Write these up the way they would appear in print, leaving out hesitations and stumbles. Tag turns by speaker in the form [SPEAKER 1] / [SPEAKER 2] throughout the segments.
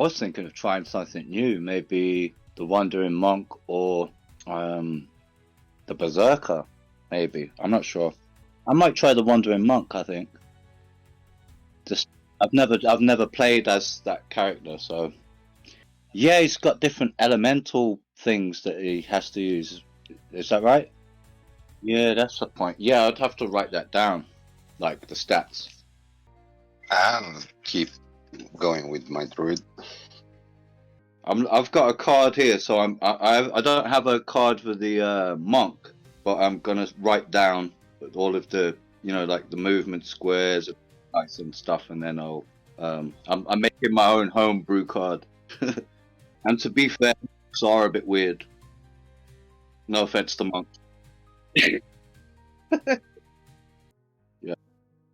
[SPEAKER 1] I was thinking of trying something new, maybe the Wandering Monk or um, the Berserker. Maybe I'm not sure. I might try the Wandering Monk. I think. Just I've never played as that character, so yeah, he's got different elemental things that he has to use. Is that right? Yeah, that's the point. Yeah, I'd have to write that down, like the stats.
[SPEAKER 2] And keep going with my druid.
[SPEAKER 1] I've got a card here, so I don't have a card for the monk, but I'm gonna write down all of the like the movement squares, and stuff, and then I'm making my own homebrew card. And to be fair, monks are a bit weird. No offense to monks. Yeah,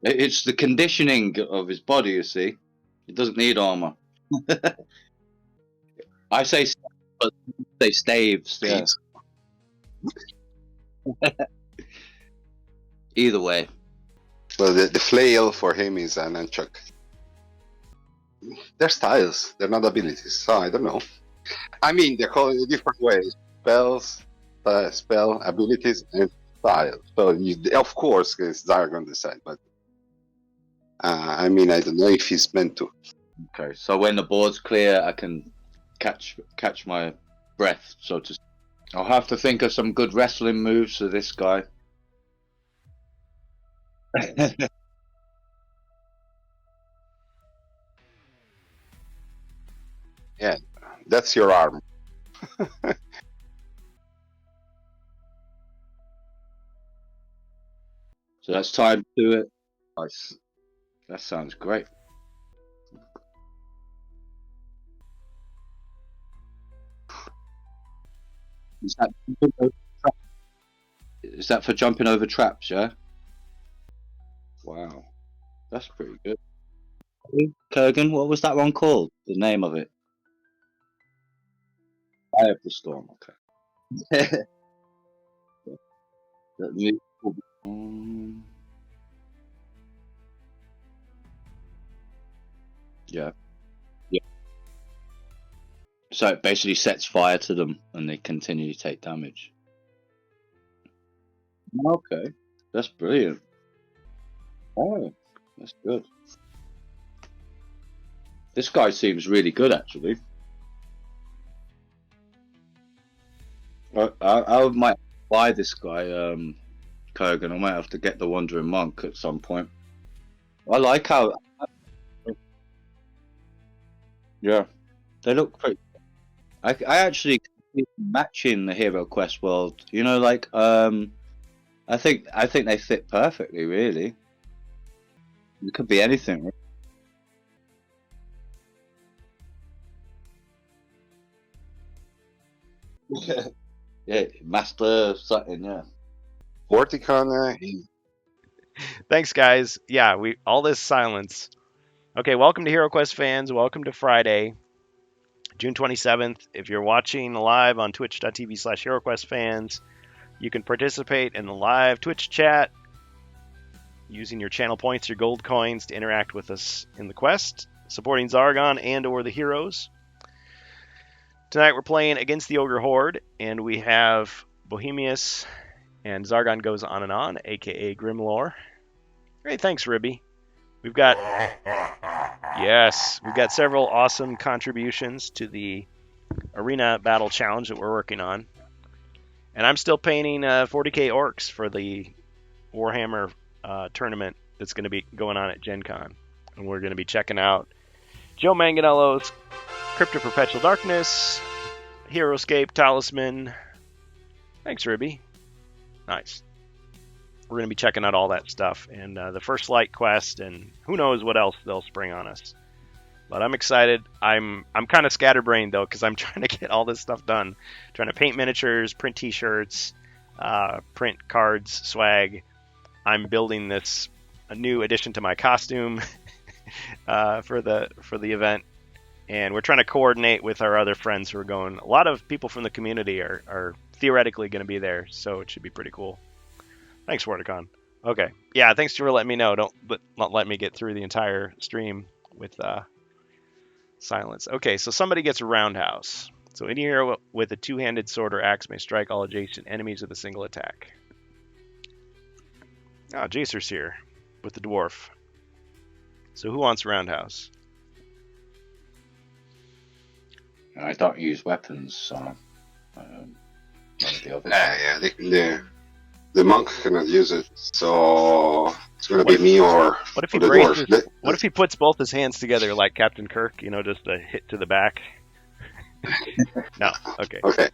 [SPEAKER 1] it's the conditioning of his body. You see, he doesn't need armor. I say, but they staves. Yeah.
[SPEAKER 2] Please.
[SPEAKER 1] Either way.
[SPEAKER 2] Well, the flail for him is an nunchuck. They're styles, they're not abilities, so I don't know. I mean, they're called in different ways. Spells, spell, abilities, and style. So, of course, it's Zargon decide, but I mean, I don't know if he's meant to.
[SPEAKER 1] Okay, so when the board's clear, I can catch my breath, so to. I'll have to think of some good wrestling moves for this guy.
[SPEAKER 2] Yeah, that's your arm.
[SPEAKER 1] So that's time to do it. Nice. That sounds great. Is that is that for jumping over traps? Yeah. Wow, that's pretty good. Kurgan, what was that one called? The name of it? Eye of the Storm. Okay. Let me- Yeah. Yeah. So it basically sets fire to them, and they continue to take damage. Okay, that's brilliant. Oh, that's good. This guy seems really good, actually. I might buy this guy, Kurgan. I might have to get the Wandering Monk at some point. I like how, yeah, they look pretty. I actually matching the Hero Quest world. I think they fit perfectly. Really, it could be anything. Yeah, Master Sutton. Yeah.
[SPEAKER 2] Vorticon,
[SPEAKER 3] Thanks, guys. Yeah, we all this silence. Okay, welcome to Hero Quest fans. Welcome to Friday, June 27th. If you're watching live on twitch.tv/HeroQuestFans, you can participate in the live Twitch chat using your channel points, your gold coins to interact with us in the quest, supporting Zargon and or the heroes. Tonight we're playing against the Ogre Horde, and we have Bohemius and Zargon Goes On, aka Grimlore. Great, thanks, Ribby. We've got several awesome contributions to the Arena Battle Challenge that we're working on. And I'm still painting 40k orcs for the Warhammer tournament that's going to be going on at Gen Con. And we're going to be checking out Joe Manganello's Crypt of Perpetual Darkness, Heroescape, Talisman. Thanks, Ribby. Nice. We're going to be checking out all that stuff and the First Light quest, and who knows what else they'll spring on us. But I'm excited. I'm kind of scatterbrained though, because I'm trying to get all this stuff done. Trying to paint miniatures, print T-shirts, print cards, swag. I'm building a new addition to my costume for the event, and we're trying to coordinate with our other friends who are going. A lot of people from the community are theoretically going to be there, so it should be pretty cool. Thanks, Wordicon. Okay. Yeah, thanks for letting me know. Don't let me get through the entire stream with Silence. Okay, so somebody gets a roundhouse. So any hero with a two-handed sword or axe may strike all adjacent enemies with a single attack. Ah, Jacer's here with the dwarf. So who wants roundhouse?
[SPEAKER 1] I don't use weapons, so one of the others.
[SPEAKER 2] Yeah. The monk cannot use it, so it's gonna be me or
[SPEAKER 3] What if he
[SPEAKER 2] the
[SPEAKER 3] braces?
[SPEAKER 2] dwarf.
[SPEAKER 3] What if he puts both his hands together like Captain Kirk? Just a hit to the back. No. Okay.
[SPEAKER 2] Okay.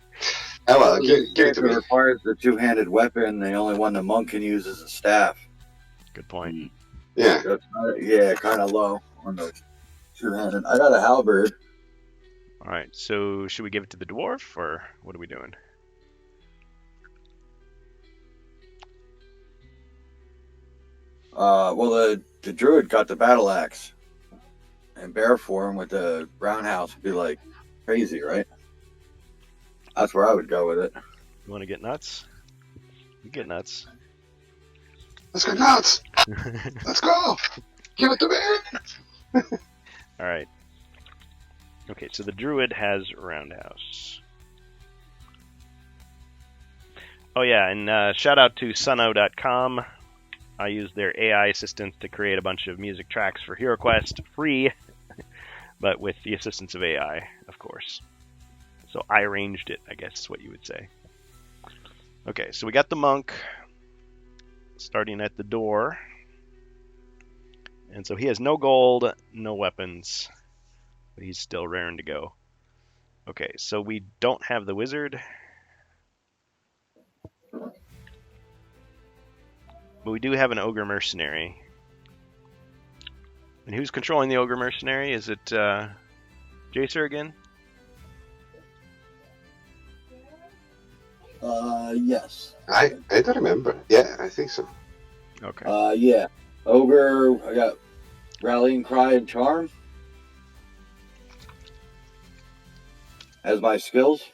[SPEAKER 2] Oh, well, give it to me.
[SPEAKER 4] It requires the two-handed weapon. The only one the monk can use is a staff.
[SPEAKER 3] Good point.
[SPEAKER 2] Yeah.
[SPEAKER 4] Yeah, kind of low on the two-handed. I got a halberd.
[SPEAKER 3] All right. So should we give it to the dwarf, or what are we doing?
[SPEAKER 4] Well, the druid got the battle axe, and bear form with the roundhouse would be like crazy, right? That's where I would go with it.
[SPEAKER 3] You want to get nuts? You get nuts.
[SPEAKER 2] Let's go nuts. Let's go. Give it to me.
[SPEAKER 3] All right. Okay, so the druid has roundhouse. Oh yeah, and shout out to Suno.com. I used their AI assistant to create a bunch of music tracks for HeroQuest, free, but with the assistance of AI, of course. So I arranged it, I guess is what you would say. Okay, so we got the monk starting at the door. And so he has no gold, no weapons, but he's still raring to go. Okay, so we don't have the wizard. But we do have an ogre mercenary. And who's controlling the ogre mercenary? Is it Jacer again?
[SPEAKER 4] Yes.
[SPEAKER 2] I don't remember. Yeah, I think so.
[SPEAKER 3] Okay.
[SPEAKER 4] Yeah. Ogre, I got Rallying Cry and Charm as my skills.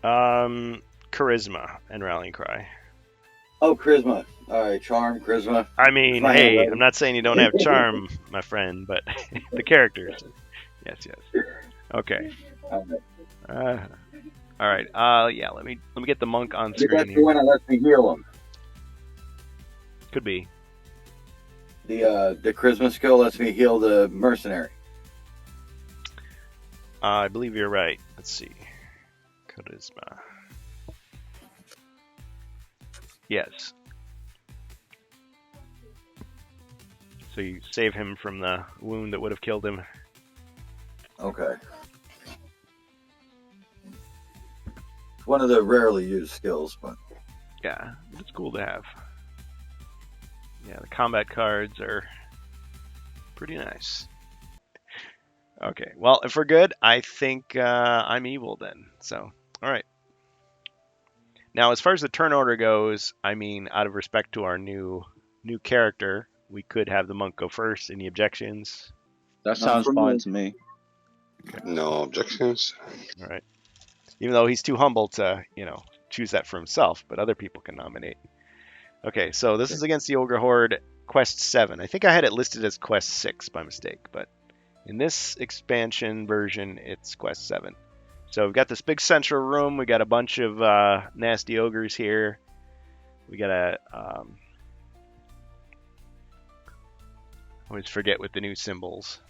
[SPEAKER 3] Charisma and Rallying Cry.
[SPEAKER 4] Oh, Charisma. All right, Charm, Charisma.
[SPEAKER 3] I mean,
[SPEAKER 4] Fine,
[SPEAKER 3] hey,
[SPEAKER 4] right.
[SPEAKER 3] I'm not saying you don't have charm, my friend, but the characters. Yes. Okay. All right. Yeah. Let me get the monk on
[SPEAKER 4] That's
[SPEAKER 3] screen
[SPEAKER 4] the
[SPEAKER 3] here.
[SPEAKER 4] one that lets me heal him.
[SPEAKER 3] Could be.
[SPEAKER 4] The Charisma skill lets me heal the mercenary.
[SPEAKER 3] I believe you're right. Let's see. Charisma. Yes. So you save him from the wound that would have killed him.
[SPEAKER 4] Okay. It's one of the rarely used skills, but
[SPEAKER 3] Yeah, it's cool to have. Yeah, the combat cards are pretty nice. Okay, well, if we're good, I think I'm evil then. So, all right. Now, as far as the turn order goes, I mean, out of respect to our new character, we could have the monk go first. Any objections?
[SPEAKER 1] That sounds
[SPEAKER 4] for
[SPEAKER 1] fine
[SPEAKER 4] me.
[SPEAKER 1] to me.
[SPEAKER 2] No objections.
[SPEAKER 3] All right. Even though he's too humble to, choose that for himself, but other people can nominate. Okay, so this is against the Ogre Horde, Quest 7. I think I had it listed as Quest 6 by mistake, but in this expansion version, it's Quest 7. So we've got this big central room. We got a bunch of nasty ogres here. We got a... I always forget with the new symbols.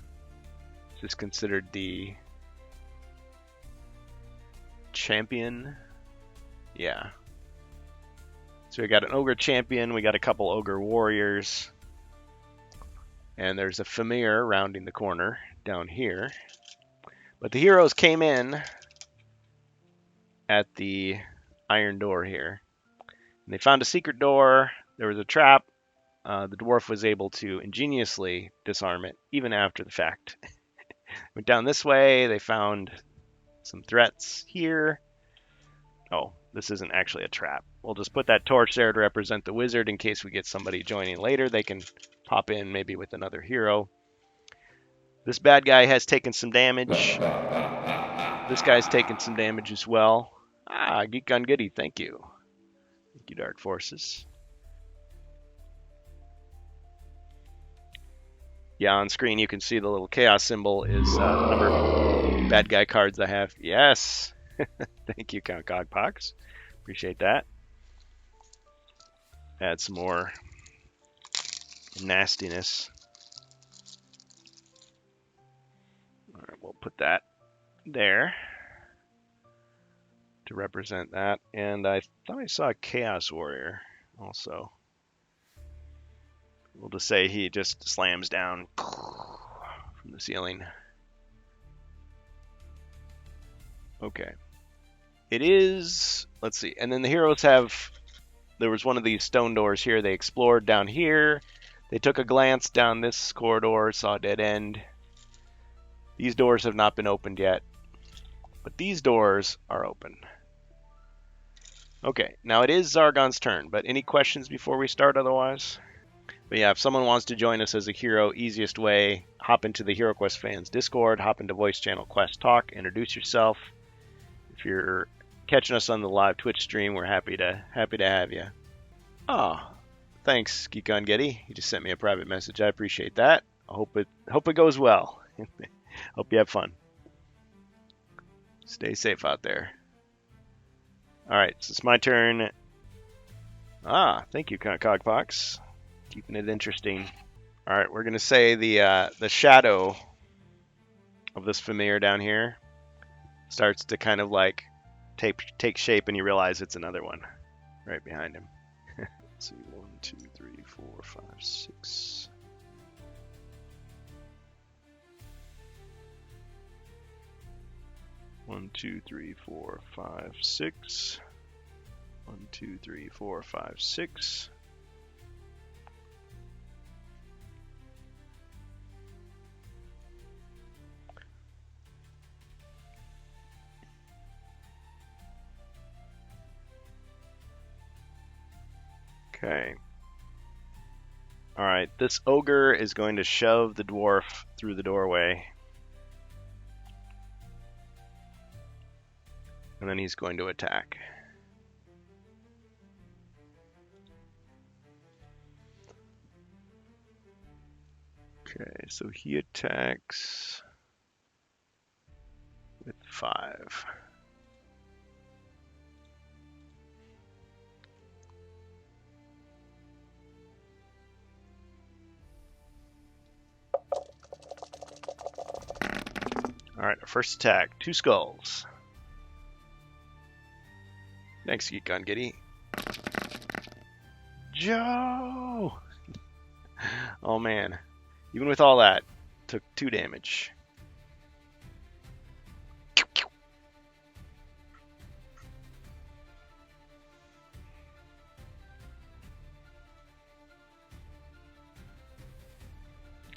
[SPEAKER 3] This is considered the champion. Yeah. So we got an ogre champion. We got a couple ogre warriors. And there's a Famir rounding the corner down here. But the heroes came in at the iron door here. And they found a secret door. There was a trap. The dwarf was able to ingeniously disarm it, even after the fact. Went down this way. They found some threats here. Oh, this isn't actually a trap. We'll just put that torch there to represent the wizard in case we get somebody joining later. They can pop in maybe with another hero. This bad guy has taken some damage. This guy's taken some damage as well. Ah, Geek Gun Goody, thank you. Thank you, Dark Forces. Yeah, on screen you can see the little chaos symbol is the number of bad guy cards I have. Yes. Thank you, Count Cogpox. Appreciate that. Add some more nastiness. All right, we'll put that there to represent that. And I thought I saw a Chaos Warrior also. We'll just say he just slams down from the ceiling. Okay. It is, let's see, and then the heroes have, there was one of these stone doors here. They explored down here. They took a glance down this corridor, saw a dead end. These doors have not been opened yet, but these doors are open. Okay, now it is Zargon's turn, but any questions before we start otherwise? But yeah, if someone wants to join us as a hero, easiest way, hop into the HeroQuest fans Discord, hop into voice channel Quest Talk, introduce yourself. If you're catching us on the live Twitch stream, we're happy to have you. Oh, thanks, Geek on Getty. You just sent me a private message. I appreciate that. I hope it goes well. Hope you have fun. Stay safe out there. All right, so it's my turn. Thank you, Cogpox. Keeping it interesting. All right, we're gonna say the shadow of this familiar down here starts to kind of like take shape, and you realize it's another one right behind him. Let's see, 1, 2, 3, 4, 5, 6. One, 2, 3, 4, 5, 6. 1, 2, 3, 4, 5, 6. Okay. Alright, this ogre is going to shove the dwarf through the doorway. And then he's going to attack. Okay, so he attacks with 5. Alright, our first attack, 2 skulls. Thanks, Geek on Giddy. Joe! Oh man. Even with all that, took 2 damage.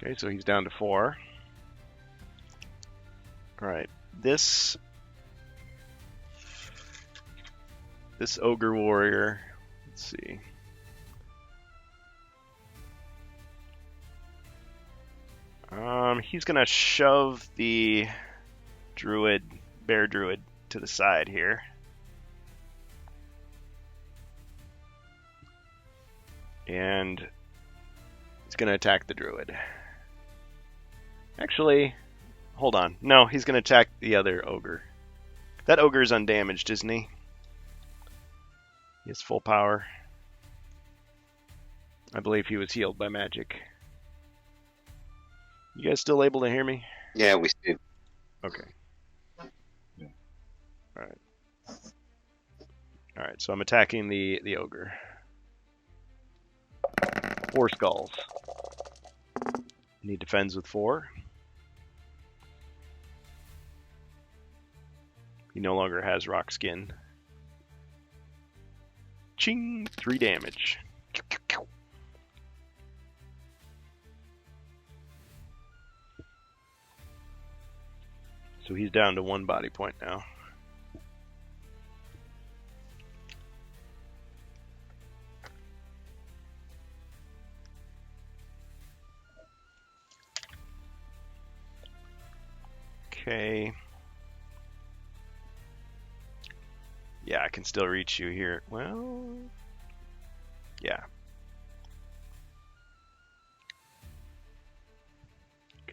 [SPEAKER 3] Okay, so he's down to 4. Alright, this ogre warrior, let's see. He's gonna shove the bear druid to the side here. And he's gonna attack the druid. Actually, hold on. No, he's gonna attack the other ogre. That ogre is undamaged, isn't he? He has full power. I believe he was healed by magic. You guys still able to hear me?
[SPEAKER 2] Yeah, we see.
[SPEAKER 3] Okay.
[SPEAKER 1] Yeah.
[SPEAKER 3] Alright. Alright, so I'm attacking the ogre. 4 skulls. And he defends with 4. He no longer has rock skin. Ching! 3 damage. So he's down to 1 body point now. Okay. Yeah, I can still reach you here. Well, yeah.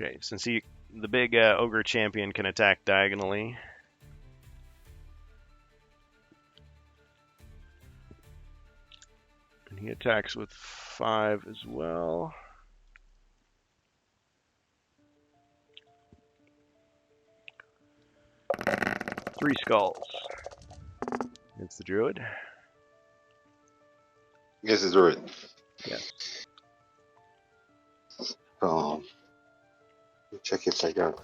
[SPEAKER 3] Okay, since the big ogre champion can attack diagonally. And he attacks with 5 as well. Three skulls. It's the druid.
[SPEAKER 2] Yes, it's right.
[SPEAKER 3] Yes.
[SPEAKER 2] So, check if I got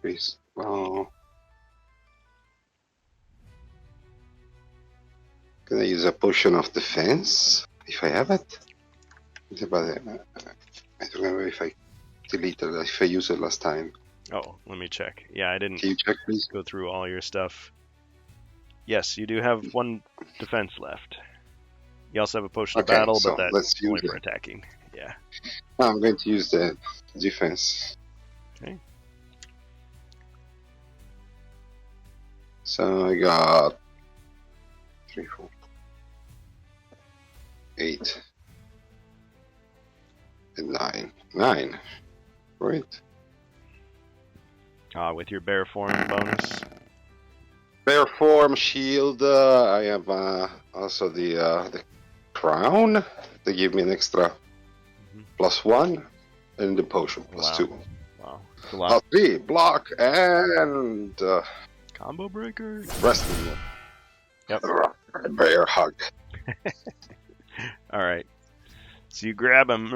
[SPEAKER 2] 3. Oh. Can I use a potion of defense if I have it? But I don't remember if I deleted it, if I used it last time.
[SPEAKER 3] Oh, let me check. Yeah, I didn't
[SPEAKER 2] Can you check, please?
[SPEAKER 3] go through all your stuff. Yes, you do have 1 defense left. You also have a potion of
[SPEAKER 2] Okay,
[SPEAKER 3] battle,
[SPEAKER 2] so
[SPEAKER 3] but that's
[SPEAKER 2] let's use
[SPEAKER 3] only
[SPEAKER 2] it.
[SPEAKER 3] for attacking. Yeah.
[SPEAKER 2] I'm going to use the defense.
[SPEAKER 3] Okay.
[SPEAKER 2] So I got 3, 4, 8, and 9. 9, right?
[SPEAKER 3] With your bear form bonus.
[SPEAKER 2] Bear form, shield. I have also the crown. They give me an extra +1, and the potion
[SPEAKER 3] Wow.
[SPEAKER 2] +2.
[SPEAKER 3] Wow. That's a lot.
[SPEAKER 2] 3 block and
[SPEAKER 3] Combo breaker.
[SPEAKER 2] wrestling.
[SPEAKER 3] Yep.
[SPEAKER 2] Bear hug.
[SPEAKER 3] All right. So you grab him.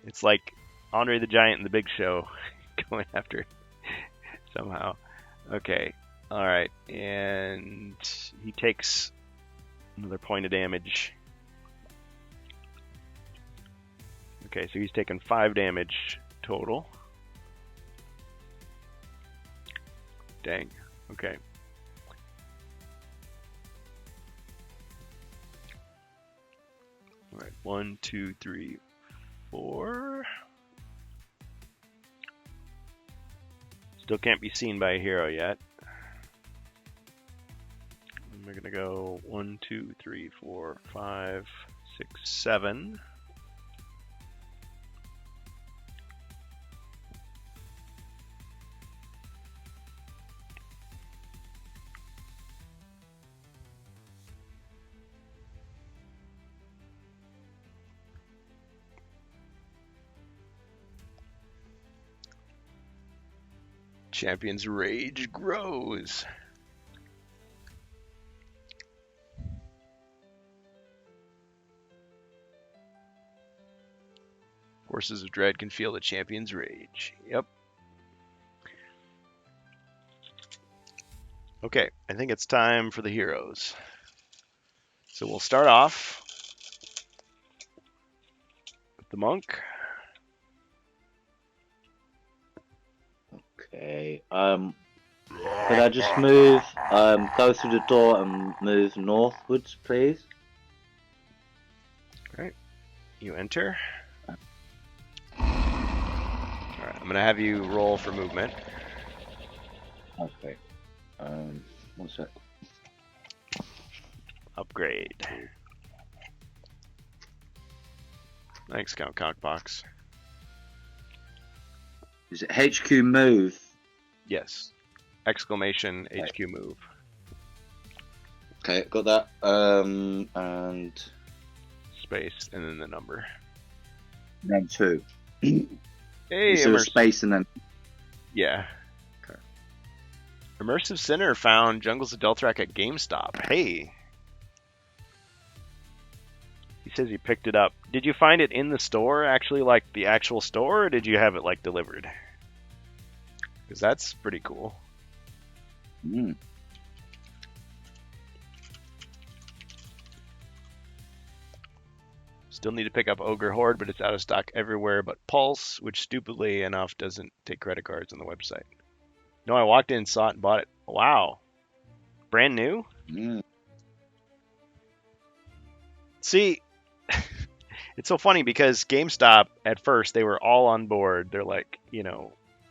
[SPEAKER 3] It's like Andre the Giant in the Big Show going after it somehow. Okay. All right. And he takes another point of damage. Okay, so he's taken 5 damage total. Dang. Okay. All right. 1, 2, 3, 4. Still can't be seen by a hero yet. We're gonna go 1, 2, 3, 4, 5, 6, 7. Champion's rage grows. Forces of Dread can feel the champion's rage. Yep. Okay, I think it's time for the heroes. So we'll start off with the monk.
[SPEAKER 1] Okay. Could I just move, go through the door and move northwards, please?
[SPEAKER 3] You enter. Alright, I'm gonna have you roll for movement.
[SPEAKER 1] Okay. What's that?
[SPEAKER 3] Upgrade. Thanks, Count Cockbox.
[SPEAKER 1] Is it HQ move?
[SPEAKER 3] Yes. Exclamation HQ move.
[SPEAKER 1] Okay, got that. And
[SPEAKER 3] Space and then the number.
[SPEAKER 1] then 2.
[SPEAKER 3] Hey,
[SPEAKER 1] Is there a space and then?
[SPEAKER 3] Yeah. Okay. Immersive Sinner found Jungles of Delthrak at GameStop. Hey. He says he picked it up. Did you find it in the store, actually, like the actual store, or did you have it like delivered? Because that's pretty cool.
[SPEAKER 1] Mm.
[SPEAKER 3] Still need to pick up Ogre Horde, but it's out of stock everywhere but Pulse, which stupidly enough doesn't take credit cards on the website. No, I walked in, saw it, and bought it. Wow. Brand new?
[SPEAKER 1] Mm.
[SPEAKER 3] See, it's so funny because GameStop, at first, they were all on board. They're like,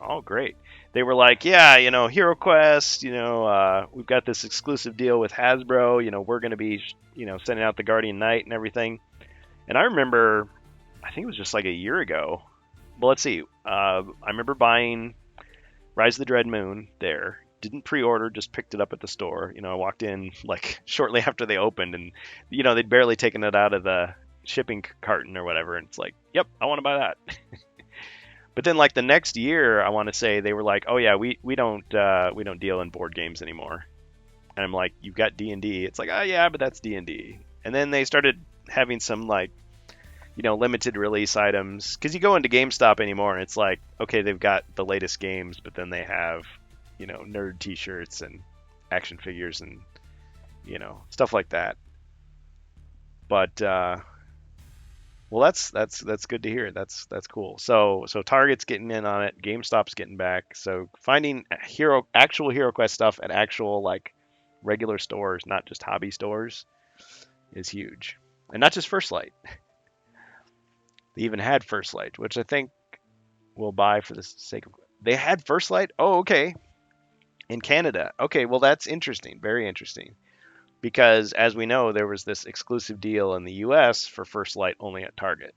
[SPEAKER 3] oh, great. They were like, yeah, Hero Quest, we've got this exclusive deal with Hasbro. We're going to be, sending out the Guardian Knight and everything. And I remember, I think it was just like a year ago. Well, let's see. I remember buying Rise of the Dread Moon there. Didn't pre-order, just picked it up at the store. I walked in like shortly after they opened, and they'd barely taken it out of the shipping carton or whatever, and it's like, yep, I want to buy that. But then like the next year, I want to say they were like, oh yeah, we don't deal in board games anymore. And I'm like, you've got D&D. It's like, oh yeah, but that's D&D. And then they started having some like, limited release items, because you go into GameStop anymore and it's like, okay, they've got the latest games, but then they have, nerd t-shirts and action figures and, stuff like that. But, well, that's good to hear. That's cool. So Target's getting in on it. GameStop's getting back. So finding actual HeroQuest stuff at actual like regular stores, not just hobby stores, is huge. And not just First Light. They even had First Light, which I think we'll buy for the sake of... They had First Light? Oh, okay. In Canada. Okay, well, that's interesting. Very interesting. Because, as we know, there was this exclusive deal in the U.S. for First Light only at Target.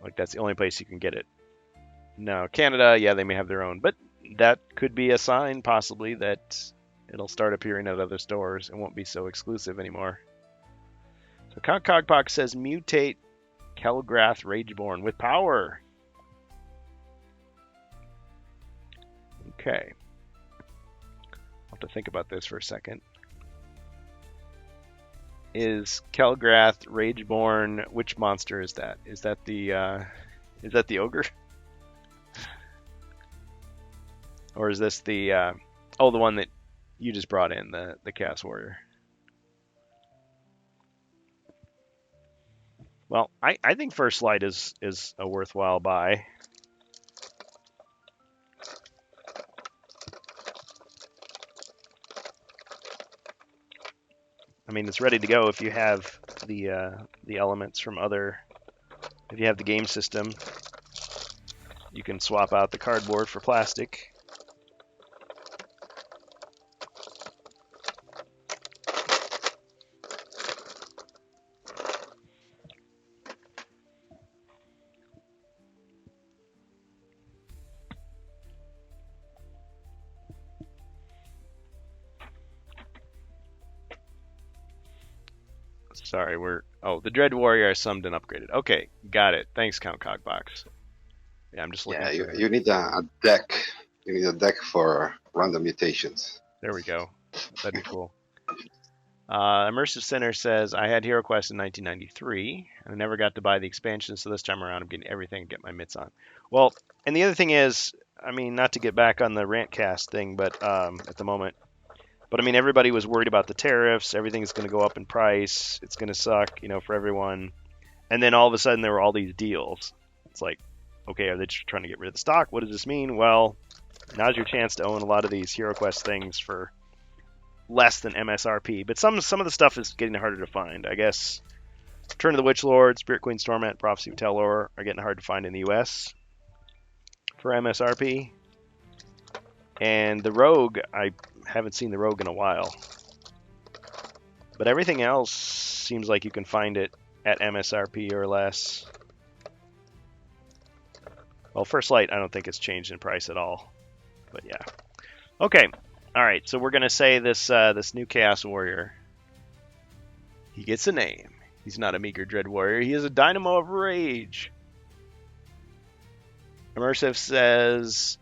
[SPEAKER 3] Like, that's the only place you can get it. Now, Canada, yeah, they may have their own. But that could be a sign, possibly, that it'll start appearing at other stores and won't be so exclusive anymore. So, Cogpox says, mutate Kelgrath Rageborn with power. Okay. I'll have to think about this for a second. Is Kelgrath Rageborn, which monster is that? Is that the ogre? Or is this the the one that you just brought in, the Chaos Warrior? Well, I think First Light is a worthwhile buy. I mean, it's ready to go if you have the elements from other... If you have the game system, you can swap out the cardboard for plastic. Sorry, the Dread Warrior is summed and upgraded. Okay, got it. Thanks, Count Cogbox. Yeah, I'm just looking.
[SPEAKER 2] Yeah, you need a deck. You need a deck for random mutations.
[SPEAKER 3] There we go. That'd be cool. Immersive Center says, I had HeroQuest in 1993, and I never got to buy the expansion, so this time around I'm getting everything and get my mitts on. Well, and the other thing is, I mean, not to get back on the Rantcast thing, but at the moment, but I mean, everybody was worried about the tariffs. Everything's going to go up in price. It's going to suck, for everyone. And then all of a sudden, there were all these deals. It's like, okay, are they just trying to get rid of the stock? What does this mean? Well, now's your chance to own a lot of these HeroQuest things for less than MSRP. But some of the stuff is getting harder to find. I guess Return of the Witch Lord, Spirit Queen's Torment, Prophecy of Telor are getting hard to find in the U.S. for MSRP. And the Rogue, I haven't seen the Rogue in a while. But everything else seems like you can find it at MSRP or less. Well, First Light, I don't think it's changed in price at all. But yeah. Okay. All right. So we're going to say this new Chaos Warrior. He gets a name. He's not a meager Dread Warrior. He is a Dynamo of Rage. Immersive says,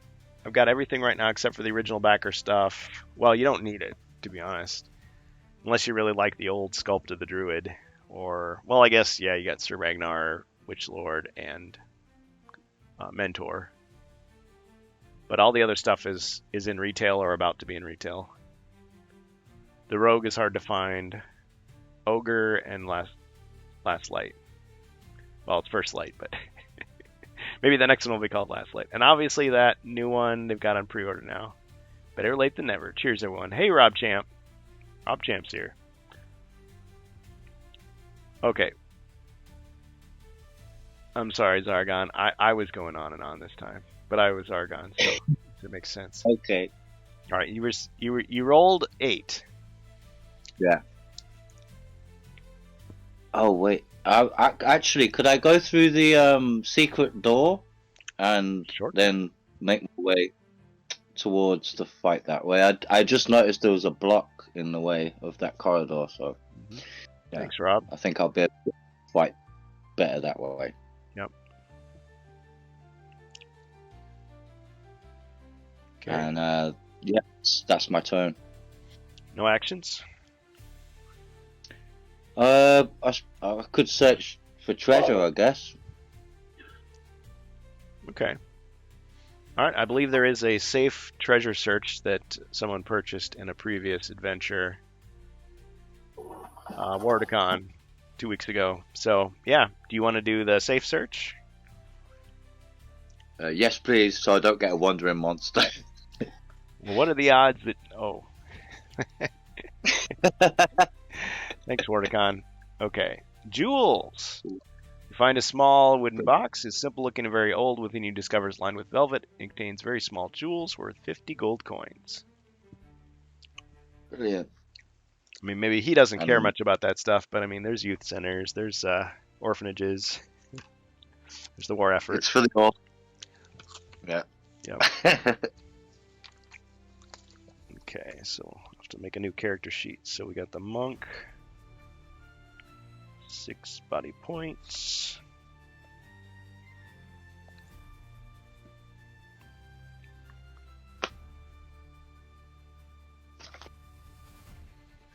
[SPEAKER 3] I've got everything right now except for the original backer stuff. Well, you don't need it, to be honest. Unless you really like the old Sculpt of the Druid. Or, well, I guess, yeah, you got Sir Ragnar, Witch Lord, and Mentor. But all the other stuff is in retail or about to be in retail. The Rogue is hard to find. Ogre and Last Light. Well, it's First Light, but maybe the next one will be called Last Light. And obviously that new one they've got on pre-order now. Better late than never. Cheers, everyone. Hey, Rob Champ. Rob Champ's here. Okay. I'm sorry, Zargon. I was going on and on this time, but I was Zargon, so it makes sense.
[SPEAKER 1] Okay.
[SPEAKER 3] All right, you rolled 8.
[SPEAKER 1] Yeah. Oh wait, Actually, could I go through the secret door and
[SPEAKER 3] Sure.
[SPEAKER 1] then make my way towards the fight that way? I just noticed there was a block in the way of that corridor, so
[SPEAKER 3] Mhm.
[SPEAKER 1] Yeah.
[SPEAKER 3] Thanks, Rob.
[SPEAKER 1] I think I'll be able to fight better that way.
[SPEAKER 3] Yep. Okay.
[SPEAKER 1] And yeah, that's my turn.
[SPEAKER 3] No actions.
[SPEAKER 1] I could search for treasure, I guess.
[SPEAKER 3] Okay. All right. I believe there is a safe treasure search that someone purchased in a previous adventure, Wardicon, 2 weeks ago. So yeah, do you want to do the safe search?
[SPEAKER 1] Yes, please, so I don't get a wandering monster.
[SPEAKER 3] Well, what are the odds that? Oh. Thanks, Wardicon. Okay. Jewels. You find a small wooden box. It's simple looking and very old. Within you discover it's lined with velvet. It contains very small jewels worth 50 gold coins.
[SPEAKER 1] Brilliant.
[SPEAKER 3] I mean, maybe he doesn't care
[SPEAKER 1] Um,
[SPEAKER 3] much about that stuff, but I mean, there's youth centers, there's orphanages, there's the war effort.
[SPEAKER 1] It's for the goal. Yeah.
[SPEAKER 3] Yep. Okay, so I'll have to make a new character sheet. So we got the monk, 6 body points.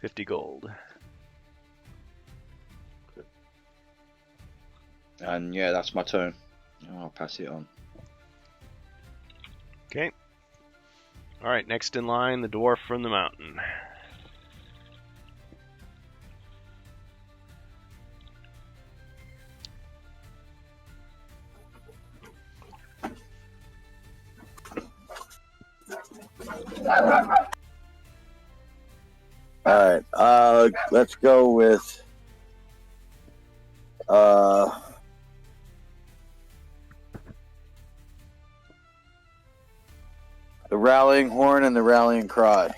[SPEAKER 3] $50 gold.
[SPEAKER 1] And yeah, that's my turn. I'll pass it on.
[SPEAKER 3] Okay. All right, next in line, the dwarf from the mountain.
[SPEAKER 4] All right. Let's go with the rallying horn and the rallying cry.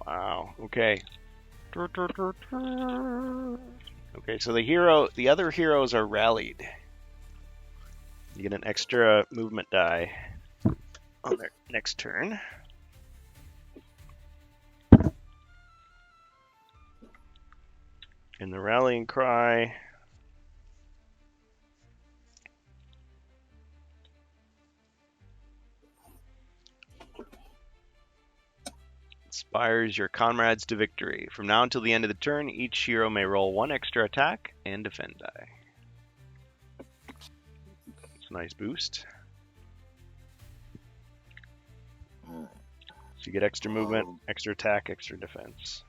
[SPEAKER 3] Wow. Okay. Okay, so the other heroes are rallied. You get an extra movement die on their next turn. And the rallying cry inspires your comrades to victory. From now until the end of the turn, each hero may roll 1 extra attack and defend die. It's a nice boost. So you get extra movement, extra attack, extra defense.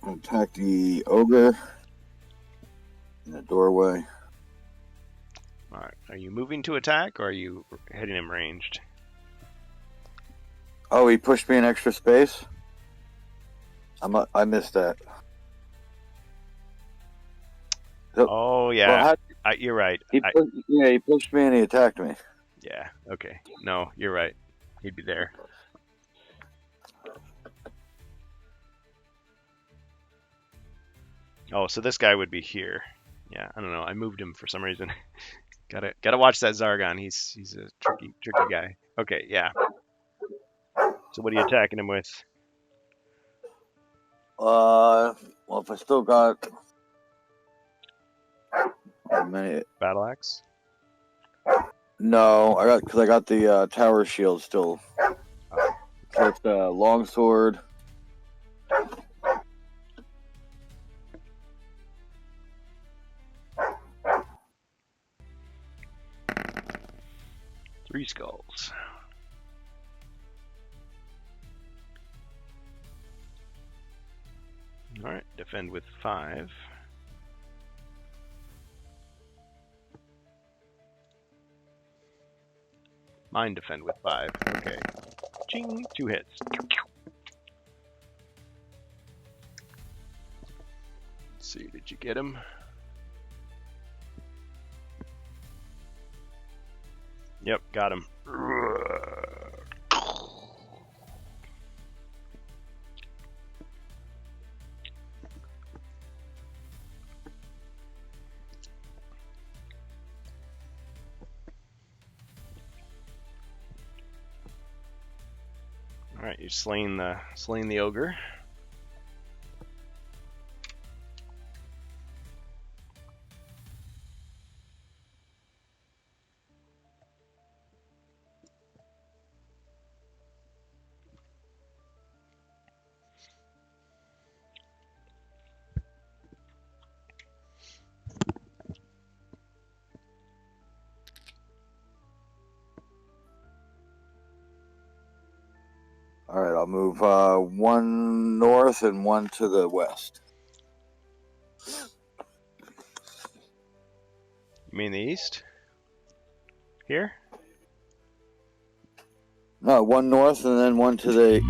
[SPEAKER 4] Attack the ogre in the doorway.
[SPEAKER 3] Alright, are you moving to attack or are you hitting him ranged?
[SPEAKER 4] Oh, he pushed me an extra space? I missed that.
[SPEAKER 3] Oh, yeah.
[SPEAKER 4] Well,
[SPEAKER 3] You're right.
[SPEAKER 4] he pushed me and he attacked me.
[SPEAKER 3] Yeah, okay. No, you're right. He'd be there. Oh, so this guy would be here. Yeah, I don't know. I moved him for some reason. Gotta watch that Zargon. He's a tricky guy. Okay, yeah. So what are you attacking him with?
[SPEAKER 4] Well, if I still got a minute.
[SPEAKER 3] Battle axe?
[SPEAKER 4] No, I got the tower shield still. So it's a longsword.
[SPEAKER 3] Three skulls. Alright, defend with 5. Mine defend with 5. Okay. Ching! 2 hits. Let's see, did you get him? Yep, got him. All right, you're slaying the ogre.
[SPEAKER 5] All right, I'll move one north and one to the west.
[SPEAKER 3] You mean the east? Here?
[SPEAKER 5] No, one north and then one to the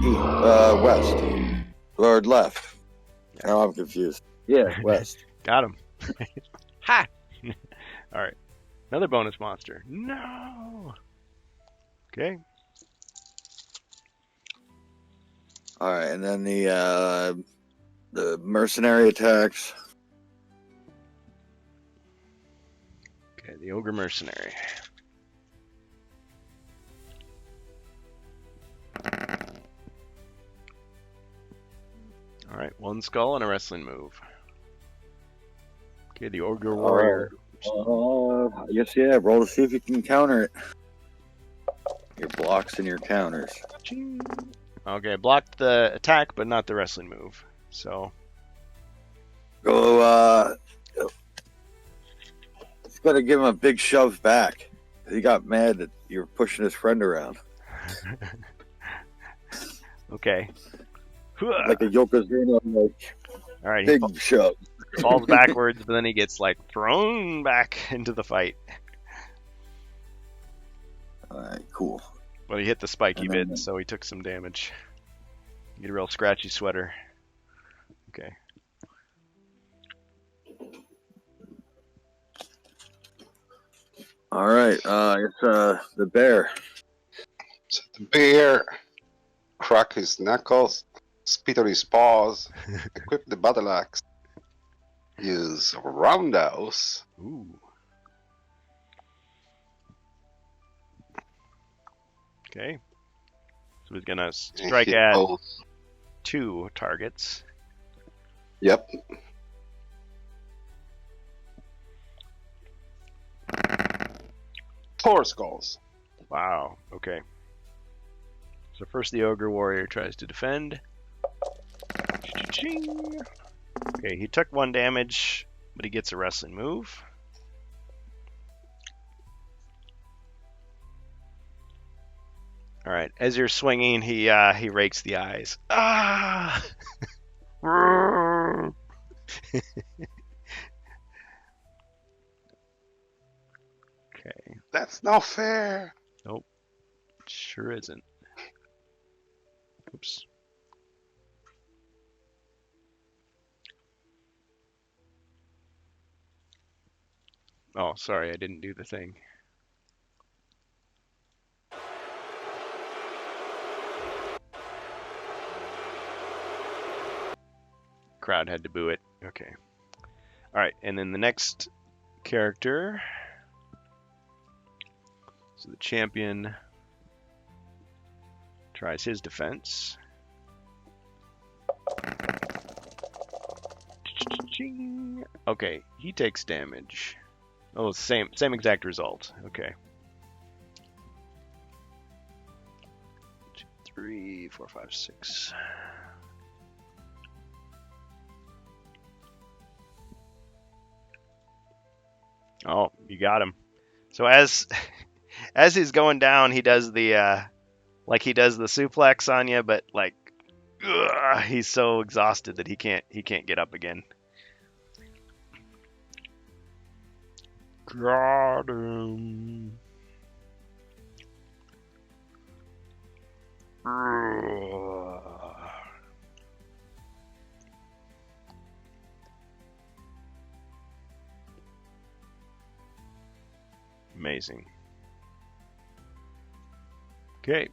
[SPEAKER 5] west or left. Now I'm confused. Yeah, west.
[SPEAKER 3] Got him. Ha! All right. Another bonus monster. No. Okay.
[SPEAKER 5] All right, and then the mercenary attacks.
[SPEAKER 3] Okay, the ogre mercenary. All right, one skull and a wrestling move. Okay, the ogre warrior.
[SPEAKER 5] I guess yeah. Roll to see if you can counter it. Your blocks and your counters.
[SPEAKER 3] Ching. Okay, blocked the attack, but not the wrestling move. So
[SPEAKER 5] Go. It's got to give him a big shove back. He got mad that you were pushing his friend around
[SPEAKER 3] okay.
[SPEAKER 5] like a Yokozuna, like
[SPEAKER 3] All right, he
[SPEAKER 5] big shove.
[SPEAKER 3] falls backwards, but then he gets like thrown back into the fight.
[SPEAKER 5] All right, cool.
[SPEAKER 3] Well, he hit the spiky
[SPEAKER 5] And then-
[SPEAKER 3] bit, so he took some damage. Get a real scratchy sweater. Okay.
[SPEAKER 5] All right, it's the bear.
[SPEAKER 2] So the bear crack his knuckles, spit on his paws, equip the battle axe, use roundhouse,
[SPEAKER 3] Ooh. Okay. So he's gonna
[SPEAKER 2] and
[SPEAKER 3] strike
[SPEAKER 2] hit
[SPEAKER 3] at
[SPEAKER 2] both.
[SPEAKER 3] 2 targets.
[SPEAKER 2] Yep. Four skulls.
[SPEAKER 3] Wow. Okay. So first the ogre warrior tries to defend. Cha-ching. Okay, he took 1 damage, but he gets a wrestling move. All right, as you're swinging, he rakes the eyes. Ah! Okay,
[SPEAKER 2] That's not fair.
[SPEAKER 3] sure isn't. Oops. Oh, sorry, I didn't do the thing. Crowd had to boo it. Okay. All right, and then the next character. So the champion tries his defense. Ching. Okay, he takes damage. Oh, same exact result. Okay. 2, 3, 4, 5, 6. Oh, you got him. So as he's going down, he does the suplex on you, but like he's so exhausted that he can't get up again. Got him. Amazing. Okay.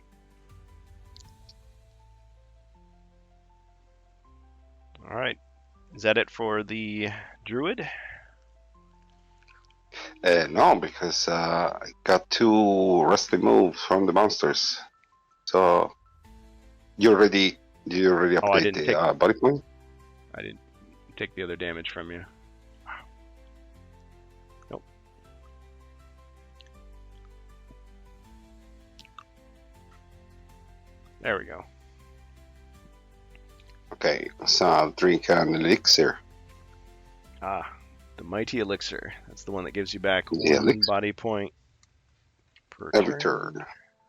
[SPEAKER 3] All right. Is that it for the druid?
[SPEAKER 2] No, because I got 2 wrestling moves from the monsters. So You already
[SPEAKER 3] Oh, I
[SPEAKER 2] update
[SPEAKER 3] didn't
[SPEAKER 2] the
[SPEAKER 3] take.
[SPEAKER 2] body point?
[SPEAKER 3] I didn't take the other damage from you. Nope. There we go.
[SPEAKER 2] Okay, so I'll drink an elixir.
[SPEAKER 3] Ah, the mighty elixir. That's the one that gives you back
[SPEAKER 2] The
[SPEAKER 3] one
[SPEAKER 2] elixir.
[SPEAKER 3] body point per
[SPEAKER 2] Every turn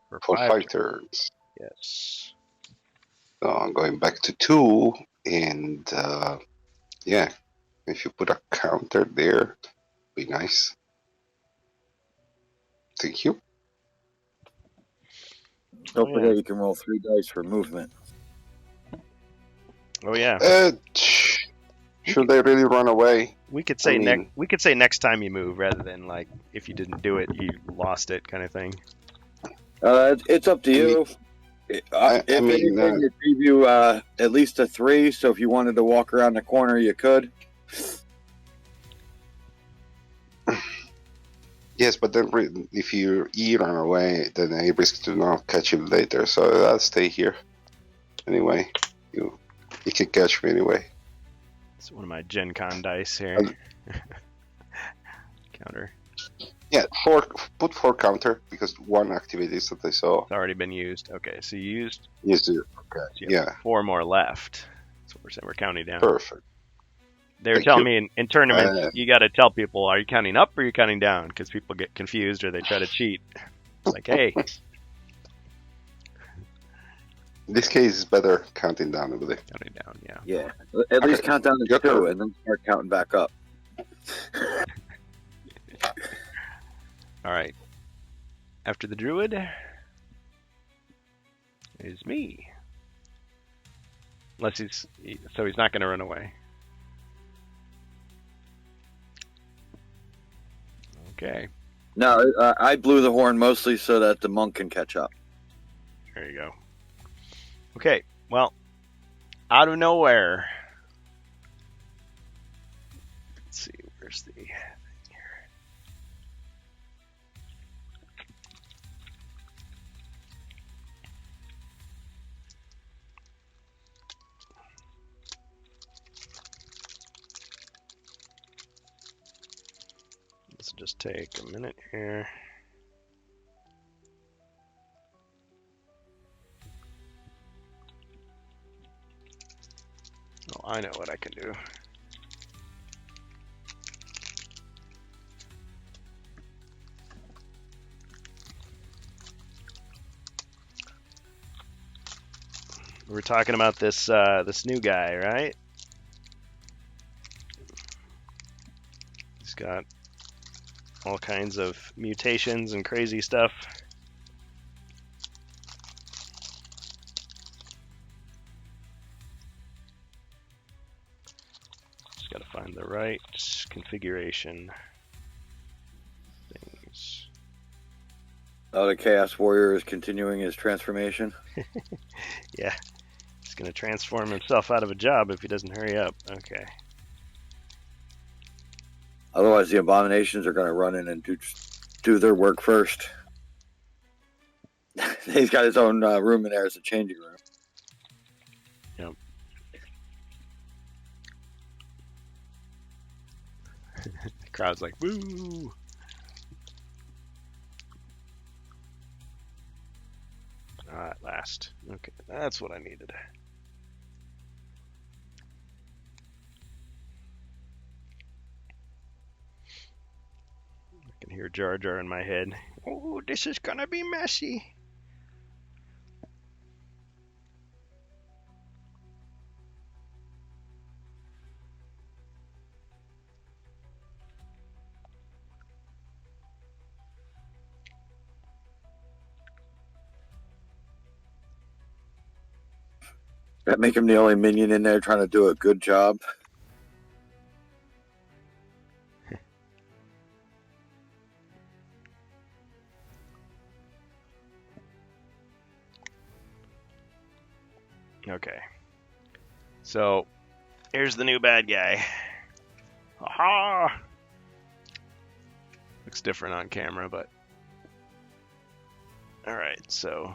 [SPEAKER 3] for
[SPEAKER 2] for 5
[SPEAKER 3] 5
[SPEAKER 2] turns.
[SPEAKER 3] Yes.
[SPEAKER 2] So I'm going back to 2, and yeah, if you put a counter there, be nice. Thank you.
[SPEAKER 5] Don't
[SPEAKER 3] Oh,
[SPEAKER 5] forget
[SPEAKER 3] yeah.
[SPEAKER 5] you can roll 3 dice for movement.
[SPEAKER 3] Oh yeah.
[SPEAKER 2] Should they really run away?
[SPEAKER 3] We could say
[SPEAKER 2] I mean-
[SPEAKER 3] we could say next time you move rather than like if you didn't do it you lost it kind of thing.
[SPEAKER 5] It's up to you.
[SPEAKER 2] I
[SPEAKER 5] If
[SPEAKER 2] mean,
[SPEAKER 5] anything, it gave you at least a 3, so if you wanted to walk around the corner, you could.
[SPEAKER 2] Yes, but then if you run away, then I risk to not catch you later. So I'll stay here. Anyway, you can catch me anyway.
[SPEAKER 3] It's one of my Gen Con dice here. Counter.
[SPEAKER 2] Yeah, put 4 counter because 1 activities that I saw.
[SPEAKER 3] It's already been used. Okay, so you used
[SPEAKER 2] Yes, okay,
[SPEAKER 3] so you have
[SPEAKER 2] yeah,
[SPEAKER 3] 4 more left. That's what we're saying. We're counting down.
[SPEAKER 2] perfect.
[SPEAKER 3] They were
[SPEAKER 2] Thank
[SPEAKER 3] telling
[SPEAKER 2] you.
[SPEAKER 3] me in tournaments, you got to tell people, are you counting up or are you counting down? Because people get confused or they try to cheat. It's like, hey,
[SPEAKER 2] In this case, it's better counting down, I believe.
[SPEAKER 3] counting down, yeah.
[SPEAKER 5] Yeah. At least count down to
[SPEAKER 2] Your
[SPEAKER 5] 2
[SPEAKER 2] turn.
[SPEAKER 5] and then start counting back up.
[SPEAKER 3] All right. After the druid is me. Unless he's not going to run away. Okay,
[SPEAKER 5] No, I blew the horn mostly so that the monk can catch up.
[SPEAKER 3] there you go. Okay, well, out of nowhere. Let's see, where's the thing here? Let's just take a minute here. Oh, I know what I can do. We were talking about this this new guy, right? He's got all kinds of mutations and crazy stuff. Just gotta find the right configuration things.
[SPEAKER 5] Oh, the Chaos Warrior is continuing his transformation.
[SPEAKER 3] Yeah, he's gonna transform himself out of a job if he doesn't hurry up. Okay.
[SPEAKER 5] Otherwise, the Abominations are going to run in and do their work first. He's got his own room in there as a changing room.
[SPEAKER 3] Yep. The crowd's like, woo! Ah, at last. Okay, that's what I needed. I can hear Jar Jar in my head. Oh, this is gonna be messy.
[SPEAKER 5] That make him the only minion in there trying to do a good job.
[SPEAKER 3] Okay. So, here's the new bad guy. Aha! Looks different on camera, but... Alright, so...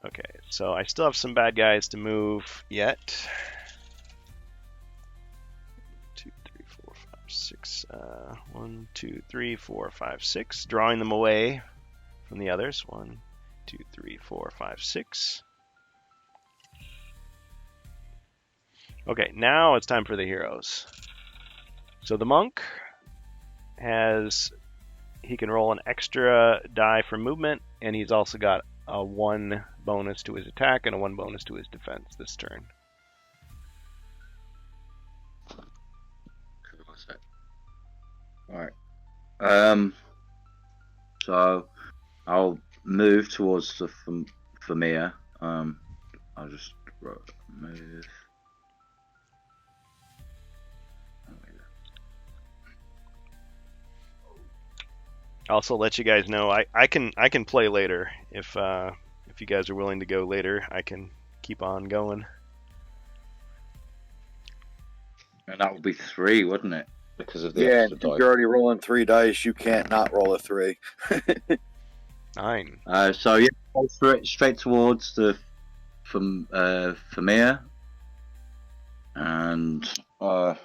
[SPEAKER 3] Okay, so I still have some bad guys to move yet. 2, 3, 4, 5, 6. 1, 2, 3, 4, 5, 6. Drawing them away from the others. 1, 2, 3, 4, 5, 6. Okay, now it's time for the heroes. So the monk he can roll an extra die for movement, and he's also got a 1 bonus to his attack and a 1 bonus to his defense this turn.
[SPEAKER 1] Alright. So I'll move towards the Famir. I'll just move.
[SPEAKER 3] Also, let you guys know I can play later if you guys are willing to go later. I can keep on going.
[SPEAKER 1] And that would be 3, wouldn't it? Because of the
[SPEAKER 5] Yeah,
[SPEAKER 1] extra
[SPEAKER 5] if
[SPEAKER 1] die.
[SPEAKER 5] you're already rolling 3 dice, you can't not roll a 3.
[SPEAKER 3] 9.
[SPEAKER 1] So yeah, go straight towards the Famir, and
[SPEAKER 3] I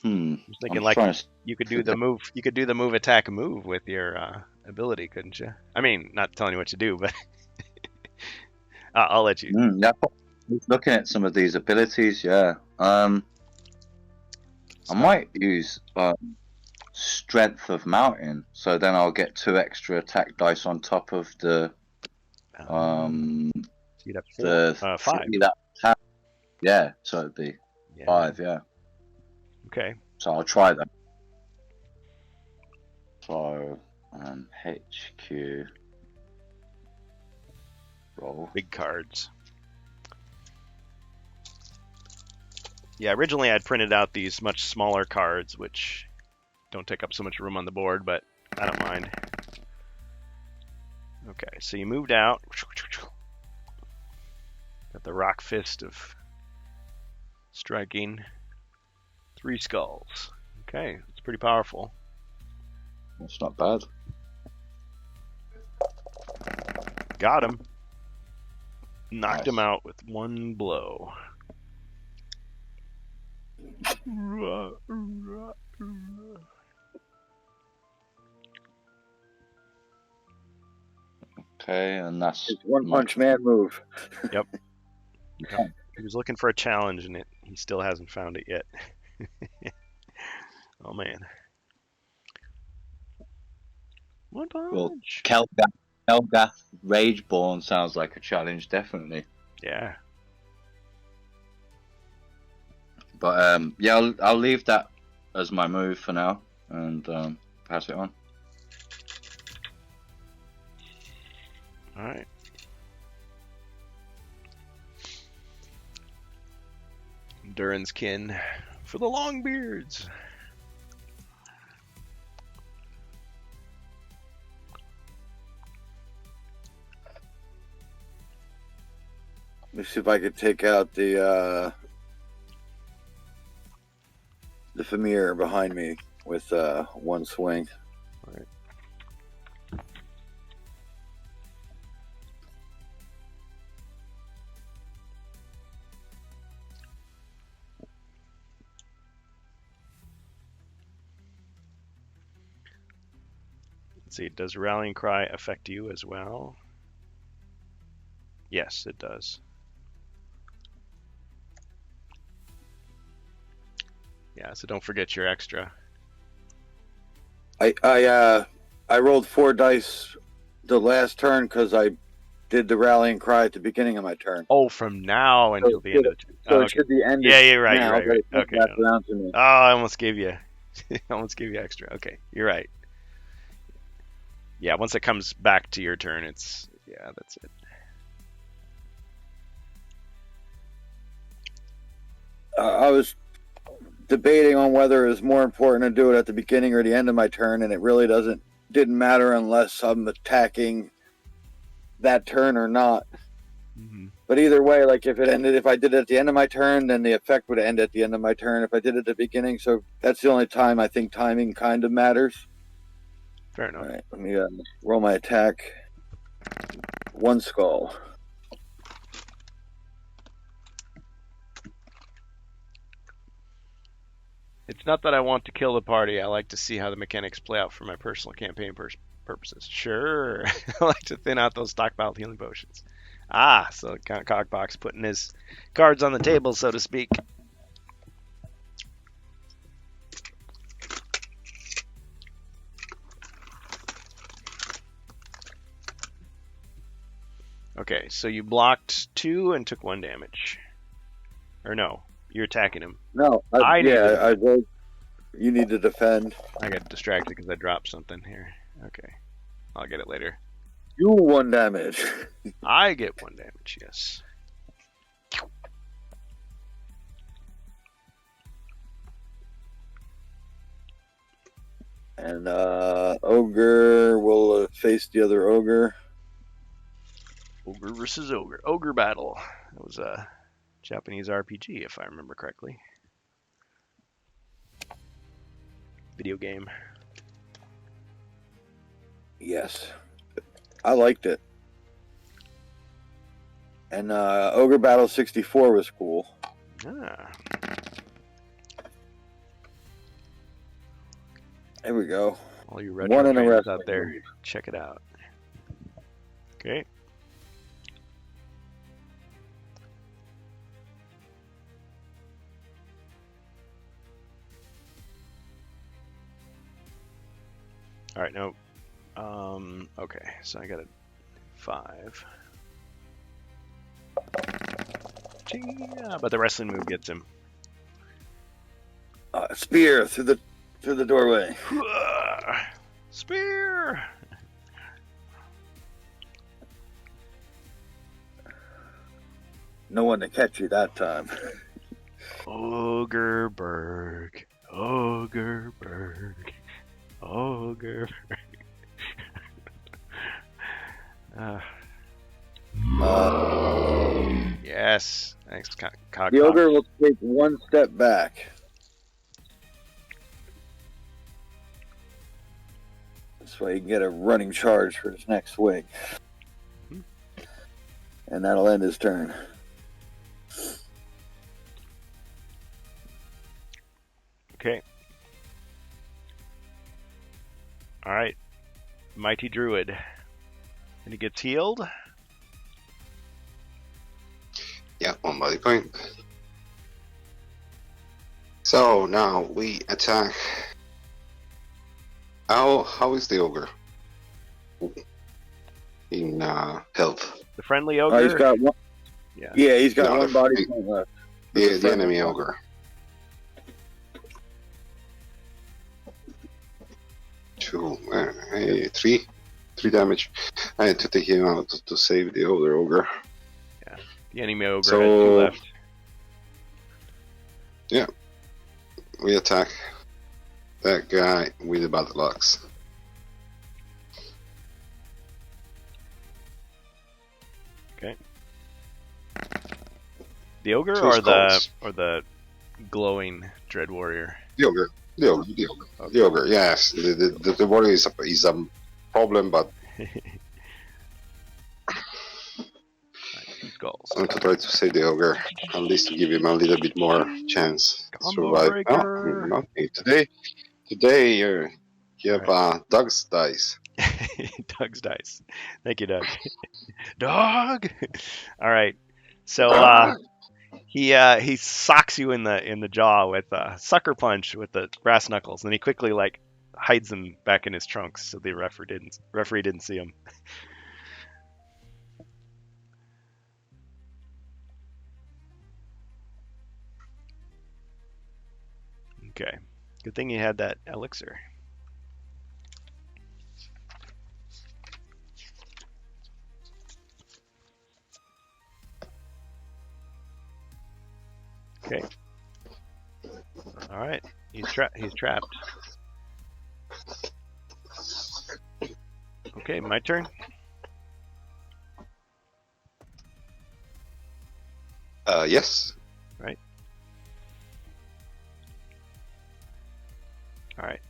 [SPEAKER 3] was thinking
[SPEAKER 1] I'm
[SPEAKER 3] like
[SPEAKER 1] trying to-
[SPEAKER 3] you could do the move. You could do the move, attack, move with your ability, couldn't you? I mean, not telling you what to do, but I'll let you.
[SPEAKER 1] Yeah, looking at some of these abilities, yeah. I might use Strength of Mountain, so then I'll get 2 extra attack dice on top of the
[SPEAKER 3] You'd have
[SPEAKER 1] the
[SPEAKER 3] 5.
[SPEAKER 1] 3 that attack. Yeah, so it'd be
[SPEAKER 3] Yeah.
[SPEAKER 1] 5. Yeah,
[SPEAKER 3] Okay.
[SPEAKER 1] so I'll try that. So HQ roll.
[SPEAKER 3] Big cards. Yeah, originally I'd printed out these much smaller cards, which don't take up so much room on the board, but I don't mind. Okay, so you moved out. Got the rock fist of striking. 3 skulls. Okay, it's pretty powerful.
[SPEAKER 1] That's not bad.
[SPEAKER 3] Got him. Knocked
[SPEAKER 1] Nice.
[SPEAKER 3] him out with 1 blow.
[SPEAKER 1] Okay, and that's
[SPEAKER 5] It's One Punch Man move.
[SPEAKER 3] He was looking for a challenge, and he still hasn't found it yet. Oh man. 1
[SPEAKER 1] Well,
[SPEAKER 3] punch.
[SPEAKER 1] Kelgath Rageborn sounds like a challenge, definitely.
[SPEAKER 3] Yeah.
[SPEAKER 1] But yeah, I'll leave that as my move for now and pass it on.
[SPEAKER 3] All right. Durin's kin for the Longbeards.
[SPEAKER 5] Let me see if I could take out the Famir behind me with 1 swing.
[SPEAKER 3] Let's see, does Rallying Cry affect you as well? Yes, it does. Yeah, so don't forget your extra.
[SPEAKER 5] I rolled 4 dice the last turn because I did the rallying cry at the beginning of my turn.
[SPEAKER 3] Oh, from now until the end of the turn.
[SPEAKER 5] So
[SPEAKER 3] Oh,
[SPEAKER 5] it
[SPEAKER 3] okay.
[SPEAKER 5] should be ended.
[SPEAKER 3] Yeah, you're right.
[SPEAKER 5] now,
[SPEAKER 3] You're right.
[SPEAKER 5] but it
[SPEAKER 3] Okay.
[SPEAKER 5] comes back around to me.
[SPEAKER 3] Oh, I almost gave you, extra. Okay, you're right. Yeah, once it comes back to your turn, that's it.
[SPEAKER 5] I was debating on whether it was more important to do it at the beginning or the end of my turn, and it really didn't matter unless I'm attacking that turn or not.
[SPEAKER 3] Mm-hmm.
[SPEAKER 5] But either way, like if I did it at the end of my turn, then the effect would end at the end of my turn. If I did it at the beginning, so that's the only time I think timing kind of matters.
[SPEAKER 3] Fair enough.
[SPEAKER 5] All right, let me roll my attack. 1 skull.
[SPEAKER 3] It's not that I want to kill the party. I like to see how the mechanics play out for my personal campaign purposes. Sure. I like to thin out those stockpiled healing potions. Ah, so Cogbox putting his cards on the table, so to speak. Okay, so you blocked 2 and took 1 damage. Or no, you're attacking him.
[SPEAKER 5] No, you need to defend.
[SPEAKER 3] I got distracted because I dropped something here. Okay, I'll get it later.
[SPEAKER 5] You 1 damage.
[SPEAKER 3] I get 1 damage, yes.
[SPEAKER 5] And Ogre will face the other Ogre.
[SPEAKER 3] Ogre versus Ogre. Ogre battle. That was a Japanese RPG, if I remember correctly. Video game.
[SPEAKER 5] Yes. I liked it. And Ogre Battle 64 was cool.
[SPEAKER 3] Ah.
[SPEAKER 5] There we go.
[SPEAKER 3] All you retro
[SPEAKER 5] One in a
[SPEAKER 3] fans
[SPEAKER 5] wrestling
[SPEAKER 3] out there,
[SPEAKER 5] league.
[SPEAKER 3] check it out. Okay. All right, no. Okay, so I got a 5. Yeah, but the wrestling move gets him.
[SPEAKER 5] Spear through the doorway.
[SPEAKER 3] Spear.
[SPEAKER 5] No one to catch you that time.
[SPEAKER 3] Ogreberg. Ogreberg. Ogreberg. Yes. Thanks, Cog.
[SPEAKER 5] The Ogre will take 1 step back. This way he can get a running charge for his next swing. And that'll end his turn.
[SPEAKER 3] Okay. All right. Mighty Druid. And he gets healed.
[SPEAKER 2] Yeah, 1 body point. So now we attack. How is the ogre in health?
[SPEAKER 3] The friendly ogre.
[SPEAKER 5] He's got 1.
[SPEAKER 3] Yeah.
[SPEAKER 5] Yeah, he's got
[SPEAKER 2] No,
[SPEAKER 5] 1 body point left.
[SPEAKER 2] The enemy ogre. 2, 3 damage. I had to take him out to save the other ogre.
[SPEAKER 3] The enemy ogre
[SPEAKER 2] So-
[SPEAKER 3] had 2 left.
[SPEAKER 2] We attack that guy with the battle axe.
[SPEAKER 3] The ogre
[SPEAKER 2] 2
[SPEAKER 3] or
[SPEAKER 2] skulls.
[SPEAKER 3] the glowing dread warrior.
[SPEAKER 2] The ogre.
[SPEAKER 3] Okay.
[SPEAKER 2] The ogre. Yes, the warrior is a problem, but
[SPEAKER 3] Two skulls.
[SPEAKER 2] I'm going to try to save the ogre, at least to give him a little bit more chance to
[SPEAKER 3] Combo
[SPEAKER 2] survive.
[SPEAKER 3] breaker.
[SPEAKER 2] No, okay. Today you have Doug's dice.
[SPEAKER 3] Doug's dice. Thank you, Doug. Dog. All right. So he socks you in the jaw with a sucker punch with the brass knuckles, and he quickly hides them back in his trunks so the referee didn't see him. Okay. Good thing you had that elixir. Okay. All right. He's trapped. Okay, my turn.
[SPEAKER 2] Yes.
[SPEAKER 3] Right. All right.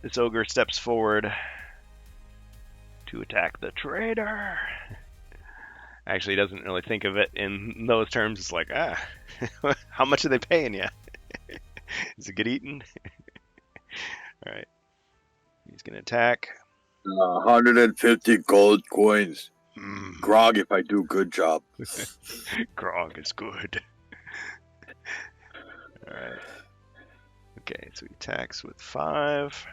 [SPEAKER 3] This ogre steps forward to attack the traitor. Actually, he doesn't really think of it in those terms. It's like, how much are they paying you? Is it good eating? All right. He's going to attack.
[SPEAKER 5] 150 gold coins.
[SPEAKER 3] Mm,
[SPEAKER 5] Grog if I do good job.
[SPEAKER 3] Grog is good. All right. Okay, so he attacks with 5.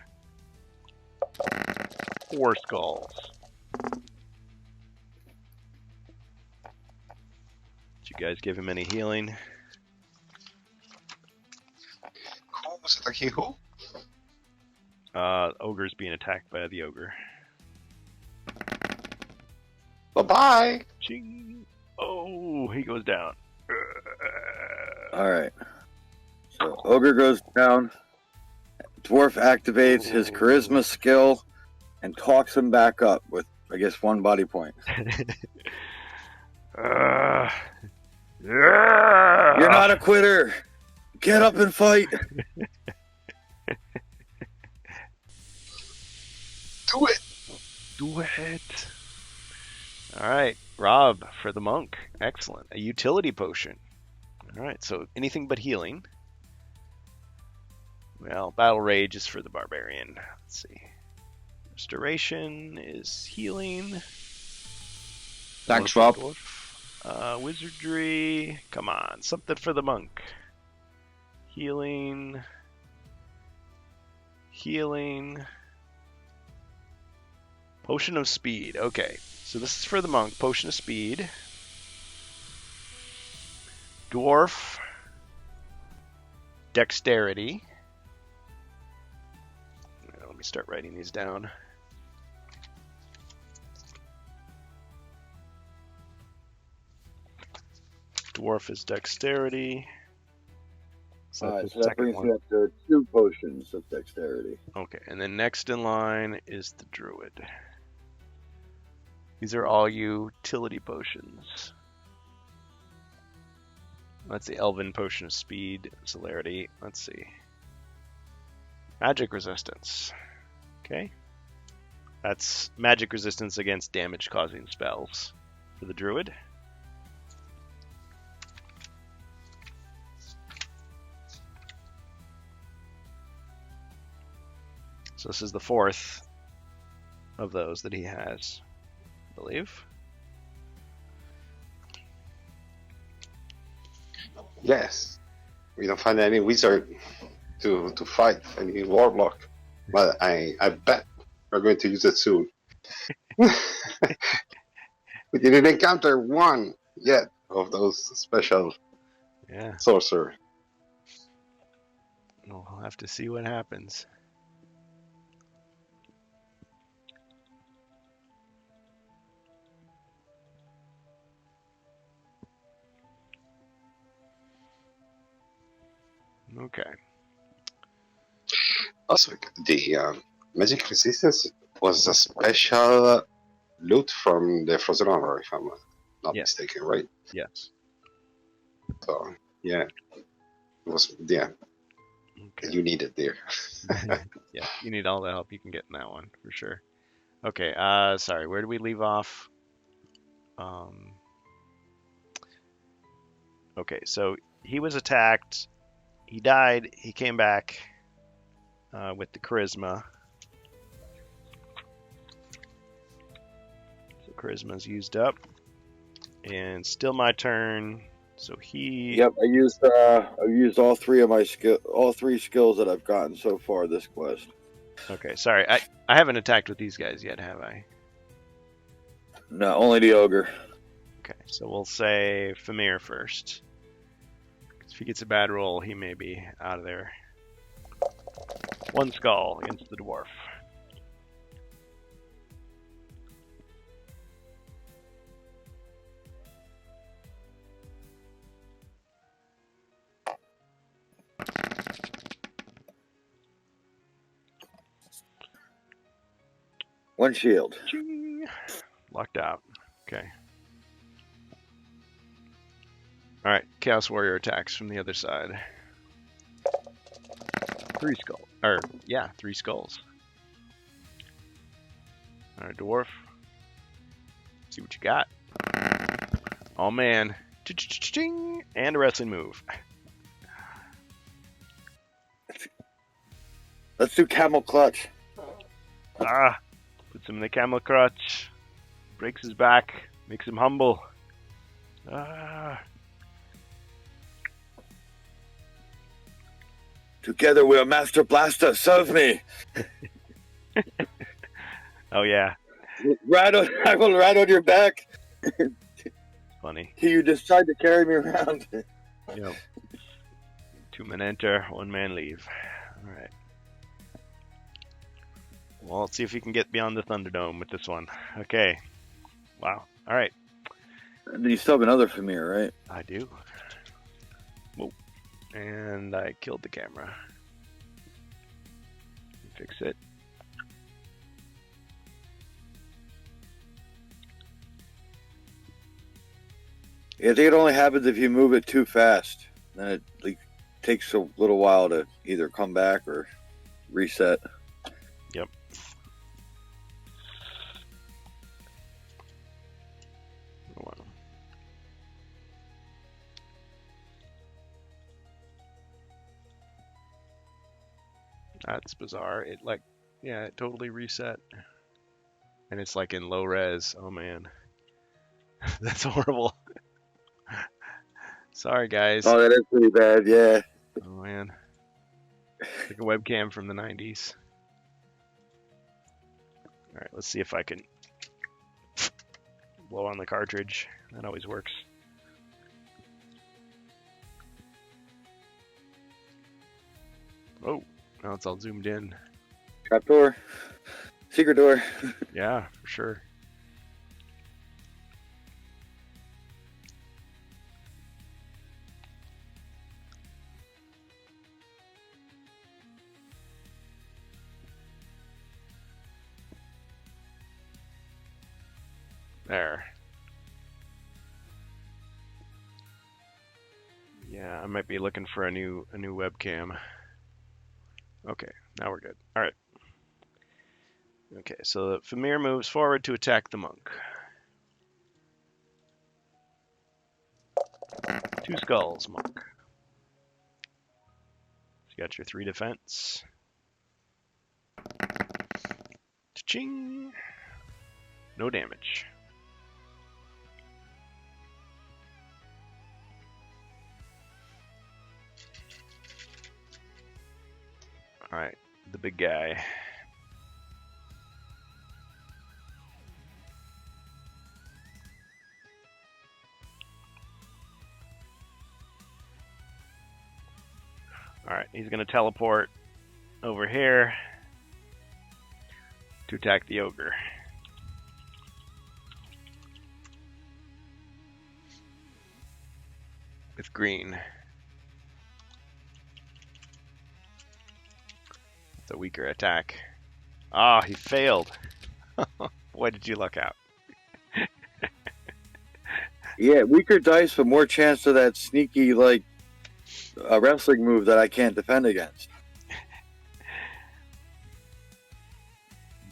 [SPEAKER 3] 4 skulls. Did you guys give him any healing?
[SPEAKER 2] Who was attacking who?
[SPEAKER 3] Ogre's being attacked by the ogre.
[SPEAKER 2] Bye-bye.
[SPEAKER 3] Ching! Oh, he goes down.
[SPEAKER 5] All right. So Ogre goes down. Dwarf activates his charisma skill and talks him back up with, I guess, 1 body point.
[SPEAKER 3] Yeah.
[SPEAKER 5] You're not a quitter. Get up and fight.
[SPEAKER 2] Do it.
[SPEAKER 3] Do it. All right, Rob for the monk. Excellent. A utility potion. All right, so anything but healing. Well, Battle Rage is for the barbarian. Let's see. Restoration is healing.
[SPEAKER 1] Thanks,
[SPEAKER 3] Dwarf,
[SPEAKER 1] Rob.
[SPEAKER 3] dwarf. Wizardry. Come on, something for the monk. Healing. Healing. Potion of Speed. Okay, so this is for the monk. Potion of Speed. Dwarf. Dexterity. Let me start writing these down. Dwarf is Dexterity.
[SPEAKER 5] All right,
[SPEAKER 3] the
[SPEAKER 5] so that
[SPEAKER 3] second
[SPEAKER 5] brings
[SPEAKER 3] one?
[SPEAKER 5] me up to 2 potions of dexterity.
[SPEAKER 3] Okay, and then next in line is the Druid. These are all utility potions. That's the Elven Potion of Speed, Celerity. Let's see. Magic Resistance. Okay. That's magic resistance against damage-causing spells for the Druid. So this is the 4th of those that he has, I believe.
[SPEAKER 2] Yes. We don't find any wizard to fight, any warlock. But I bet we're going to use it soon. We didn't encounter one yet of those special
[SPEAKER 3] Yeah,
[SPEAKER 2] sorcerer.
[SPEAKER 3] we'll have to see what happens. Okay.
[SPEAKER 2] Also, the magic resistance was a special loot from the Frozen Honor, if I'm not
[SPEAKER 3] Yeah.
[SPEAKER 2] mistaken, right?
[SPEAKER 3] Yes.
[SPEAKER 2] So, yeah. It was, yeah,
[SPEAKER 3] Okay.
[SPEAKER 2] you need it there.
[SPEAKER 3] Yeah, you need all the help you can get in that one for sure. Okay. Sorry. Where did we leave off? Okay. So he was attacked. He died. He came back with the charisma. So charisma's used up, and still my turn. So he.
[SPEAKER 5] Yep, I used all 3 of my all 3 skills that I've gotten so far this quest.
[SPEAKER 3] Okay. Sorry. I haven't attacked with these guys yet, have I?
[SPEAKER 5] No, only the ogre.
[SPEAKER 3] Okay. So we'll say Famir first. If he gets a bad roll, he may be out of there. 1 skull against the dwarf.
[SPEAKER 5] One shield.
[SPEAKER 3] Ching! Locked out. Okay. Alright, Chaos Warrior attacks from the other side. 3 skulls. Or, yeah, 3 skulls. Alright, dwarf. See what you got. Oh man. Ching, and a wrestling move.
[SPEAKER 5] Let's do camel clutch.
[SPEAKER 3] Ah, puts him in the camel crutch. Breaks his back. Makes him humble. Ah.
[SPEAKER 5] Together we're Master Blaster. Serve me.
[SPEAKER 3] Oh yeah.
[SPEAKER 5] I will ride on your back.
[SPEAKER 3] Funny.
[SPEAKER 5] You just tried to carry me around.
[SPEAKER 3] Yep. 2 men enter, 1 man leave. All right. Well, let's see if we can get beyond the Thunderdome with this one. Okay. Wow. All right.
[SPEAKER 5] You still have another Famir, right?
[SPEAKER 3] I do. Whoa. And I killed the camera. Fix it.
[SPEAKER 5] Yeah, I think it only happens if you move it too fast. Then it like takes a little while to either come back or reset.
[SPEAKER 3] Yep. Wow. That's bizarre. It it totally reset. And it's like in low res. Oh man. That's horrible. Sorry guys.
[SPEAKER 5] Oh, that is pretty bad. Yeah.
[SPEAKER 3] Oh man. Like a webcam from the 90s. Alright, let's see if I can blow on the cartridge. That always works. Oh, now it's all zoomed in.
[SPEAKER 5] Trap door. Secret door.
[SPEAKER 3] Yeah, for sure. There. Yeah, I might be looking for a new webcam. Okay, now we're good. All right. Okay, so the Famir moves forward to attack the monk. 2 skulls, monk. You got your 3 defense. Cha-ching! No damage. Alright, the big guy. Alright, he's going to teleport over here to attack the ogre. With green. It's a weaker attack. Ah, he failed. Why did you luck out?
[SPEAKER 5] Yeah, weaker dice, but more chance of that sneaky wrestling move that I can't defend against.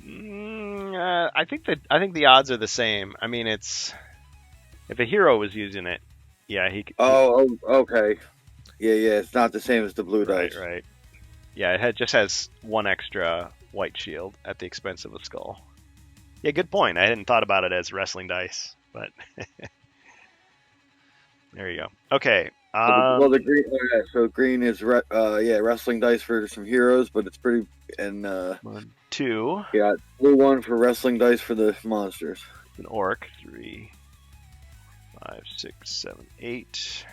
[SPEAKER 3] I think the odds are the same. I mean, it's if a hero was using it, yeah, he could.
[SPEAKER 5] Oh, okay. Yeah, it's not the same as the blue
[SPEAKER 3] Right,
[SPEAKER 5] dice.
[SPEAKER 3] right. Yeah, it just has 1 extra white shield at the expense of a skull. Yeah, good point. I hadn't thought about it as wrestling dice, but there you go. Okay.
[SPEAKER 5] Well, the green. So green is wrestling dice for some heroes, but it's pretty. And
[SPEAKER 3] 1, 2.
[SPEAKER 5] yeah, blue one for wrestling dice for the monsters.
[SPEAKER 3] An orc. 3, 5, 6, 7, 8.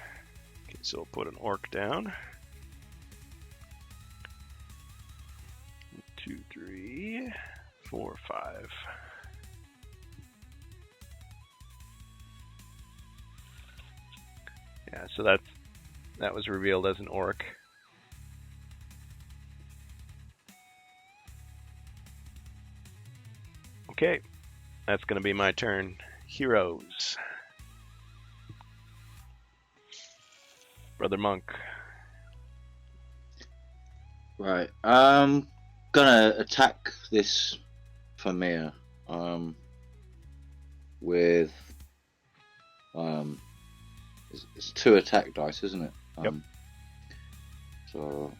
[SPEAKER 3] Okay, so we'll put an orc down. 2, 3, 4, 5. Yeah, so that was revealed as an orc. Okay, that's going to be my turn. Heroes. Brother Monk.
[SPEAKER 1] Right. I'm gonna attack this Famir with It's 2 attack dice, isn't it?
[SPEAKER 3] Yep.
[SPEAKER 1] So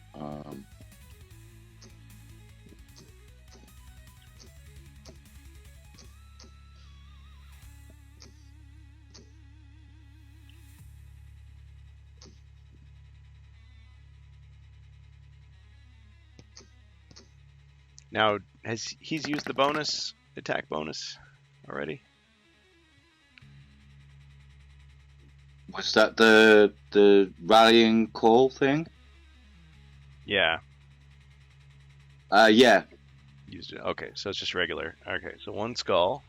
[SPEAKER 3] Now, he's used the attack bonus already?
[SPEAKER 1] was that the rallying call thing?
[SPEAKER 3] Yeah,
[SPEAKER 1] Yeah.
[SPEAKER 3] used it. Okay, so it's just regular. Okay, so 1 skull.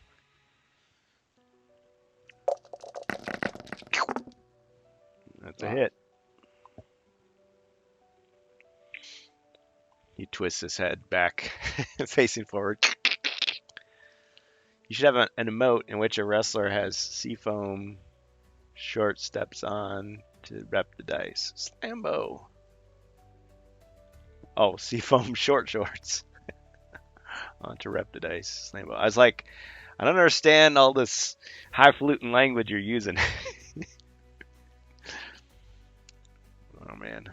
[SPEAKER 3] That's a hit. He twists his head back, facing forward. You should have an emote in which a wrestler has Seafoam short steps on to rep the dice. Slambo. Oh, Seafoam short shorts on to rep the dice. Slambo. I was like, I don't understand all this highfalutin language you're using. Oh man.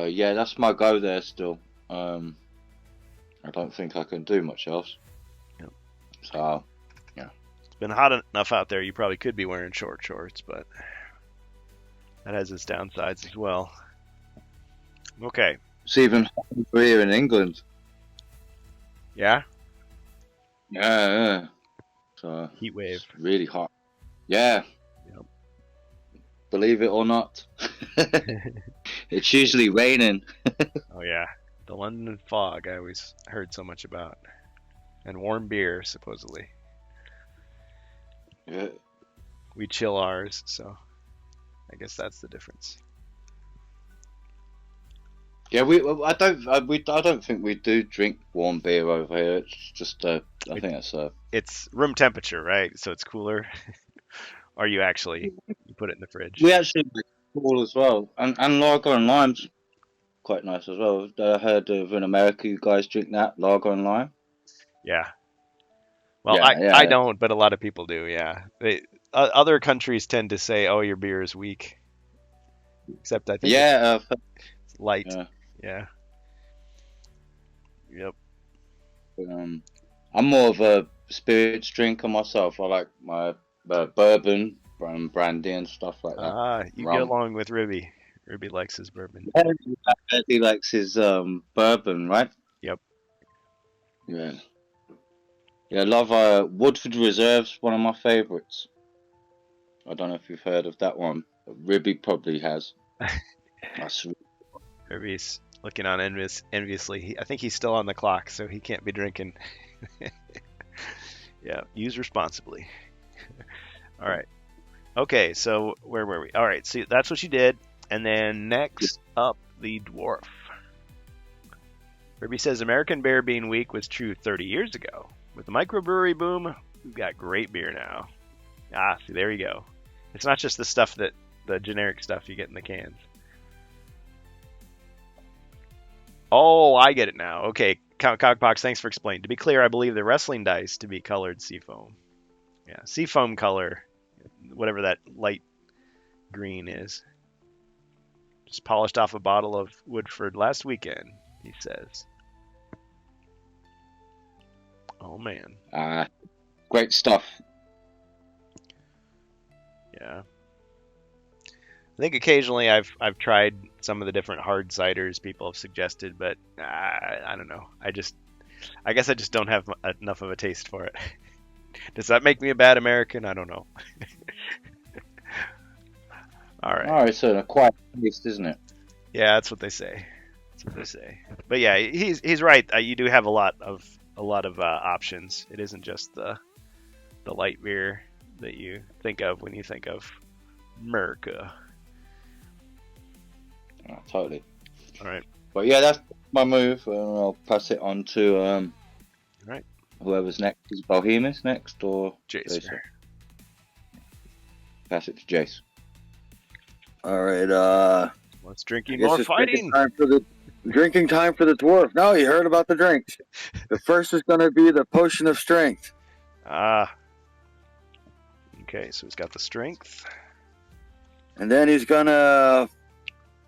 [SPEAKER 1] Yeah, that's my go there still. I don't think I can do much else.
[SPEAKER 3] Yep.
[SPEAKER 1] So,
[SPEAKER 3] It's been hot enough out there. You probably could be wearing short shorts, but that has its downsides as well. Okay.
[SPEAKER 1] it's even hotter here in England.
[SPEAKER 3] Yeah.
[SPEAKER 1] Yeah. So
[SPEAKER 3] Heat wave.
[SPEAKER 1] it's really hot. Yeah.
[SPEAKER 3] Yep.
[SPEAKER 1] Believe it or not. It's usually raining.
[SPEAKER 3] Oh yeah. The London fog I always heard so much about. And warm beer, supposedly.
[SPEAKER 1] Yeah.
[SPEAKER 3] We chill ours, so I guess that's the difference.
[SPEAKER 1] Yeah, I don't think we do drink warm beer over here. It's just I think that's
[SPEAKER 3] It's room temperature, right? So it's cooler. Or you put it in the fridge.
[SPEAKER 1] we actually make cool as well, and lager and lime's quite nice as well. I heard of in America you guys drink that lager and lime.
[SPEAKER 3] Yeah. Well,
[SPEAKER 1] Yeah,
[SPEAKER 3] I
[SPEAKER 1] yeah.
[SPEAKER 3] don't, but a lot of people do. Yeah. Other countries tend to say, "Oh, your beer is weak." Except I think it's light.
[SPEAKER 1] Yeah.
[SPEAKER 3] Yeah. Yep.
[SPEAKER 1] I'm more of a spirits drinker myself. I like my bourbon and brandy and stuff like that.
[SPEAKER 3] Ah, you
[SPEAKER 1] Rum.
[SPEAKER 3] get along with Ruby. Ruby likes his bourbon.
[SPEAKER 1] He likes his bourbon, right?
[SPEAKER 3] Yep.
[SPEAKER 1] Yeah. Yeah, I love Woodford Reserve's one of my favourites. I don't know if you've heard of that one, but Ruby probably has. That's
[SPEAKER 3] Ruby's looking on enviously. I think he's still on the clock, so he can't be drinking. Yeah, use responsibly. All right. Okay, so where were we? All right, so that's what you did. And then next up, the dwarf. Ruby says American beer being weak was true 30 years ago. With the microbrewery boom, we've got great beer now. Ah, see, there you go. It's not just the generic stuff you get in the cans. Oh, I get it now. Okay, Cogpox, thanks for explaining. To be clear, I believe the wrestling dice to be colored seafoam. Yeah, seafoam color, whatever that light green is. Just polished off a bottle of Woodford last weekend, he says. Oh, man.
[SPEAKER 1] great stuff.
[SPEAKER 3] Yeah. I think occasionally I've tried some of the different hard ciders people have suggested, but I don't know. I guess I just don't have enough of a taste for it. Does that make me a bad American? I don't know. All right.
[SPEAKER 1] Oh, it's an acquired taste, isn't it?
[SPEAKER 3] Yeah, that's what they say. But yeah, he's right. You do have a lot of options. It isn't just the light beer that you think of when you think of America.
[SPEAKER 1] Oh, totally.
[SPEAKER 3] All right.
[SPEAKER 1] But yeah, that's my move, and I'll pass it on to
[SPEAKER 3] Right.
[SPEAKER 1] whoever's next. Is Bohemus next or
[SPEAKER 3] Jason.
[SPEAKER 1] Jason? Pass it to Jace.
[SPEAKER 5] All right.
[SPEAKER 3] Let's drinking
[SPEAKER 5] Guess
[SPEAKER 3] more
[SPEAKER 5] it's
[SPEAKER 3] fighting.
[SPEAKER 5] drinking time for the dwarf. No, you heard about the drinks. The first is going to be the potion of strength.
[SPEAKER 3] Okay, so he's got the strength.
[SPEAKER 5] And then he's gonna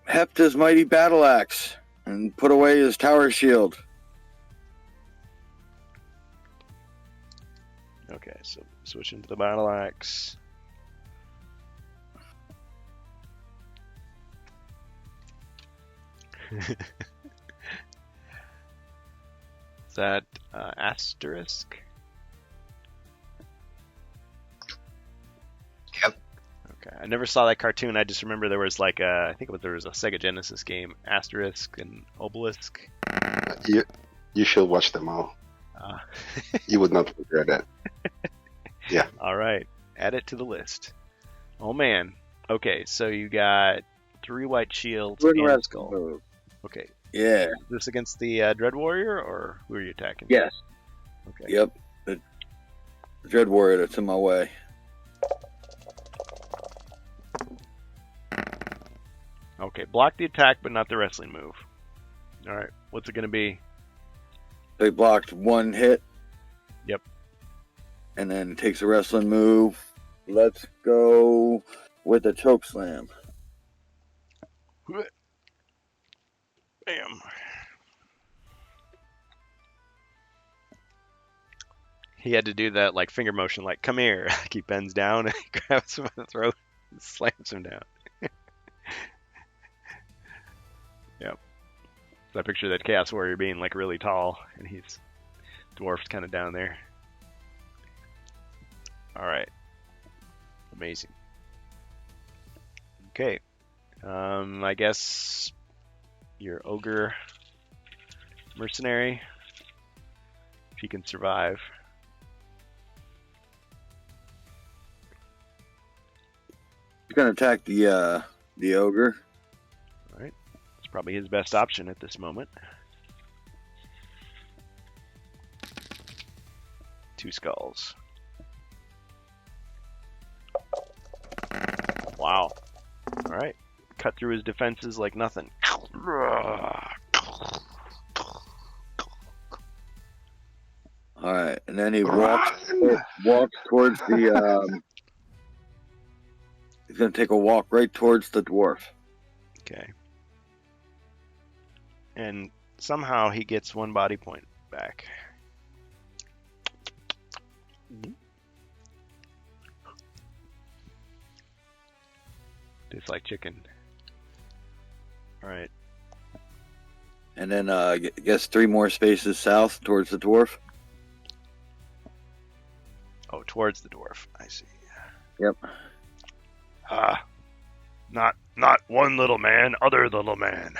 [SPEAKER 5] heft his mighty battle axe and put away his tower shield.
[SPEAKER 3] Okay, so switch into the battle axe. Is that asterisk?
[SPEAKER 2] Yep.
[SPEAKER 3] Okay, I never saw that cartoon. I just remember there was like I think there was a Sega Genesis game, Asterisk and Obelisk.
[SPEAKER 2] You should watch them all.
[SPEAKER 3] Uh,
[SPEAKER 2] You would not regret it.
[SPEAKER 3] all right, add it to the list. Oh man. Okay, so you got 3 white shields
[SPEAKER 5] Twin
[SPEAKER 3] and
[SPEAKER 5] wrestling
[SPEAKER 3] skull.
[SPEAKER 5] move.
[SPEAKER 3] Okay,
[SPEAKER 5] Yeah.
[SPEAKER 3] is this against the Dread Warrior, or who are you attacking?
[SPEAKER 5] Yes.
[SPEAKER 3] Okay.
[SPEAKER 5] Yep. The Dread Warrior that's in my way.
[SPEAKER 3] Okay, block the attack, but not the wrestling move. All right, what's it going to be?
[SPEAKER 5] They blocked 1 hit.
[SPEAKER 3] Yep.
[SPEAKER 5] And then takes a wrestling move. Let's go with a choke slam.
[SPEAKER 3] Bam. He had to do that like finger motion, like "come here." He bends down and he grabs him by the throat and slams him down. Yep. So I picture that Chaos Warrior being like really tall, and he's dwarfed kind of down there. All right. Amazing. Okay. I guess your ogre mercenary, if he can survive.
[SPEAKER 5] He's gonna attack the ogre.
[SPEAKER 3] All right. It's probably his best option at this moment. 2 skulls. Wow. All right. Cut through his defenses like nothing.
[SPEAKER 5] All right, and then he walks towards the. He's gonna take a walk right towards the dwarf.
[SPEAKER 3] Okay. And somehow he gets 1 body point back. Tastes like chicken. All right.
[SPEAKER 5] And then I guess 3 more spaces south towards the dwarf.
[SPEAKER 3] Oh, towards the dwarf. I see.
[SPEAKER 5] Yep.
[SPEAKER 3] Not one little man, other little man.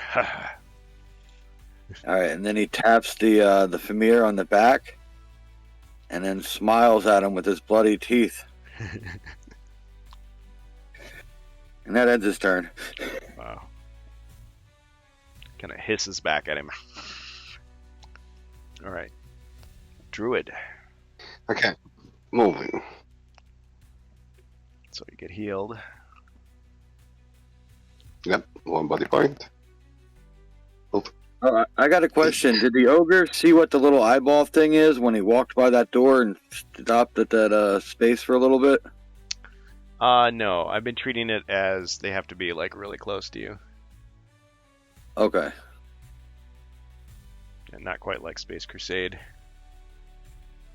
[SPEAKER 5] All right, and then he taps the Famir on the back, and then smiles at him with his bloody teeth. And that ends his turn.
[SPEAKER 3] Wow. Kind of hisses back at him. All right. Druid.
[SPEAKER 2] Okay, moving.
[SPEAKER 3] So you get healed.
[SPEAKER 2] Yep, 1 body point.
[SPEAKER 5] Oh, I got a question. Did the ogre see what the little eyeball thing is when he walked by that door and stopped at that space for a little bit?
[SPEAKER 3] No. I've been treating it as they have to be like really close to you.
[SPEAKER 5] Okay.
[SPEAKER 3] And not quite like Space Crusade.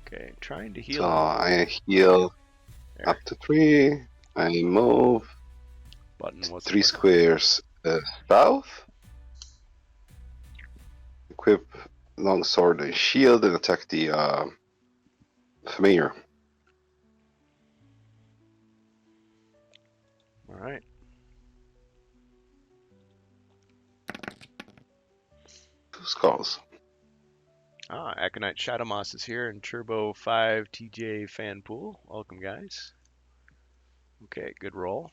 [SPEAKER 3] Okay, trying to heal.
[SPEAKER 2] So I heal
[SPEAKER 3] There.
[SPEAKER 2] up to 3. I move
[SPEAKER 3] Button was
[SPEAKER 2] 3 squares south. Equip longsword and shield and attack the Famir.
[SPEAKER 3] All right.
[SPEAKER 2] Two skulls.
[SPEAKER 3] Aconite Shadowmoss is here, and Turbo 5 TJ Fan Pool. Welcome, guys. Okay, good roll.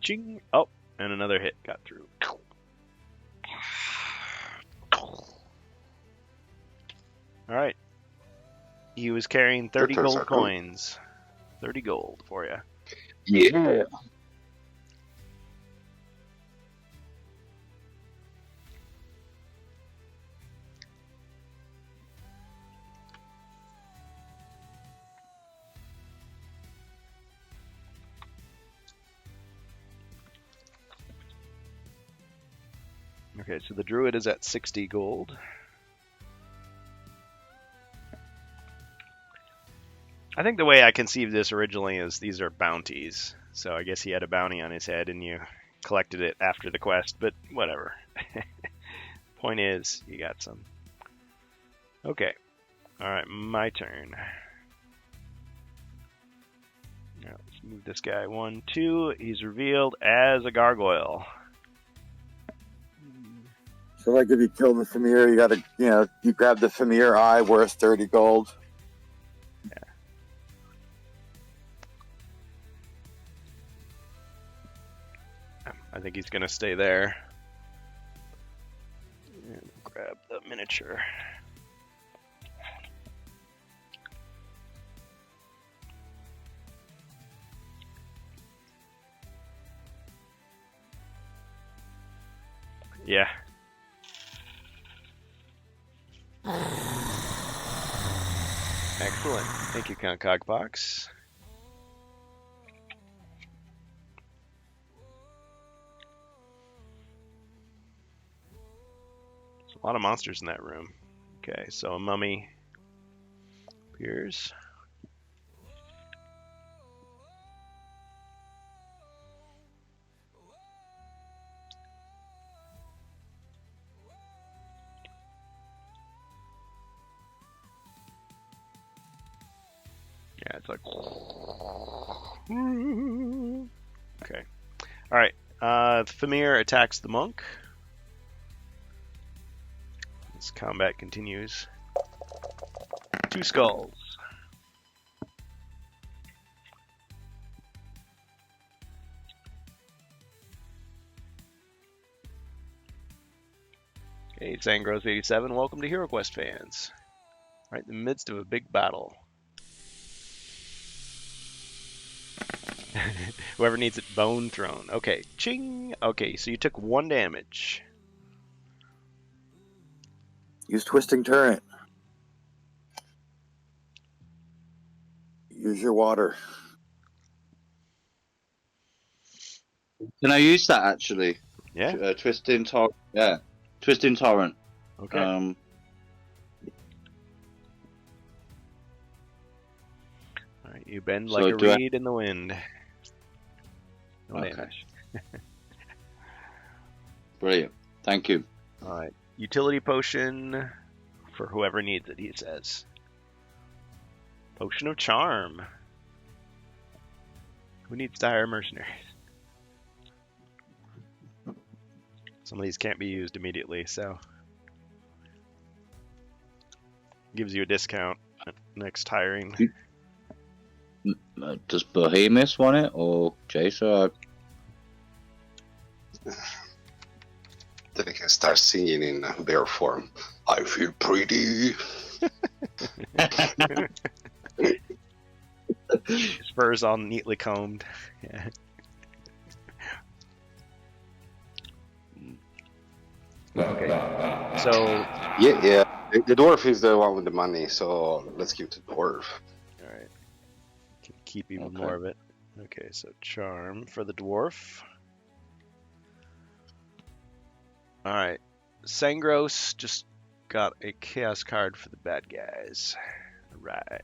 [SPEAKER 3] Ching! Oh, and another hit got through. All right. He was carrying 30
[SPEAKER 2] turn,
[SPEAKER 3] gold
[SPEAKER 2] Sarko.
[SPEAKER 3] coins. 30 gold for you.
[SPEAKER 2] Yeah.
[SPEAKER 3] Okay, so the druid is at 60 gold. I think the way I conceived this originally is these are bounties. So I guess he had a bounty on his head and you collected it after the quest, but whatever. Point is, you got some. Okay. Alright, my turn. Now, let's move this guy 1, 2. He's revealed as a gargoyle.
[SPEAKER 5] So, like, if you kill the Famir, you gotta, you grab the Famir eye worth 30 gold.
[SPEAKER 3] I think he's gonna stay there. And grab the miniature. Yeah. Excellent. Thank you, Count Cogbox. There's a lot of monsters in that room. Okay, so a mummy appears. Yeah, it's like... Okay. Alright. Famir attacks the monk. This combat continues. 2 skulls. Okay, Sangros87, welcome to HeroQuest fans. Right in the midst of a big battle. Whoever needs it, bone thrown. Okay, ching! Okay, so you took 1 damage.
[SPEAKER 5] Use Twisting Turret. Use your water.
[SPEAKER 1] Can I use that actually?
[SPEAKER 3] Yeah.
[SPEAKER 1] Twisting Torrent. Yeah, Twisting Torrent.
[SPEAKER 3] Okay. Alright, you bend like
[SPEAKER 1] So
[SPEAKER 3] a
[SPEAKER 1] do I-
[SPEAKER 3] reed in the wind. No
[SPEAKER 1] Okay.
[SPEAKER 3] damage.
[SPEAKER 1] Brilliant. Thank you.
[SPEAKER 3] Alright. Utility potion for whoever needs it, he says. Potion of Charm. Who needs to hire mercenaries? Some of these can't be used immediately, so gives you a discount at next hiring.
[SPEAKER 1] Does Bohemius want it or Jason?
[SPEAKER 2] Then he can start singing in bear form. I feel pretty.
[SPEAKER 3] His fur's all neatly combed. Yeah. Okay. So,
[SPEAKER 2] Yeah. The dwarf is the one with the money, so let's give it to the dwarf.
[SPEAKER 3] alright. Can keep even
[SPEAKER 1] Okay.
[SPEAKER 3] more of it. Okay, so charm for the dwarf. Alright. Sangros just got a chaos card for the bad guys. Right.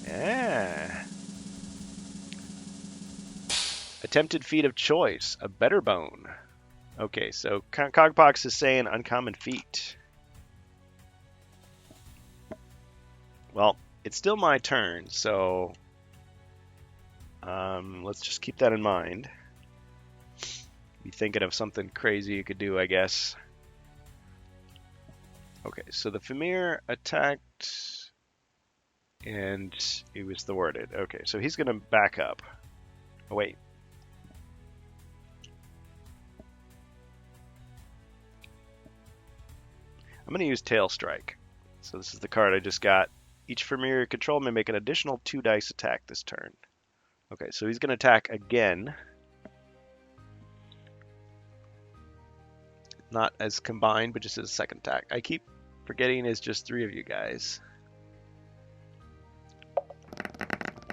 [SPEAKER 3] Yeah. Attempted feat of choice, a better bone. Okay, so Cogbox is saying uncommon feat. Well, it's still my turn, so let's just keep that in mind. Be thinking of something crazy you could do, I guess. Okay, so the Famir attacked, and he was thwarted. Okay, so he's gonna back up. Oh wait. I'm gonna use Tail Strike. So this is the card I just got. Each Famir you control may make an additional 2 dice attack this turn. Okay, so he's gonna attack again. Not as combined, but just as a second attack. I keep forgetting it's just 3 of you guys.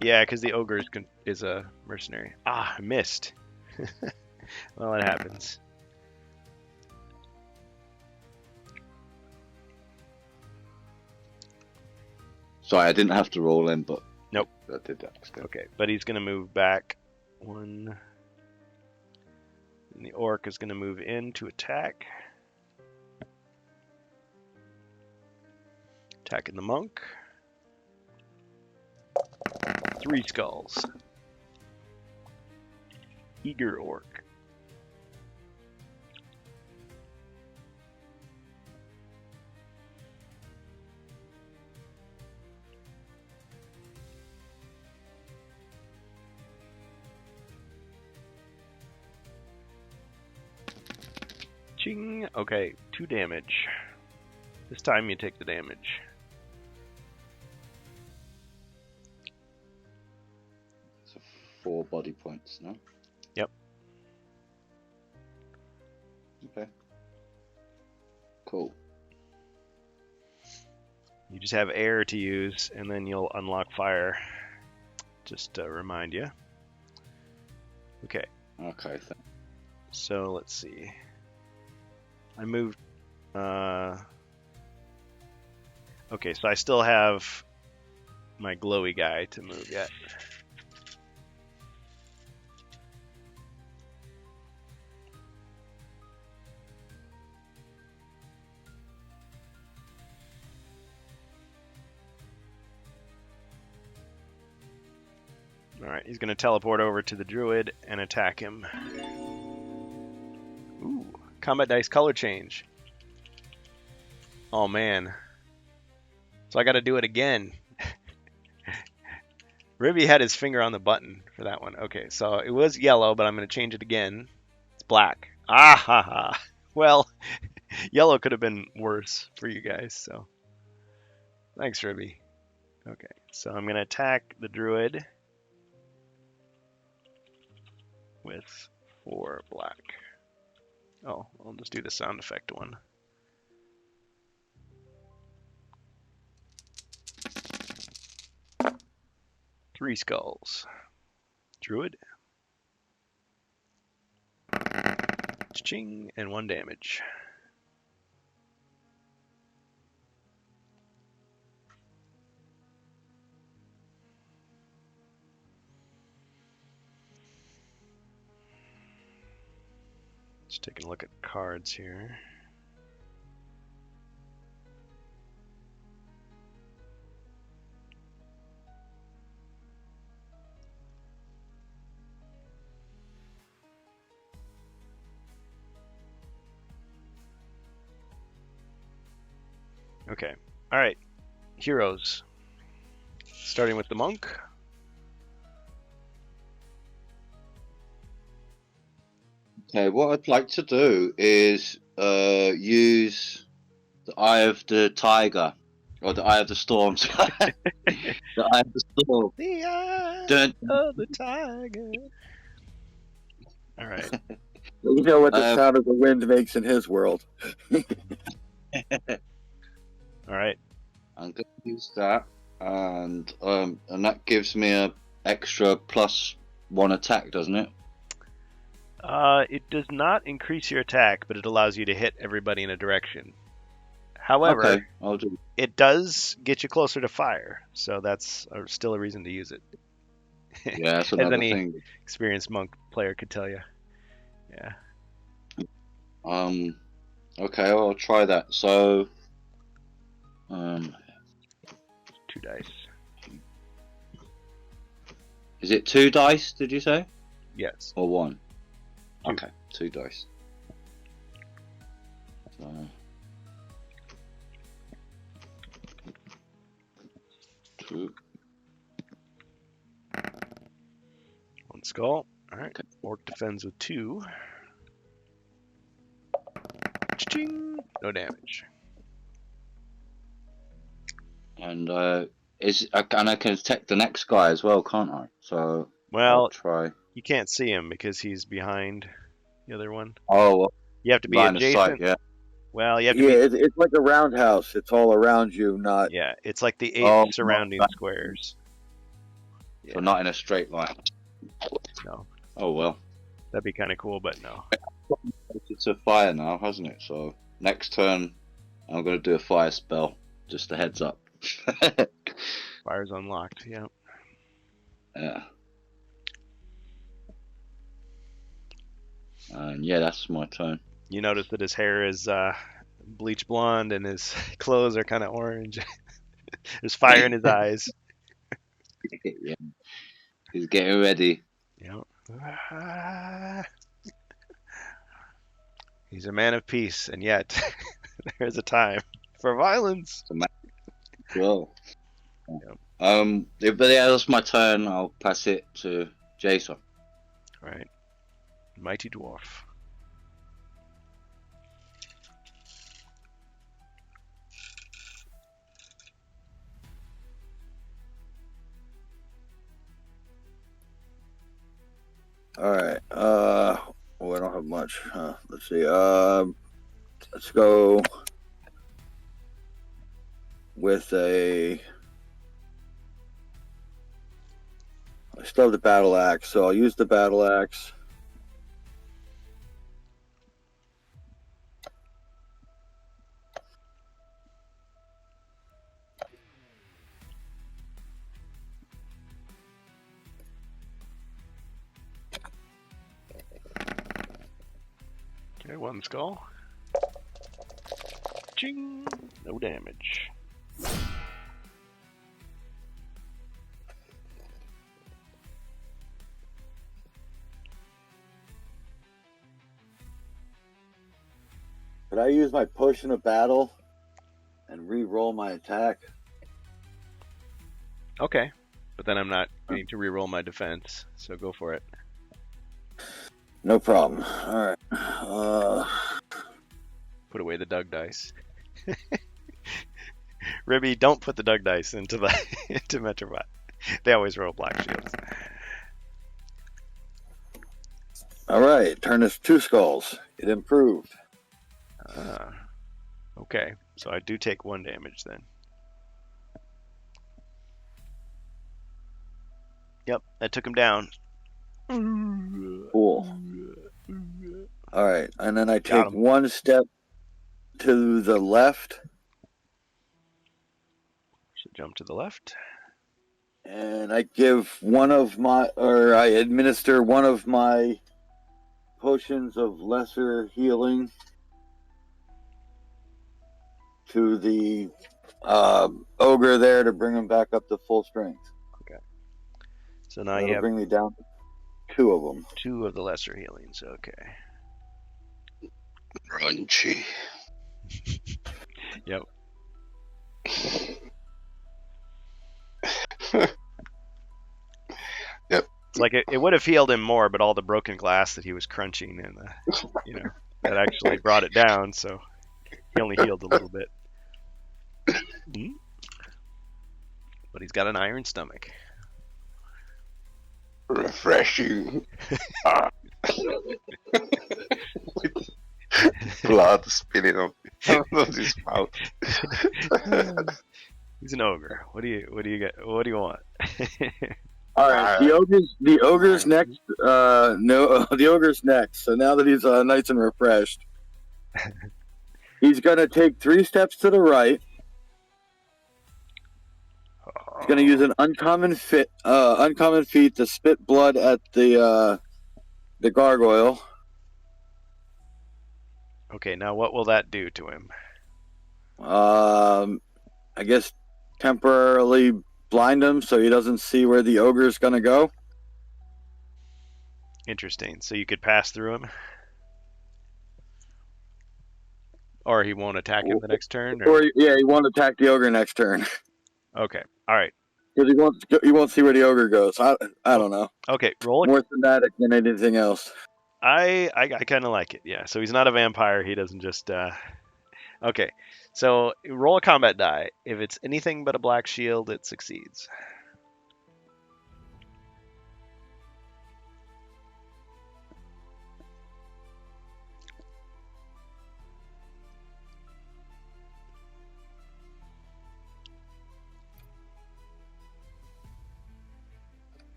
[SPEAKER 3] Yeah, because the ogre is a mercenary. Ah, I missed. Well, it happens.
[SPEAKER 1] Sorry, I didn't have to roll in, but
[SPEAKER 3] Nope.
[SPEAKER 1] I did that. Still.
[SPEAKER 3] Okay, but he's going to move back 1. And the orc is going to move in to attack. Attacking the monk. 3 skulls. Eager orc. Ching. Okay, 2 damage. This time you take the damage.
[SPEAKER 1] So 4 body points, no?
[SPEAKER 3] Yep.
[SPEAKER 1] Okay. Cool.
[SPEAKER 3] You just have air to use, and then you'll unlock fire. Just to remind you. Okay,
[SPEAKER 1] Okay.
[SPEAKER 3] so let's see. I moved. Okay, so I still have my glowy guy to move yet. Alright, he's going to teleport over to the druid and attack him. Ooh, combat dice color change. Oh man. So I got to do it again. Ribby had his finger on the button for that one. Okay, so it was yellow, but I'm going to change it again. It's black. Ah ha ha. Well, yellow could have been worse for you guys, so. Thanks, Ribby. Okay, so I'm going to attack the druid with 4 black. Oh, I'll just do the sound effect one. Three skulls. Druid. Ching, and 1 damage. Just taking a look at cards here. Okay. All right. Heroes. Starting with the monk.
[SPEAKER 1] Okay, what I'd like to do is use the Eye of the Tiger, or the Eye of the Storm. The Eye of the Storm.
[SPEAKER 3] The eye
[SPEAKER 1] Dun,
[SPEAKER 3] of the tiger. All right.
[SPEAKER 5] You know what the sound of the wind makes in his world.
[SPEAKER 3] All right.
[SPEAKER 1] I'm going to use that, and that gives me a extra +1 attack, doesn't it?
[SPEAKER 3] It does not increase your attack, but it allows you to hit everybody in a direction. However,
[SPEAKER 1] Okay, I'll do.
[SPEAKER 3] it does get you closer to fire, so that's still a reason to use it.
[SPEAKER 1] Yeah, that's
[SPEAKER 3] As
[SPEAKER 1] another
[SPEAKER 3] any
[SPEAKER 1] thing.
[SPEAKER 3] experienced monk player could tell you. Yeah.
[SPEAKER 1] Okay, I'll try that. So,
[SPEAKER 3] 2 dice.
[SPEAKER 1] is it 2 dice? Did you say,
[SPEAKER 3] Yes.
[SPEAKER 1] or 1?
[SPEAKER 3] 2.
[SPEAKER 1] Okay, 2 dice. So, 2.
[SPEAKER 3] 1 skull. All right.
[SPEAKER 1] Okay.
[SPEAKER 3] Orc defends with 2. Ching! No damage.
[SPEAKER 1] And and I can attack the next guy as well, can't I? So
[SPEAKER 3] Well,
[SPEAKER 1] I'll try.
[SPEAKER 3] you can't see him because he's behind the other one.
[SPEAKER 1] Oh, well,
[SPEAKER 3] You have to be
[SPEAKER 1] line of sight.
[SPEAKER 3] adjacent.
[SPEAKER 1] Yeah.
[SPEAKER 3] Well, you have to
[SPEAKER 5] Yeah,
[SPEAKER 3] be.
[SPEAKER 5] it's like a roundhouse. It's all around you, not.
[SPEAKER 3] Yeah, it's like the 8
[SPEAKER 1] Oh,
[SPEAKER 3] surrounding
[SPEAKER 1] not that.
[SPEAKER 3] squares.
[SPEAKER 1] So not in a straight line.
[SPEAKER 3] No,
[SPEAKER 1] Oh well.
[SPEAKER 3] that'd be kind of cool, but no.
[SPEAKER 1] It's a fire now, hasn't it? So next turn, I'm going to do a fire spell. Just a heads up.
[SPEAKER 3] Fire's unlocked. Yep.
[SPEAKER 1] Yeah. And yeah, that's my turn.
[SPEAKER 3] You notice that his hair is bleach blonde and his clothes are kind of orange. There's fire in his eyes.
[SPEAKER 1] Yeah. He's getting ready.
[SPEAKER 3] Yep. He's a man of peace, and yet there is a time for violence.
[SPEAKER 1] Well.
[SPEAKER 3] Yep.
[SPEAKER 1] But yeah, that's my turn. I'll pass it to Jason.
[SPEAKER 3] Right. Mighty dwarf.
[SPEAKER 5] All right. I don't have much. Let's see. Let's go with a. I still have the battle axe, so I'll use the battle axe.
[SPEAKER 3] Okay, one skull. Ching! No damage.
[SPEAKER 5] Could I use my potion of battle and re-roll my attack?
[SPEAKER 3] Okay. But then I'm not going to reroll my defense, so go for it.
[SPEAKER 5] No problem. All right.
[SPEAKER 3] Put away the Doug dice. Ribby, don't put the Doug dice into the into Metrobot. They always roll black shields.
[SPEAKER 5] All right. Turn this 2 skulls. It improved.
[SPEAKER 3] Okay, so I do take 1 damage then. Yep, that took him down.
[SPEAKER 5] Cool. All right. And then I
[SPEAKER 3] Got
[SPEAKER 5] take
[SPEAKER 3] him.
[SPEAKER 5] 1 step to the left.
[SPEAKER 3] So jump to the left.
[SPEAKER 5] And I give I administer one of my potions of lesser healing to the ogre there to bring him back up to full strength.
[SPEAKER 3] So now
[SPEAKER 5] That'll
[SPEAKER 3] you have
[SPEAKER 5] bring me down to 2 of them.
[SPEAKER 3] 2 of the lesser healings. Okay.
[SPEAKER 2] Crunchy.
[SPEAKER 3] Yep.
[SPEAKER 2] Yep.
[SPEAKER 3] It's like it would have healed him more, but all the broken glass that he was crunching and that actually brought it down. So he only healed a little bit. Mhm. But he's got an iron stomach.
[SPEAKER 2] Refreshing. With blood spilling on his mouth.
[SPEAKER 3] He's an ogre. What do you get? What do you want?
[SPEAKER 5] All right, the ogre's next. The ogre's next. So now that he's nice and refreshed, he's gonna take 3 steps to the right. He's gonna use an uncommon feat to spit blood at the gargoyle.
[SPEAKER 3] Okay, now what will that do to him?
[SPEAKER 5] I guess temporarily blind him so he doesn't see where the ogre's gonna go.
[SPEAKER 3] Interesting. So you could pass through him, or he won't attack him the next turn.
[SPEAKER 5] Or he won't attack the ogre next turn
[SPEAKER 3] Okay. All right.
[SPEAKER 5] because he won't see where the ogre goes. I don't know.
[SPEAKER 3] Okay. Roll.
[SPEAKER 5] More thematic than anything else.
[SPEAKER 3] I kind of like it. Yeah. So he's not a vampire. He doesn't just. Okay. So roll a combat die. If it's anything but a black shield, it succeeds.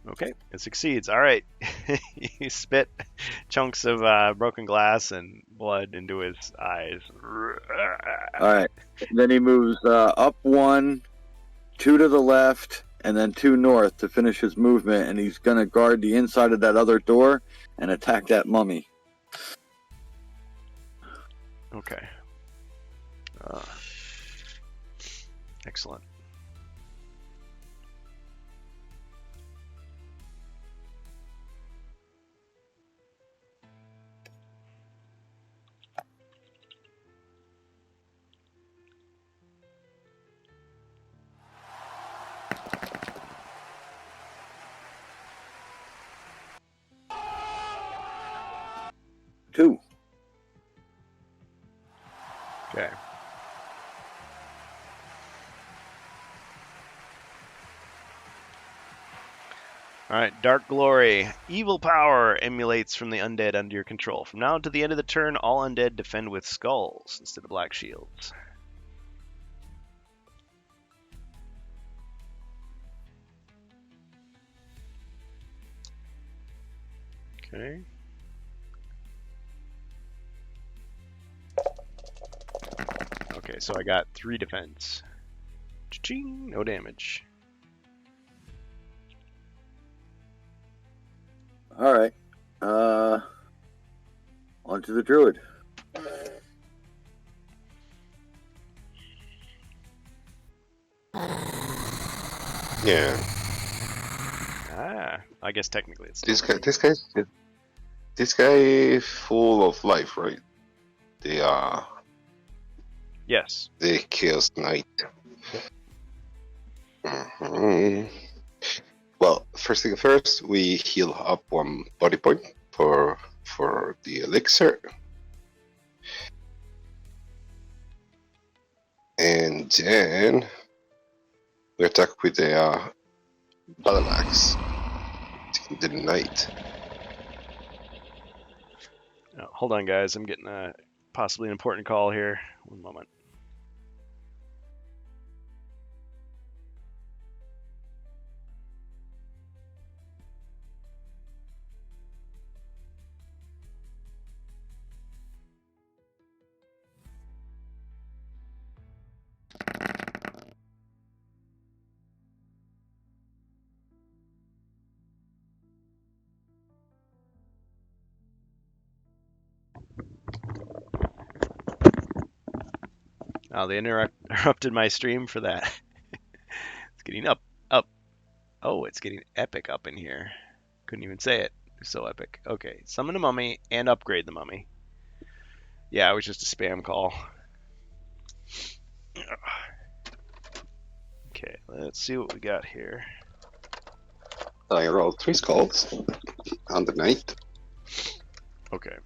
[SPEAKER 3] Okay, it succeeds. All right. You spit chunks of broken glass and blood into his eyes.
[SPEAKER 5] All right. Then he moves up 1, 2 to the left, and then 2 north to finish his movement. And he's going to guard the inside of that other door and attack that mummy.
[SPEAKER 3] Okay. Excellent.
[SPEAKER 5] Two.
[SPEAKER 3] Okay. All right, Dark Glory. Evil power emulates from the undead under your control. From now to the end of the turn, all undead defend with skulls instead of black shields. Okay. Okay, so I got 3 defense. Cha-ching, no damage.
[SPEAKER 5] All right. On to the druid.
[SPEAKER 2] Yeah.
[SPEAKER 3] Ah, I guess technically it's
[SPEAKER 2] This guy full of life, right?
[SPEAKER 3] yes.
[SPEAKER 2] The Chaos Knight. Mhm. Well, first thing first, we heal up 1 body point for the elixir. And then we attack with the battle axe. The knight.
[SPEAKER 3] Oh, hold on, guys. I'm getting a possibly an important call here. One moment. Oh, they interrupted my stream for that. It's getting up. Oh, it's getting epic up in here. Couldn't even say it. It's so epic. Okay, summon a mummy and upgrade the mummy. Yeah, it was just a spam call. Okay, let's see what we got here.
[SPEAKER 2] I rolled 3 skulls on the knight.
[SPEAKER 3] Okay.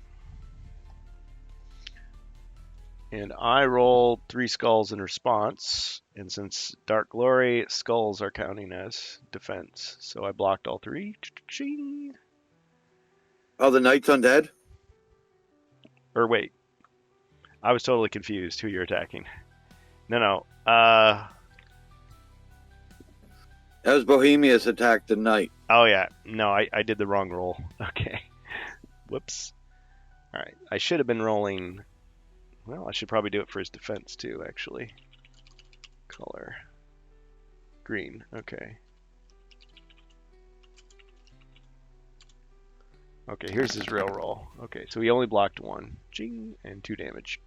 [SPEAKER 3] And I rolled 3 skulls in response. And since Dark Glory, skulls are counting as defense. So I blocked all 3. Ching.
[SPEAKER 5] Oh, the knight's undead?
[SPEAKER 3] Or wait. I was totally confused who you're attacking. No.
[SPEAKER 5] That was Bohemius attacked the knight.
[SPEAKER 3] Oh, yeah. No, I did the wrong roll. Okay. Whoops. All right. I should have been rolling... Well, I should probably do it for his defense, too, actually. Color. Green. Okay. Okay, here's his real roll. Okay, so he only blocked 1. Ching, and 2 damage.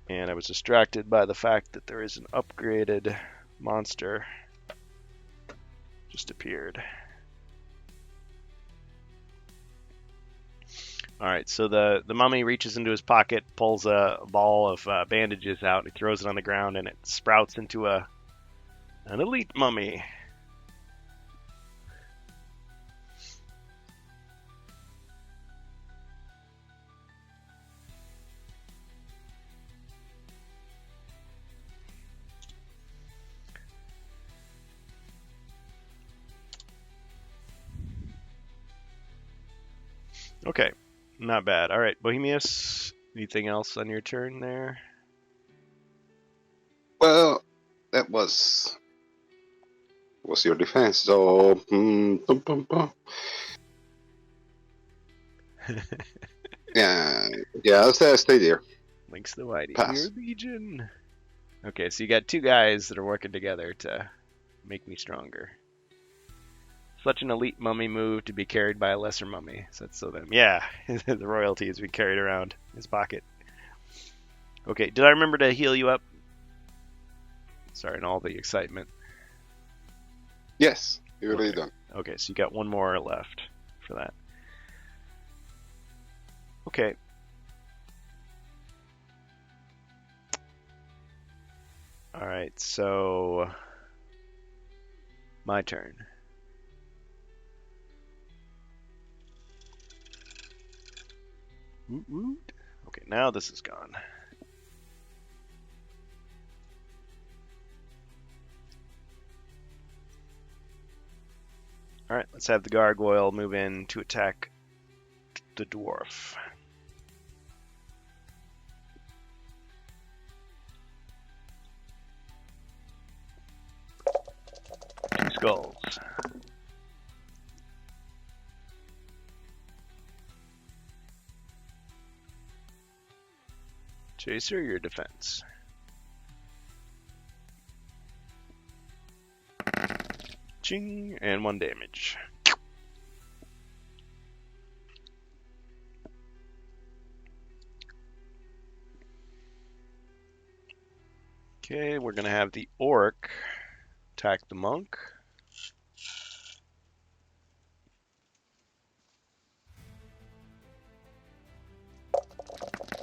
[SPEAKER 3] And I was distracted by the fact that there is an upgraded monster just appeared. Alright, so the mummy reaches into his pocket, pulls a ball of bandages out, and he throws it on the ground, and it sprouts into an elite mummy. Okay, not bad. All right, Bohemius, anything else on your turn there?
[SPEAKER 2] Well, that was your defense. So, yeah, I'll stay there.
[SPEAKER 3] Links the Whitey.
[SPEAKER 2] Pass.
[SPEAKER 3] Your Legion. Okay, so you got two guys that are working together to make me stronger. Such an elite mummy move to be carried by a lesser mummy. Said so them. Yeah, the royalty is be carried around his pocket. Okay, did I remember to heal you up? Sorry, in all the excitement.
[SPEAKER 2] Yes, you're
[SPEAKER 3] Okay.
[SPEAKER 2] really done.
[SPEAKER 3] Okay, so you got one more left for that. Okay. Alright, so my turn. Woot woot. Okay, now this is gone. Alright, let's have the gargoyle move in to attack the dwarf. Two skulls. Chaser, your defense. Ching, and 1 damage. Okay, we're gonna have the orc attack the monk.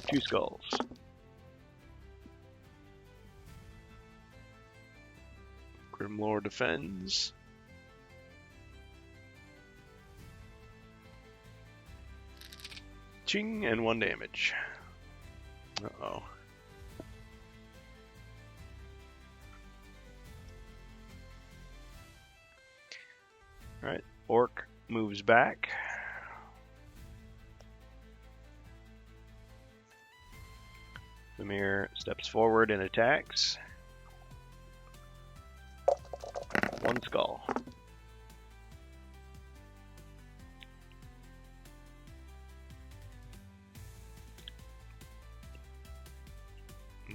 [SPEAKER 3] Two skulls. Grimlore defends. Ching, and 1 damage. Uh-oh. Alright, orc moves back. Mimir steps forward and attacks. 1 skull.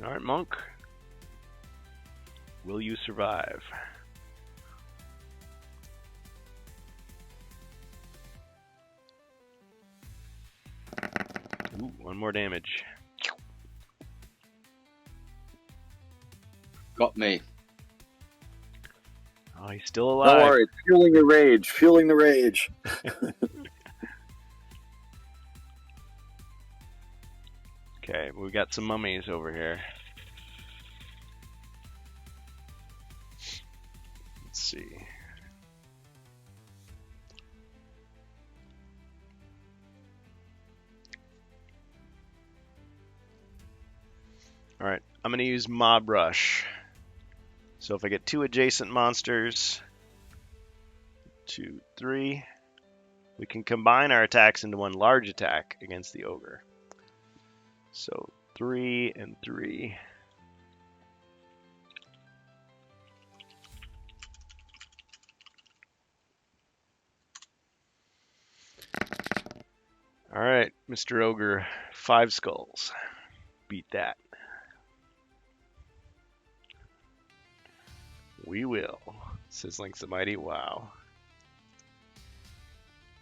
[SPEAKER 3] Alright, monk. Will you survive? Ooh, 1 more damage.
[SPEAKER 1] Got me.
[SPEAKER 3] Oh, he's still
[SPEAKER 5] Don't
[SPEAKER 3] alive.
[SPEAKER 5] worry, fueling the rage, fueling the rage.
[SPEAKER 3] Okay, we got some mummies over here. Let's see. Alright, I'm going to use Mob Rush. So if I get 2 adjacent monsters, 2, 3, we can combine our attacks into 1 large attack against the ogre. So 3 and 3. Alright, Mr. Ogre, 5 skulls. Beat that. We will, says Lynx the Mighty. Wow.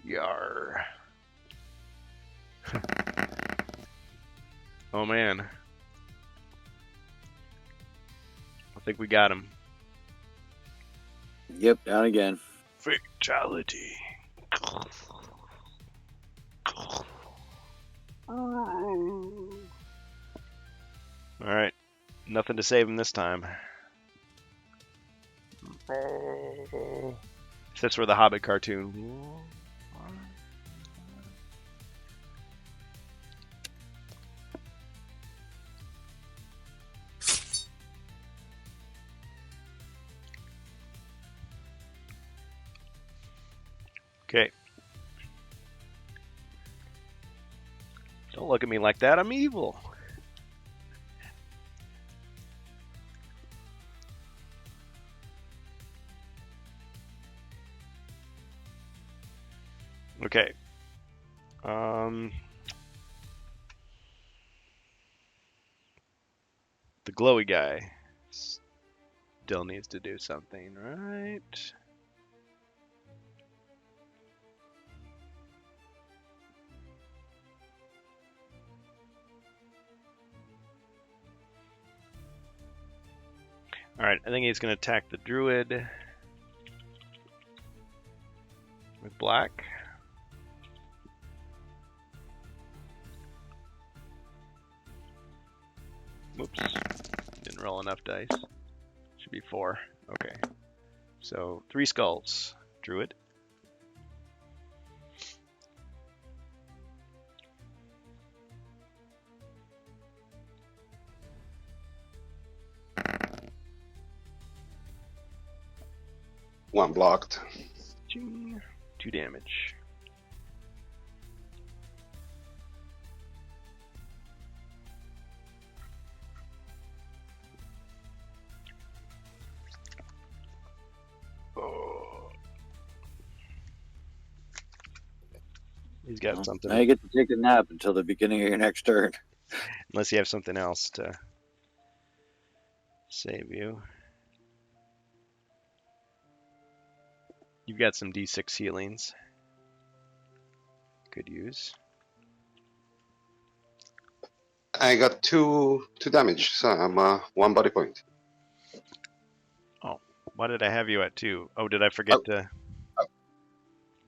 [SPEAKER 3] Yar. Oh man. I think we got him.
[SPEAKER 5] Yep, down again.
[SPEAKER 3] Fatality. Alright. Nothing to save him this time. That's where the Hobbit cartoon. Okay. Don't look at me like that. I'm evil. Okay. The glowy guy still needs to do something, right? Alright, I think he's going to attack the druid with black. Whoops. Didn't roll enough dice. Should be 4. Okay. So 3 skulls. Druid.
[SPEAKER 2] One blocked.
[SPEAKER 3] Ching. 2 damage. Oh. He's got something.
[SPEAKER 5] Now you get to take a nap until the beginning of your next turn.
[SPEAKER 3] Unless you have something else to save you. You've got some D6 healings. Could use.
[SPEAKER 2] I got two damage, so I'm 1 body point.
[SPEAKER 3] Why did I have you at 2? Oh, did I forget to?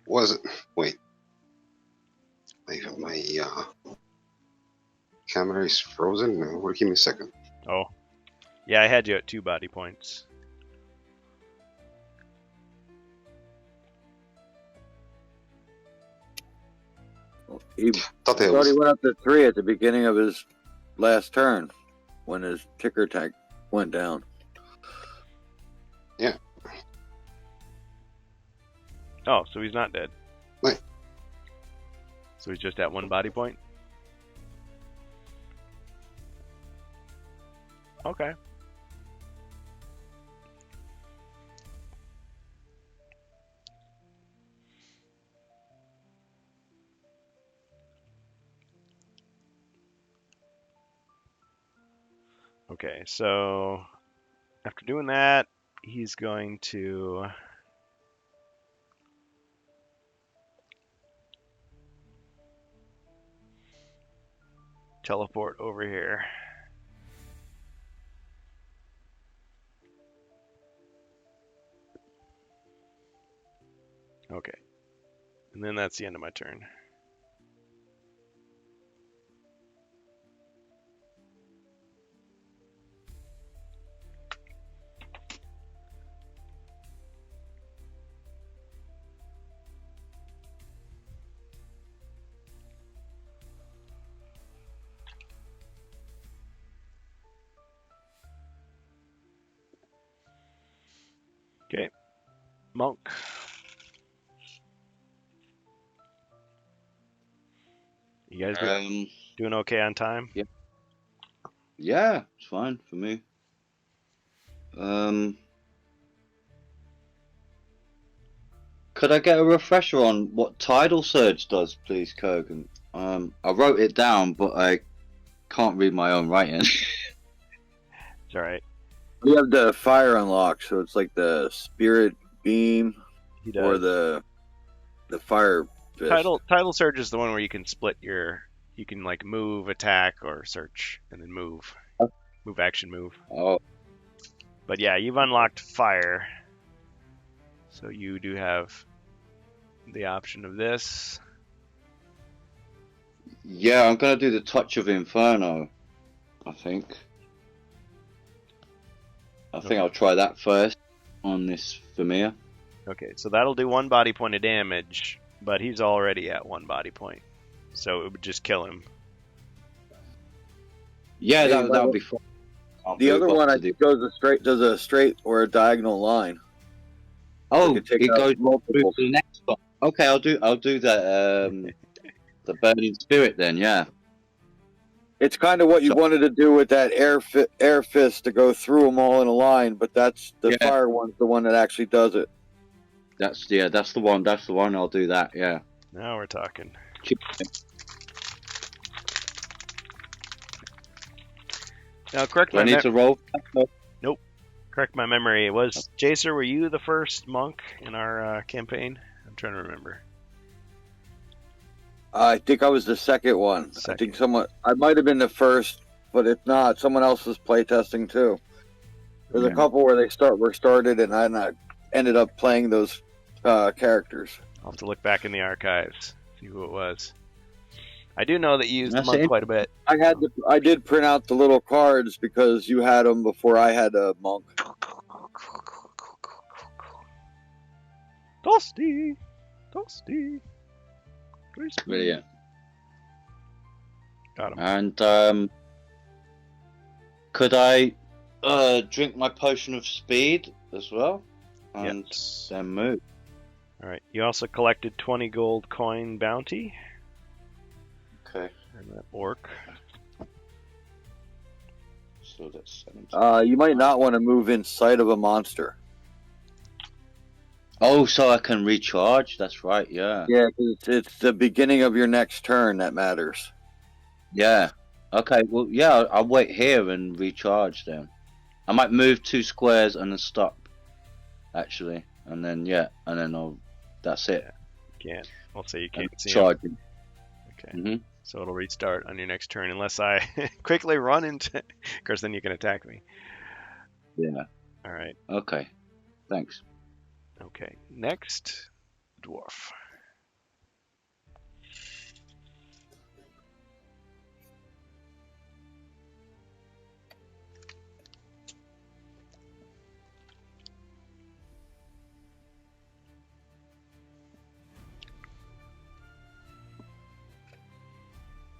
[SPEAKER 2] Was it? Wait. My camera is frozen. No, give me a second.
[SPEAKER 3] Oh, yeah, I had you at 2 body points.
[SPEAKER 5] He
[SPEAKER 2] Thought it
[SPEAKER 5] thought
[SPEAKER 2] was.
[SPEAKER 5] he went up to 3 at the beginning of his last turn when his ticker tag went down.
[SPEAKER 3] Oh, so he's not dead.
[SPEAKER 2] Wait.
[SPEAKER 3] So he's just at 1 body point? Okay. Okay, so after doing that, he's going to teleport over here. Okay. And then that's the end of my turn. Okay. Monk. You guys doing okay on time?
[SPEAKER 1] Yeah, it's fine for me. Could I get a refresher on what Tidal Surge does, please, Kogan? I wrote it down, but I can't read my own writing.
[SPEAKER 3] It's alright.
[SPEAKER 5] You have the fire unlock, so it's like the spirit beam
[SPEAKER 3] He does.
[SPEAKER 5] or the fire fist.
[SPEAKER 3] Tidal Surge is the one where you can split you can like move, attack, or search, and then move. Move, action, move.
[SPEAKER 1] Oh,
[SPEAKER 3] But yeah, you've unlocked fire. So you do have the option of this.
[SPEAKER 1] yeah, I'm gonna do the Touch of Inferno, I think. I think I'll try that first on this Vermeer.
[SPEAKER 3] Okay, so that'll do 1 body point of damage, but he's already at 1 body point. So it would just kill him.
[SPEAKER 1] Yeah,
[SPEAKER 5] Hey,
[SPEAKER 1] that
[SPEAKER 5] well,
[SPEAKER 1] would be fun. I'll
[SPEAKER 5] The
[SPEAKER 1] move
[SPEAKER 5] other
[SPEAKER 1] up
[SPEAKER 5] one
[SPEAKER 1] to
[SPEAKER 5] I think does a straight or a diagonal line.
[SPEAKER 1] Oh,
[SPEAKER 5] You
[SPEAKER 1] it
[SPEAKER 5] can take out
[SPEAKER 1] goes through
[SPEAKER 5] multiple.
[SPEAKER 1] to the next one. Okay, I'll do that. The Burning Spirit then, yeah.
[SPEAKER 5] It's kind of what you
[SPEAKER 1] So-
[SPEAKER 5] wanted to do with that air fist to go through them all in a line, but that's the
[SPEAKER 1] Yeah.
[SPEAKER 5] fire one's the one that actually does it.
[SPEAKER 1] That's the one. That's the one. I'll do that. Yeah.
[SPEAKER 3] Now we're talking. Now, correct
[SPEAKER 1] Do I
[SPEAKER 3] my
[SPEAKER 1] need to roll?
[SPEAKER 3] correct my memory. It was Jacer. Were you the first monk in our campaign? I'm trying to remember.
[SPEAKER 5] I think I was the second one. I think I might have been the first, but if not, someone else was playtesting too. There's a
[SPEAKER 1] Yeah.
[SPEAKER 5] couple where were started, and I ended up playing those characters.
[SPEAKER 3] I'll have to look back in the archives, see who it was. I do know that you used the
[SPEAKER 1] That's
[SPEAKER 3] monk
[SPEAKER 1] it.
[SPEAKER 3] quite a bit.
[SPEAKER 5] I did print out the little cards because you had them before I had a monk.
[SPEAKER 3] Toasty.
[SPEAKER 1] Brilliant.
[SPEAKER 3] Got him.
[SPEAKER 1] And could I drink my potion of speed as well? And
[SPEAKER 3] Yes.
[SPEAKER 1] then move.
[SPEAKER 3] All right. You also collected 20 gold coin bounty.
[SPEAKER 1] Okay.
[SPEAKER 3] And that orc.
[SPEAKER 1] So that's 17.
[SPEAKER 5] You might not want to move in sight of a monster.
[SPEAKER 1] Oh, so I can recharge? That's right, yeah.
[SPEAKER 5] Yeah, 'cause it's the beginning of your next turn that matters.
[SPEAKER 1] Yeah. Okay, well, yeah, I'll wait here and recharge then. I might move 2 squares and then stop, actually. And then, yeah, and then that's it.
[SPEAKER 3] Can't. We'll say you can't see him.
[SPEAKER 1] Charging.
[SPEAKER 3] Okay.
[SPEAKER 1] Hmm.
[SPEAKER 3] So it'll restart on your next turn unless I quickly run into. Of course, then you can attack me.
[SPEAKER 1] Yeah,
[SPEAKER 3] All right.
[SPEAKER 1] okay. Thanks.
[SPEAKER 3] Okay. Next, dwarf.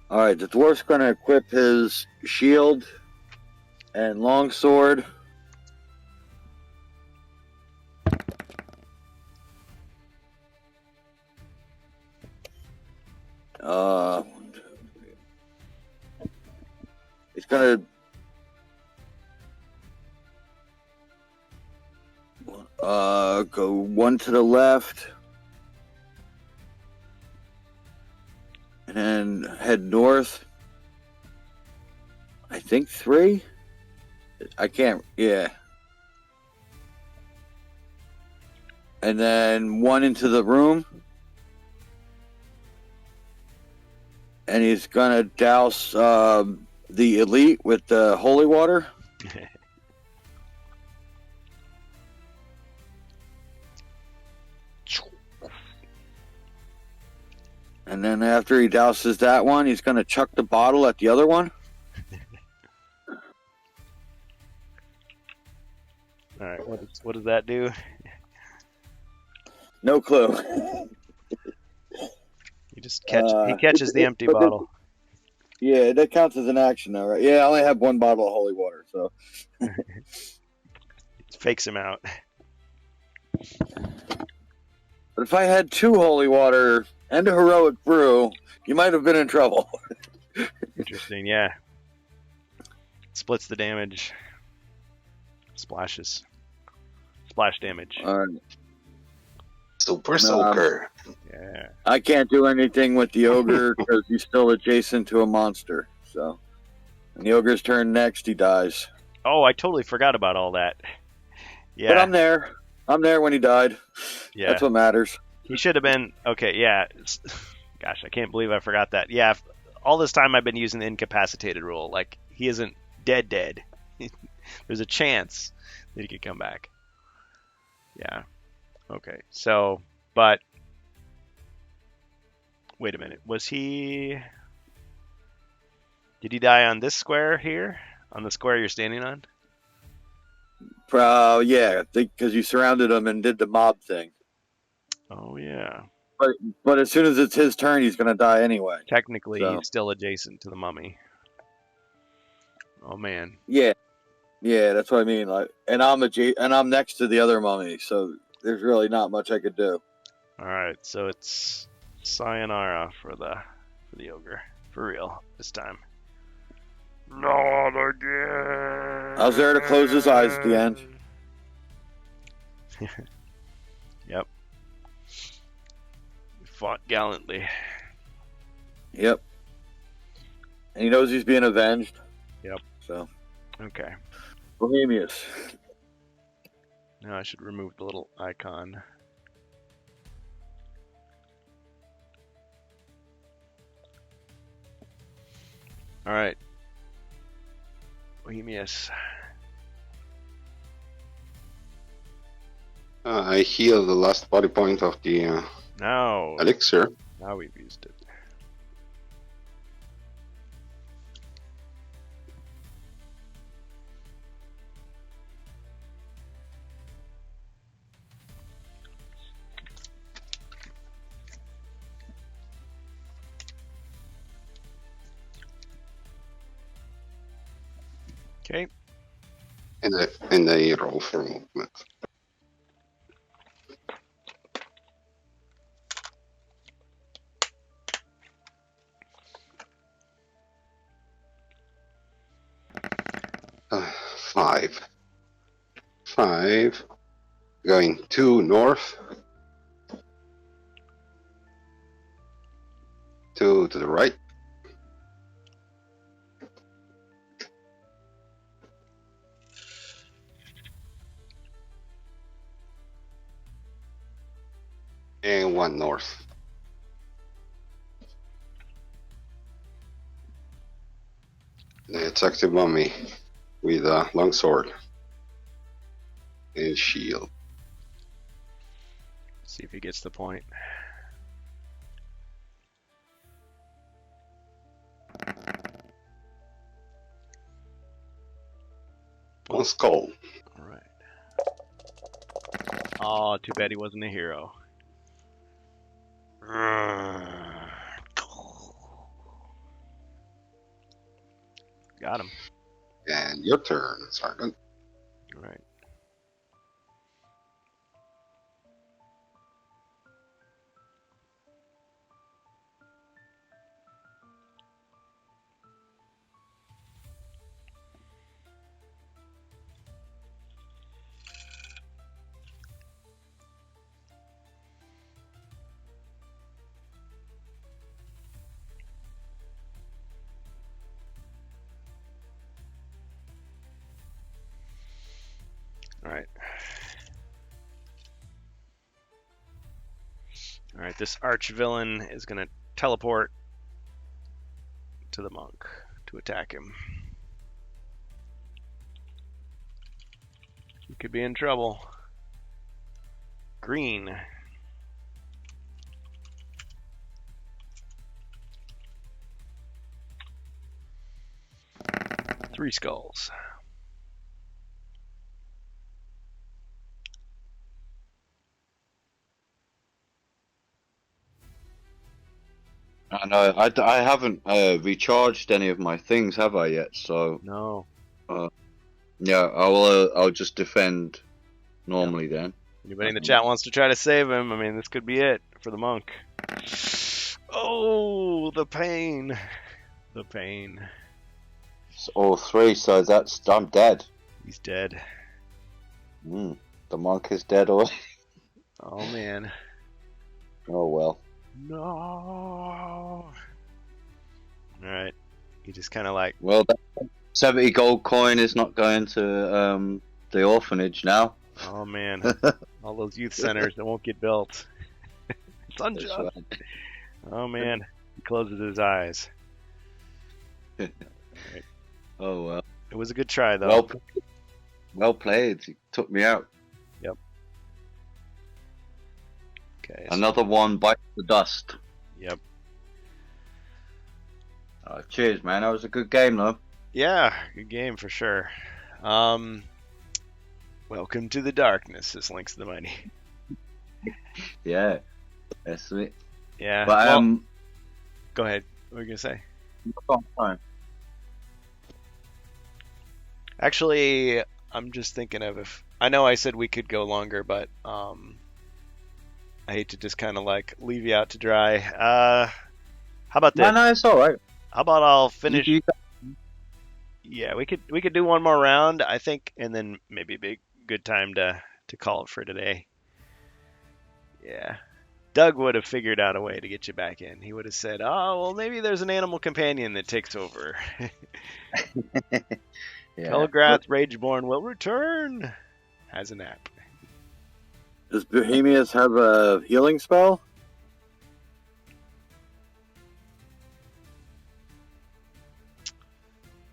[SPEAKER 5] All right, the dwarf's going to equip his shield and longsword. He's going to go 1 to the left and then head north. I think 3. I can't. Yeah. And then 1 into the room. And he's gonna douse the elite with the holy water. And then after he douses that one, he's gonna chuck the bottle at the other one.
[SPEAKER 3] All right. What does that do?
[SPEAKER 5] No clue.
[SPEAKER 3] You just catch. He catches the empty
[SPEAKER 5] but
[SPEAKER 3] bottle.
[SPEAKER 5] Yeah, that counts as an action, though, right? Yeah, I only have 1 bottle of holy water, so.
[SPEAKER 3] Fakes him out.
[SPEAKER 5] But if I had 2 holy water and a heroic brew, you might have been in trouble.
[SPEAKER 3] Interesting. Yeah. Splits the damage. Splashes. Splash damage.
[SPEAKER 5] All right.
[SPEAKER 2] Super soaker.
[SPEAKER 3] Yeah.
[SPEAKER 5] I can't do anything with the ogre because he's still adjacent to a monster. So, when the ogre's turn next, he dies.
[SPEAKER 3] Oh, I totally forgot about all that. Yeah.
[SPEAKER 5] But I'm there. I'm there when he died.
[SPEAKER 3] Yeah.
[SPEAKER 5] That's what matters.
[SPEAKER 3] He should have been. Okay. Yeah. Gosh, I can't believe I forgot that. Yeah. All this time I've been using the incapacitated rule. Like, he isn't dead. There's a chance that he could come back. Yeah. Okay. So, but wait a minute. Did he die on this square here? On the square you're standing on?
[SPEAKER 5] Yeah, because you surrounded him and did the mob thing.
[SPEAKER 3] Oh yeah.
[SPEAKER 5] But as soon as it's his turn, he's going to die anyway.
[SPEAKER 3] Technically,
[SPEAKER 5] So.
[SPEAKER 3] he's still adjacent to the mummy. Oh man.
[SPEAKER 5] Yeah, that's what I mean. Like, and I'm next to the other mummy, so there's really not much I could do.
[SPEAKER 3] All right. So it's sayonara for the ogre, for real this time. Not again.
[SPEAKER 5] I was there to close his eyes at the end.
[SPEAKER 3] Yep. fought gallantly.
[SPEAKER 5] Yep. And he knows he's being avenged.
[SPEAKER 3] Yep.
[SPEAKER 5] So,
[SPEAKER 3] Okay.
[SPEAKER 5] Bohemius.
[SPEAKER 3] Now I should remove the little icon. All right. Bohemius.
[SPEAKER 2] I heal the last body point of the
[SPEAKER 3] Now
[SPEAKER 2] elixir.
[SPEAKER 3] we've used it. Okay.
[SPEAKER 2] And I roll for movement. Five. Going 2 north. 2 to the right. And 1 north. They attacked the mummy with a longsword and shield.
[SPEAKER 3] See if he gets the point.
[SPEAKER 2] One skull.
[SPEAKER 3] All right. Oh, too bad he wasn't a hero. Got him.
[SPEAKER 2] And your turn, Sergeant.
[SPEAKER 3] All right. All right. All right, this arch villain is going to teleport to the monk to attack him. He could be in trouble. Green. Three skulls.
[SPEAKER 1] I know. I haven't recharged any of my things, have I yet? So
[SPEAKER 3] No.
[SPEAKER 1] yeah, I'll just defend normally then.
[SPEAKER 3] Anybody in the chat wants to try to save him? I mean, this could be it for the monk. Oh, the pain. The pain.
[SPEAKER 1] It's all 3, so I'm dead.
[SPEAKER 3] He's dead.
[SPEAKER 1] The monk is dead already.
[SPEAKER 3] Oh, man.
[SPEAKER 1] Oh well.
[SPEAKER 3] No. All right. He just kind of like,
[SPEAKER 1] Well, that 70 gold coin is not going to the orphanage now.
[SPEAKER 3] oh, man. All those youth centers that won't get built. It's unjust.
[SPEAKER 1] That's right.
[SPEAKER 3] Oh, man. He closes his eyes.
[SPEAKER 1] Oh well.
[SPEAKER 3] It was a good try, though.
[SPEAKER 1] Well played. He took me out.
[SPEAKER 3] Okay.
[SPEAKER 1] Another one bites the dust.
[SPEAKER 3] Yep.
[SPEAKER 1] Cheers, man. That was a good game, though.
[SPEAKER 3] Yeah, good game for sure. Welcome to the darkness, says Links to the Mighty.
[SPEAKER 1] Yeah, that's sweet.
[SPEAKER 3] Yeah.
[SPEAKER 1] But
[SPEAKER 3] well, go ahead. What were you gonna say?
[SPEAKER 1] Fine.
[SPEAKER 3] Actually, I'm just thinking of if I know I said we could go longer, but I hate to just kind of like leave you out to dry. How about this?
[SPEAKER 1] No, it's all right.
[SPEAKER 3] How about I'll finish?
[SPEAKER 1] You-
[SPEAKER 3] Yeah, we could do one more round, I think, and then maybe be a good time to call it for today. Yeah. Doug would have figured out a way to get you back in. He would have said, "Oh, well, maybe there's an animal companion that takes over.
[SPEAKER 1] Yeah.
[SPEAKER 3] Telegrath Rageborn will return." Has a nap.
[SPEAKER 5] Does Bohemius have a healing spell?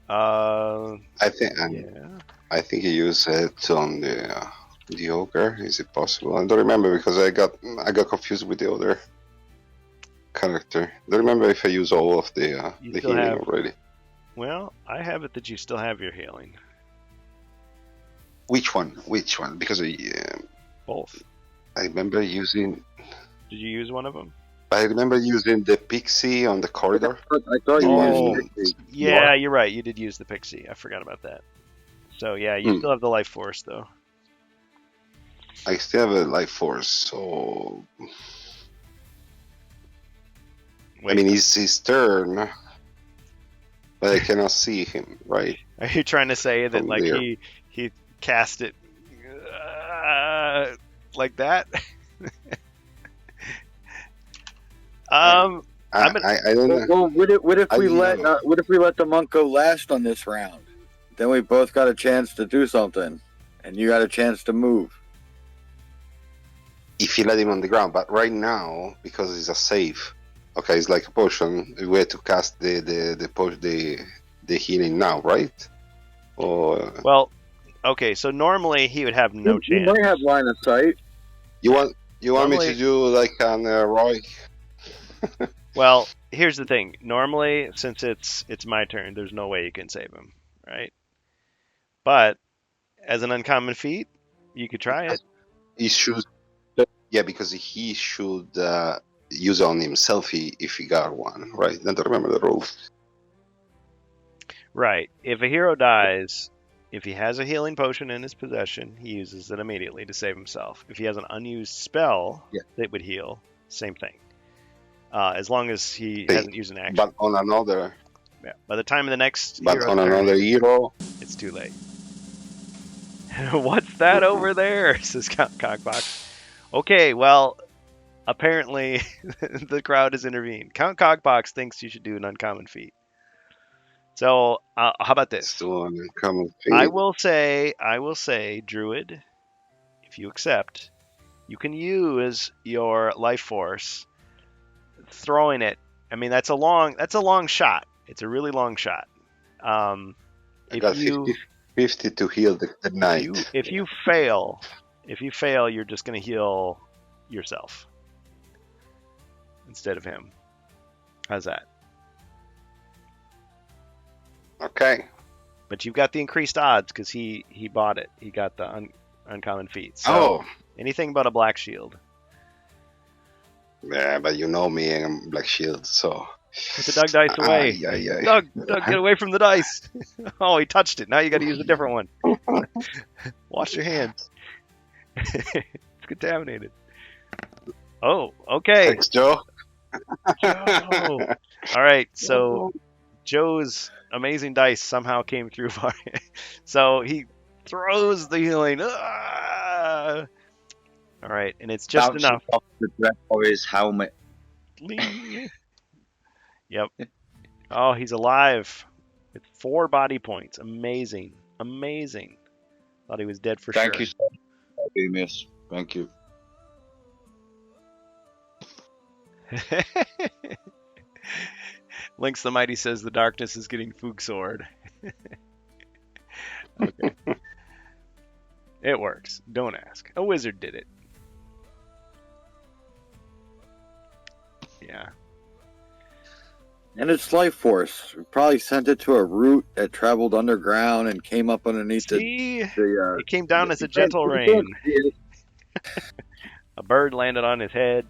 [SPEAKER 2] I think
[SPEAKER 3] Yeah.
[SPEAKER 2] I think he used it on the ogre. Is it possible? I don't remember because I got confused with the other character. I don't remember if I used all of the
[SPEAKER 3] You
[SPEAKER 2] the
[SPEAKER 3] still
[SPEAKER 2] healing
[SPEAKER 3] have-
[SPEAKER 2] already.
[SPEAKER 3] Well, I have it that you still have your healing.
[SPEAKER 2] Which one? Which one? Because
[SPEAKER 3] Both.
[SPEAKER 2] I remember using.
[SPEAKER 3] Did you use one of them?
[SPEAKER 2] I remember using the pixie on the corridor.
[SPEAKER 5] I thought you
[SPEAKER 3] Oh.
[SPEAKER 5] used Pixie.
[SPEAKER 3] Yeah, you're right. You did use the pixie. I forgot about that. So yeah, you still have the life force though.
[SPEAKER 2] I still have a life force, so
[SPEAKER 3] Wait,
[SPEAKER 2] I mean it's his turn, but I cannot see him, right?
[SPEAKER 3] are you trying to say that
[SPEAKER 2] From
[SPEAKER 3] like
[SPEAKER 2] there.
[SPEAKER 3] he cast it like that? I'm gonna-
[SPEAKER 2] I don't know.
[SPEAKER 5] Well, what if
[SPEAKER 2] I
[SPEAKER 5] we
[SPEAKER 2] don't know.
[SPEAKER 5] let the monk go last on this round? Then we both got a chance to do something, and you got a chance to move.
[SPEAKER 2] If you let him on the ground, but right now because it's a save, okay, it's like a potion. We have to cast the healing now, right? Or
[SPEAKER 3] well, okay. So normally he would have no
[SPEAKER 5] You
[SPEAKER 3] chance.
[SPEAKER 5] might have line of sight.
[SPEAKER 2] you want me
[SPEAKER 3] Normally-
[SPEAKER 2] to do like an heroic?
[SPEAKER 3] Well, here's the thing. Normally, since it's my turn, there's no way you can save him, right? But as an uncommon feat, you could try it.
[SPEAKER 2] He should, yeah, because he should use on himself if he got one, right? I don't remember the rules.
[SPEAKER 3] Right. If a hero dies, if he has a healing potion in his possession, he uses it immediately to save himself. If he has an unused spell that would heal, same thing. As long as he hasn't used an action.
[SPEAKER 2] But on another,
[SPEAKER 3] Yeah. By the time of the next
[SPEAKER 2] but
[SPEAKER 3] hero's
[SPEAKER 2] on
[SPEAKER 3] turn,
[SPEAKER 2] another hero,
[SPEAKER 3] it's too late. What's that over there? Says Count Cockbox. Okay, well, apparently the crowd has intervened. Count Cockbox thinks you should do an uncommon feat. So, how about
[SPEAKER 2] it's
[SPEAKER 3] this?
[SPEAKER 2] still an uncommon feat.
[SPEAKER 3] I will say, Druid, if you accept, you can use your life force throwing it. I mean, that's a long shot. It's a really long shot.
[SPEAKER 2] I got 50 to heal the knight.
[SPEAKER 3] If you fail, you're just going to heal yourself instead of him. How's that?
[SPEAKER 2] Okay.
[SPEAKER 3] But you've got the increased odds because he bought it. He got the uncommon feat. So
[SPEAKER 2] Oh,
[SPEAKER 3] anything but a black shield.
[SPEAKER 2] yeah, but you know me and I'm Black Shield, so.
[SPEAKER 3] Put the Doug dice away.
[SPEAKER 2] Yeah.
[SPEAKER 3] Doug, get away from the dice. Oh, he touched it. Now you got to use a different one. Wash your hands. It's contaminated. Oh, okay.
[SPEAKER 2] Thanks, Joe.
[SPEAKER 3] Joe. All right, so Joe's amazing dice somehow came through for him. So he throws the healing. Ah! All right, and it's just
[SPEAKER 1] Bounces
[SPEAKER 3] enough.
[SPEAKER 1] off the dress or his helmet.
[SPEAKER 3] Yep. Oh, he's alive with 4 body points. Amazing. Thought he was dead for
[SPEAKER 1] Thank
[SPEAKER 3] sure.
[SPEAKER 1] you so much, Bohemius. Thank you.
[SPEAKER 3] Lynx the Mighty says the darkness is getting Foog Sword. Okay. It works. Don't ask. A wizard did it. Yeah.
[SPEAKER 5] And it's life force. We probably sent it to a root that traveled underground and came up underneath
[SPEAKER 3] See?
[SPEAKER 5] the
[SPEAKER 3] It came down as a gentle rain. A bird landed on his head,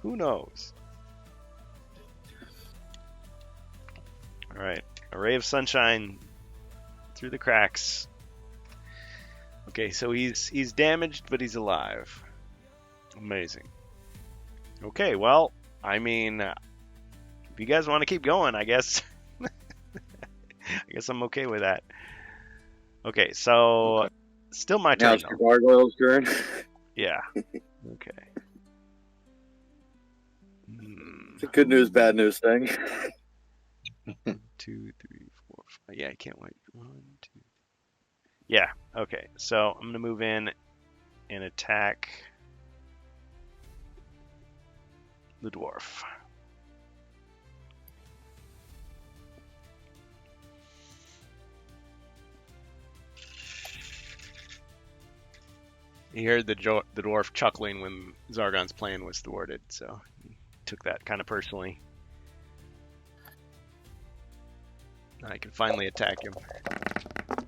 [SPEAKER 3] Who knows? All right. A ray of sunshine through the cracks. Okay, so he's damaged, but he's alive. Amazing. Okay, well, I mean, if you guys want to keep going, I guess. I guess I'm okay with that. Okay, so still my
[SPEAKER 5] Now
[SPEAKER 3] turn.
[SPEAKER 5] it's
[SPEAKER 3] though.
[SPEAKER 5] the gargoyle's turn.
[SPEAKER 3] Yeah. Okay.
[SPEAKER 5] It's a good news, bad news thing.
[SPEAKER 3] 2, 3, 4, 5. Yeah, I can't wait. 1, 2. Yeah. Okay. So I'm gonna move in and attack the dwarf. He heard the dwarf chuckling when Zargon's plan was thwarted, so he took that kind of personally. I can finally attack him.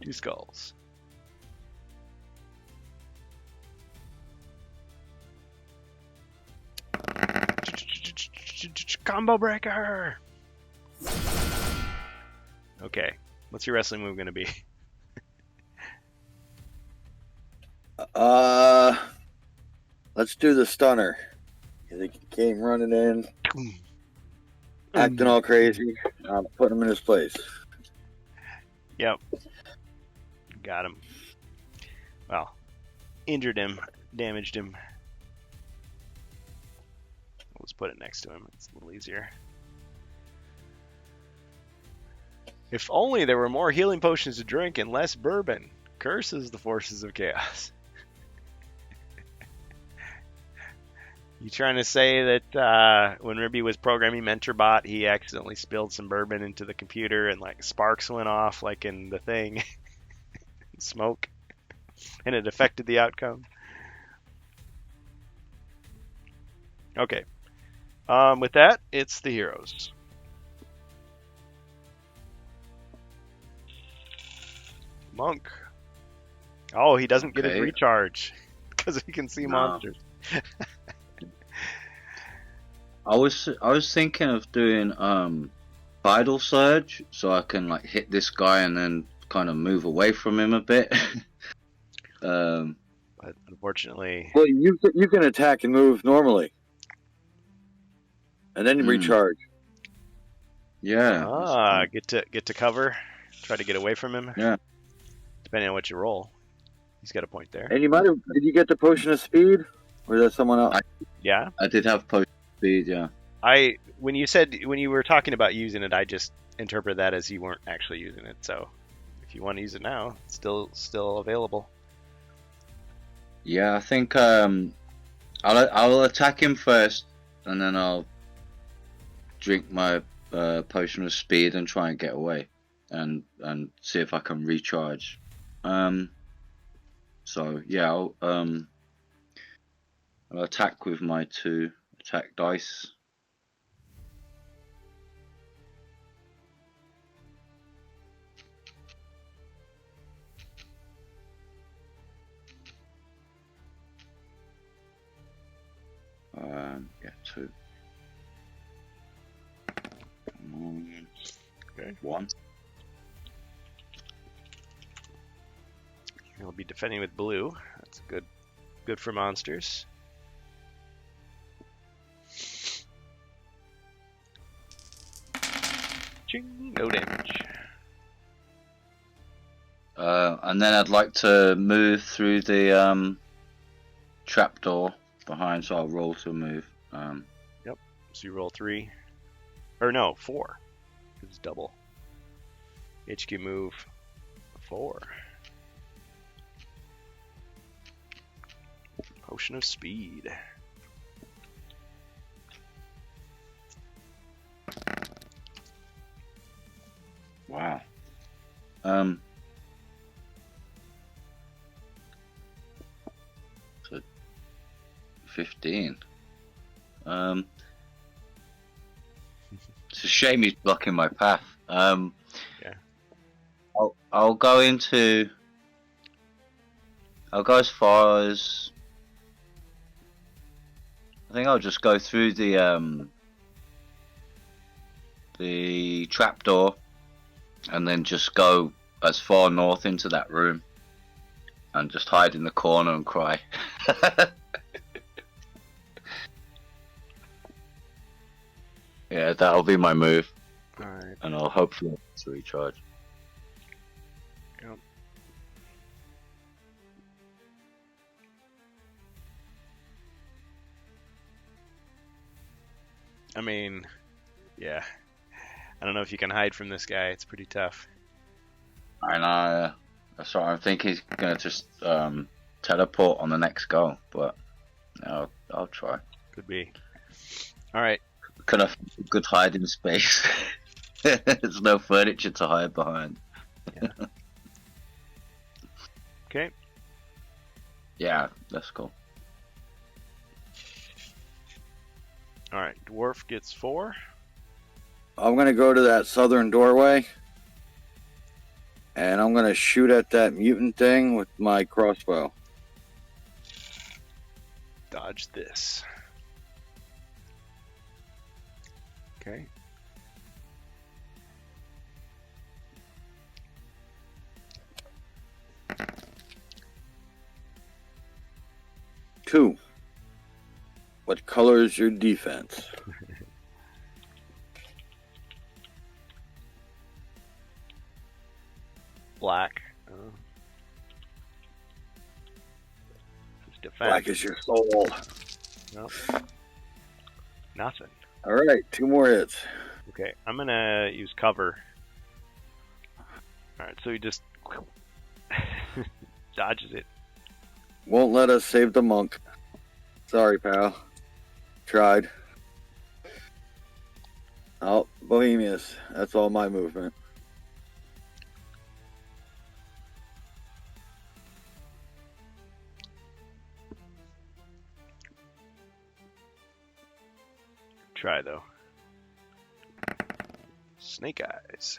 [SPEAKER 3] 2 skulls. Combo breaker! Okay, what's your wrestling move going to be?
[SPEAKER 5] Let's do the stunner. He came running in, acting all crazy. I'm putting him in his place.
[SPEAKER 3] Yep. Got him. Well, injured him, damaged him. Let's put it next to him. It's a little easier. If only there were more healing potions to drink and less bourbon. Curses the forces of chaos. You trying to say that when Ribby was programming MentorBot, he accidentally spilled some bourbon into the computer and like sparks went off like in the thing, smoke, and it affected the outcome? Okay. With that, it's the heroes. Monk. Oh, he doesn't get his
[SPEAKER 1] Okay.
[SPEAKER 3] recharge because he can see
[SPEAKER 1] No.
[SPEAKER 3] monsters.
[SPEAKER 1] I was thinking of doing Vital Surge, so I can like hit this guy and then kind of move away from him a bit.
[SPEAKER 3] But unfortunately,
[SPEAKER 5] Well, you can attack and move normally, and then
[SPEAKER 1] Hmm.
[SPEAKER 5] recharge.
[SPEAKER 1] Yeah.
[SPEAKER 3] get to cover, try to get away from him.
[SPEAKER 1] Yeah.
[SPEAKER 3] Depending on what you roll, he's got a point there.
[SPEAKER 5] And you might have. Did you get the potion of speed, or is that someone else?
[SPEAKER 3] Yeah,
[SPEAKER 1] I did have potion speed. Yeah.
[SPEAKER 3] when you were talking about using it, I just interpret that as you weren't actually using it. So if you want to use it now, it's still available.
[SPEAKER 1] Yeah, I think I'll attack him first, and then I'll drink my potion of speed and try and get away, and see if I can recharge. So yeah, I'll attack with my 2 attack dice. Yeah, 2. Come on.
[SPEAKER 3] Okay.
[SPEAKER 1] 1.
[SPEAKER 3] He'll be defending with blue. That's good for monsters. Ching, no damage.
[SPEAKER 1] And then I'd like to move through the trapdoor behind, so I'll roll to move.
[SPEAKER 3] So you roll 3, or no, 4. It's double. HQ move 4. Potion of speed.
[SPEAKER 1] Wow. So 15. It's a shame he's blocking my path.
[SPEAKER 3] Yeah.
[SPEAKER 1] I'll go as far as, I think I'll just go through the trapdoor and then just go as far north into that room and just hide in the corner and cry. Yeah, that'll be my move,
[SPEAKER 3] Alright.
[SPEAKER 1] and I'll hopefully to recharge.
[SPEAKER 3] Yep. I mean, yeah. I don't know if you can hide from this guy. It's pretty tough.
[SPEAKER 1] I know. That's what I think he's gonna just teleport on the next go, but I'll try.
[SPEAKER 3] Could be. All right.
[SPEAKER 1] Could have good hiding space. There's no furniture to hide behind.
[SPEAKER 3] Okay.
[SPEAKER 1] Yeah, that's cool.
[SPEAKER 3] All right. Dwarf gets 4.
[SPEAKER 5] I'm gonna go to that southern doorway, and I'm gonna shoot at that mutant thing with my crossbow.
[SPEAKER 3] Dodge this. Okay.
[SPEAKER 5] Two. What color is your defense?
[SPEAKER 3] Black. Defense.
[SPEAKER 5] Black is your soul.
[SPEAKER 3] Nope. Nothing.
[SPEAKER 5] All right, 2 more hits.
[SPEAKER 3] Okay, I'm gonna use cover. All right, so he just dodges it.
[SPEAKER 5] Won't let us save the monk. Sorry, pal. Tried. Oh, Bohemius. That's all my movement.
[SPEAKER 3] Try though. Snake eyes.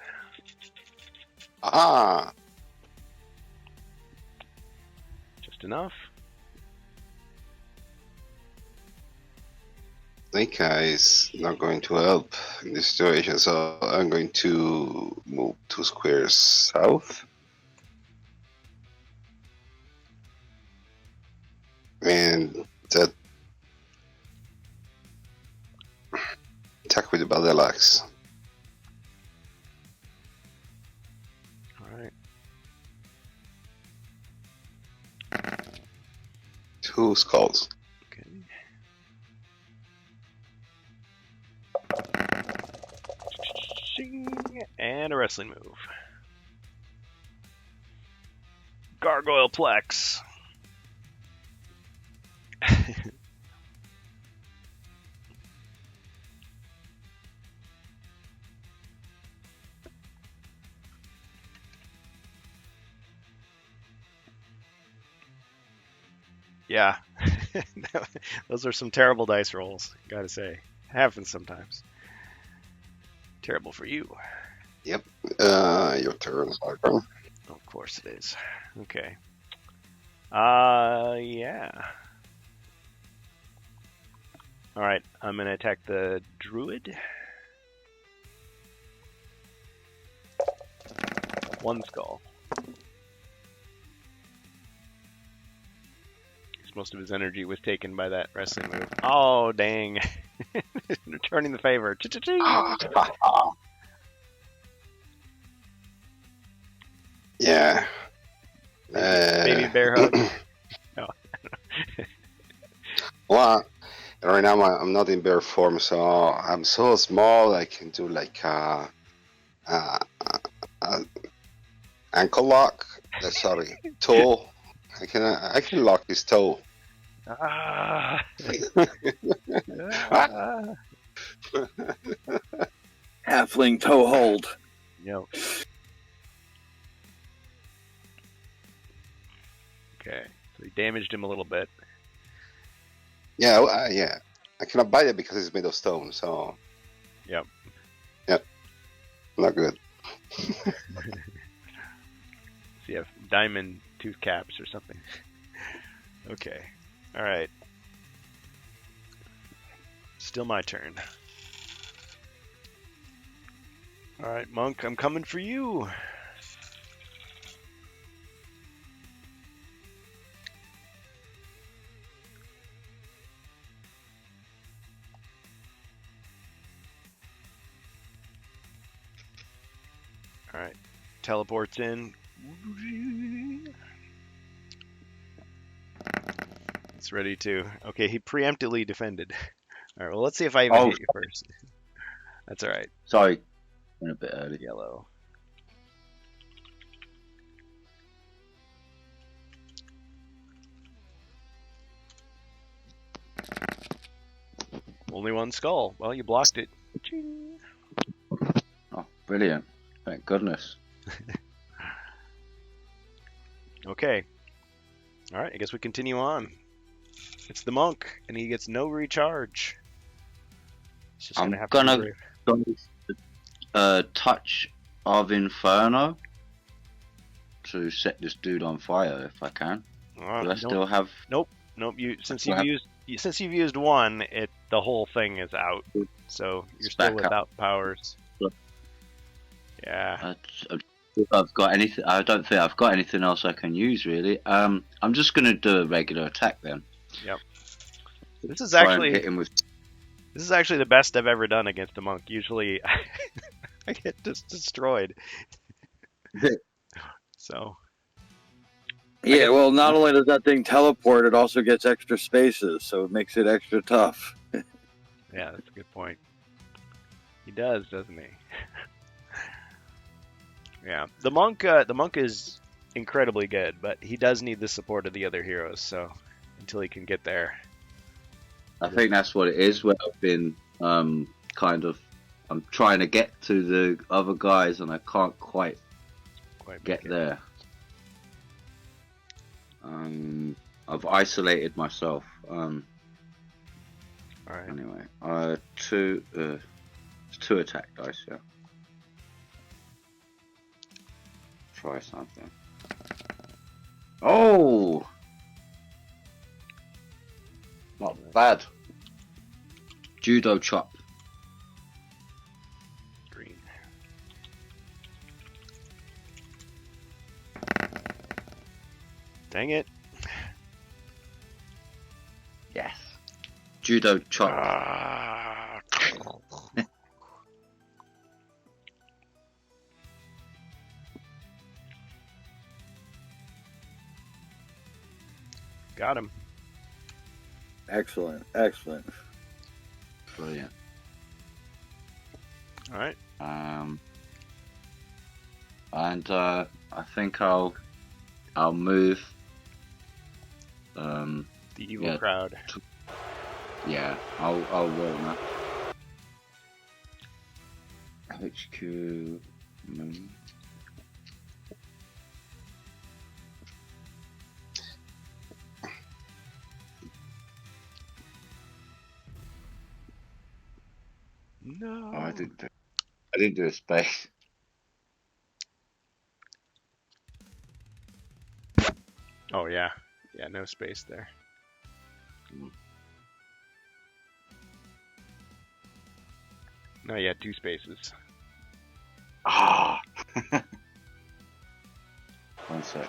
[SPEAKER 2] Ah,
[SPEAKER 3] Just enough.
[SPEAKER 2] Snake Eyes not going to help in this situation, so I'm going to move 2 squares south. And that attack with the battle axe.
[SPEAKER 3] All right.
[SPEAKER 2] 2 skulls.
[SPEAKER 3] Okay. Shing, and a wrestling move. Gargoyle Plex. Yeah. Those are some terrible dice rolls, gotta say. Happens sometimes. Terrible for you.
[SPEAKER 2] Your turn, Sargon.
[SPEAKER 3] Of course it is. Okay. Yeah. Alright, I'm gonna attack the druid. 1 skull. Most of his energy was taken by that wrestling move. Oh, dang. Returning the favor. Cha-cha-ching.
[SPEAKER 2] Yeah.
[SPEAKER 3] Baby bear hug. No.
[SPEAKER 2] Well, right now I'm not in bear form, so I'm so small I can do like ankle lock. Sorry, toe. I can lock his toe.
[SPEAKER 3] Ah.
[SPEAKER 5] Halfling toe hold.
[SPEAKER 3] No. Okay, so he damaged him a little bit.
[SPEAKER 2] Yeah, yeah. I cannot bite it because it's made of stone. So.
[SPEAKER 3] Yep.
[SPEAKER 2] Not good.
[SPEAKER 3] So you have diamond tooth caps or something. Okay. All right. Still my turn. All right, Monk, I'm coming for you. All right. Teleports in. It's ready to. Okay, he preemptively defended. All right. Well, let's see if I even
[SPEAKER 1] Oh,
[SPEAKER 3] hit you first. That's all right.
[SPEAKER 1] sorry, went a bit early.
[SPEAKER 3] Yellow. Only one skull. Well, you blocked it. Ching.
[SPEAKER 1] Oh, brilliant! Thank goodness.
[SPEAKER 3] Okay. All right. I guess we continue on. It's the monk, and he gets no recharge. He's just
[SPEAKER 1] I'm
[SPEAKER 3] gonna have to be
[SPEAKER 1] gonna
[SPEAKER 3] brave.
[SPEAKER 1] go touch of Inferno to set this dude on fire if I can. Do I
[SPEAKER 3] Don't-
[SPEAKER 1] still have?
[SPEAKER 3] Nope. You since
[SPEAKER 1] Well,
[SPEAKER 3] you've used one, the whole thing is out. So you're
[SPEAKER 1] It's
[SPEAKER 3] still
[SPEAKER 1] back up.
[SPEAKER 3] without powers.
[SPEAKER 1] Look.
[SPEAKER 3] Yeah.
[SPEAKER 1] If I've got anything, I don't think I've got anything else I can use really. I'm just gonna do a regular attack then.
[SPEAKER 3] This is
[SPEAKER 1] Try and
[SPEAKER 3] actually
[SPEAKER 1] hit him with.
[SPEAKER 3] the best I've ever done against a monk. Usually I get just destroyed. So
[SPEAKER 5] Yeah, well, not only does that thing teleport, it also gets extra spaces, so it makes it extra tough.
[SPEAKER 3] yeah, that's a good point. He does, doesn't he? Yeah. The monk is incredibly good, but he does need the support of the other heroes, so until he can get there.
[SPEAKER 1] I think that's what it is. Where I've been kind of, I'm trying to get to the other guys and I can't quite
[SPEAKER 3] Quite
[SPEAKER 1] get
[SPEAKER 3] make it.
[SPEAKER 1] there. I've isolated myself.
[SPEAKER 3] All right.
[SPEAKER 1] Anyway, it's 2 attack dice. Yeah. Try something. Oh, not bad. Judo chop.
[SPEAKER 3] Green. Dang it.
[SPEAKER 1] Yes. Judo chop.
[SPEAKER 3] Ah. Got him.
[SPEAKER 5] Excellent, excellent.
[SPEAKER 1] Brilliant.
[SPEAKER 3] All right.
[SPEAKER 1] And I think I'll move.
[SPEAKER 3] The evil
[SPEAKER 1] Yeah.
[SPEAKER 3] crowd.
[SPEAKER 1] Yeah, I'll roll now. HQ.
[SPEAKER 3] No.
[SPEAKER 1] Oh, I didn't do a space.
[SPEAKER 3] Oh yeah. Yeah, no space there. No, you had 2 spaces.
[SPEAKER 1] Ah. One sec.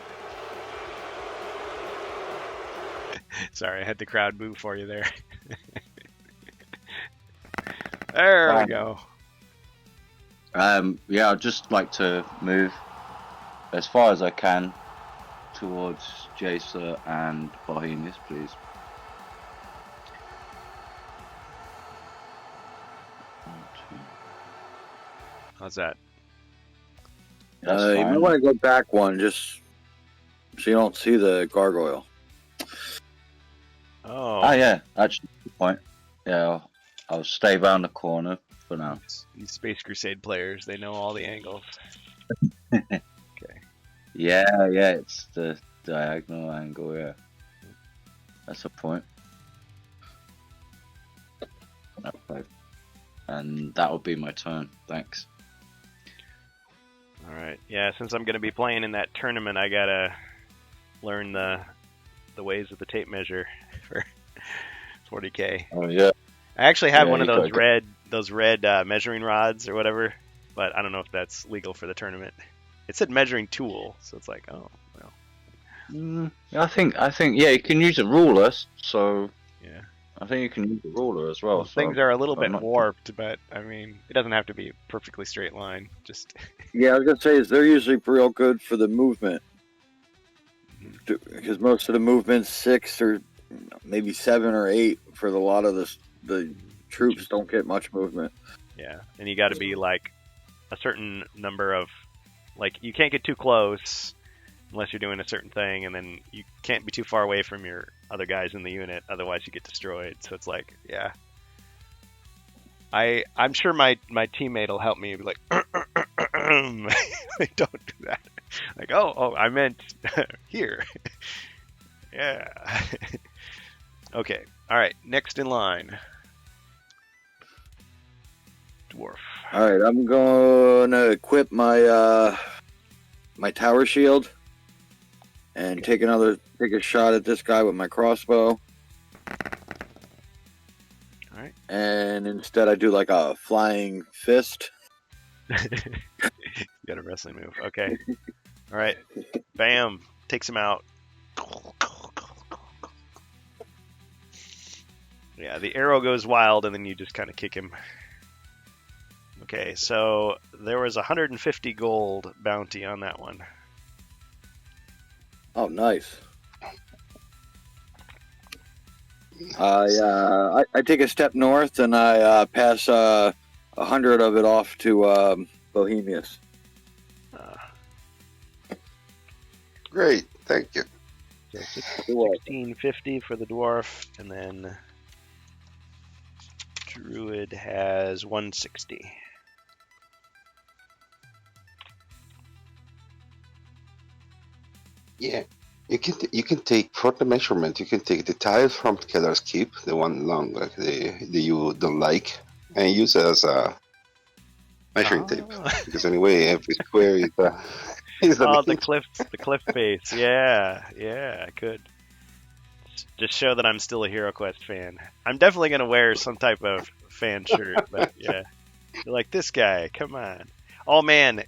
[SPEAKER 3] Sorry, I had the crowd move for you there. There we go.
[SPEAKER 1] Yeah, I'd just like to move as far as I can towards Jacer and Bohemius, please.
[SPEAKER 3] How's that?
[SPEAKER 1] That's
[SPEAKER 5] You
[SPEAKER 1] fine.
[SPEAKER 5] might want to go back one just so you don't see the gargoyle.
[SPEAKER 3] Oh.
[SPEAKER 1] Ah, yeah, actually, good point. Yeah, I'll stay around the corner for now.
[SPEAKER 3] These Space Crusade players, they know all the angles.
[SPEAKER 1] Yeah, it's the diagonal angle, yeah. That's a point. Okay. And that will be my turn. Thanks.
[SPEAKER 3] All right. Yeah, since I'm going to be playing in that tournament, I got to learn the ways of the tape measure for 40K.
[SPEAKER 1] Oh, yeah.
[SPEAKER 3] I actually have
[SPEAKER 1] Yeah,
[SPEAKER 3] one of
[SPEAKER 1] you
[SPEAKER 3] those red measuring rods or whatever, but I don't know if that's legal for the tournament. It said measuring tool, so it's like, oh, well.
[SPEAKER 1] I think, yeah, you can use a ruler, so
[SPEAKER 3] Yeah.
[SPEAKER 1] I think you can use a ruler as well.
[SPEAKER 3] Those things are a little
[SPEAKER 1] I'm
[SPEAKER 3] bit
[SPEAKER 1] not-
[SPEAKER 3] warped, but I mean, it doesn't have to be a perfectly straight line. Just
[SPEAKER 5] Yeah, I was gonna say is they're usually real good for the movement because most of the movement's 6 or maybe 7 or 8 for a lot of the troops don't get much movement.
[SPEAKER 3] Yeah, and you got to be like a certain number of, like, you can't get too close unless you're doing a certain thing, and then you can't be too far away from your other guys in the unit, otherwise you get destroyed. So it's like, yeah. I'm sure my teammate will help me, be like, like, don't do that. Like, oh, I meant here. Yeah. Okay. All right. Next in line. Dwarf.
[SPEAKER 5] All right, I'm gonna equip my my tower shield and take a shot at this guy with my crossbow.
[SPEAKER 3] All right.
[SPEAKER 5] And instead, I do like a flying fist.
[SPEAKER 3] You got a wrestling move. Okay. All right. Bam. Takes him out. Yeah, the arrow goes wild, and then you just kind of kick him. Okay, so there was 150 gold bounty on that one.
[SPEAKER 5] Oh, nice. I take a step north and I pass 100 of it off to Bohemius.
[SPEAKER 2] Great, thank you.
[SPEAKER 3] So 1650 for the dwarf, and then druid has 160.
[SPEAKER 2] Yeah, you can take for the measurement. You can take the tile from Keller's Keep, the one long, like the you don't like, and use it as a measuring tape. Because anyway, every square is
[SPEAKER 3] The cliff face. Yeah, I could. Just show that I'm still a HeroQuest fan. I'm definitely gonna wear some type of fan shirt, but yeah. You're like, this guy, come on. Oh man.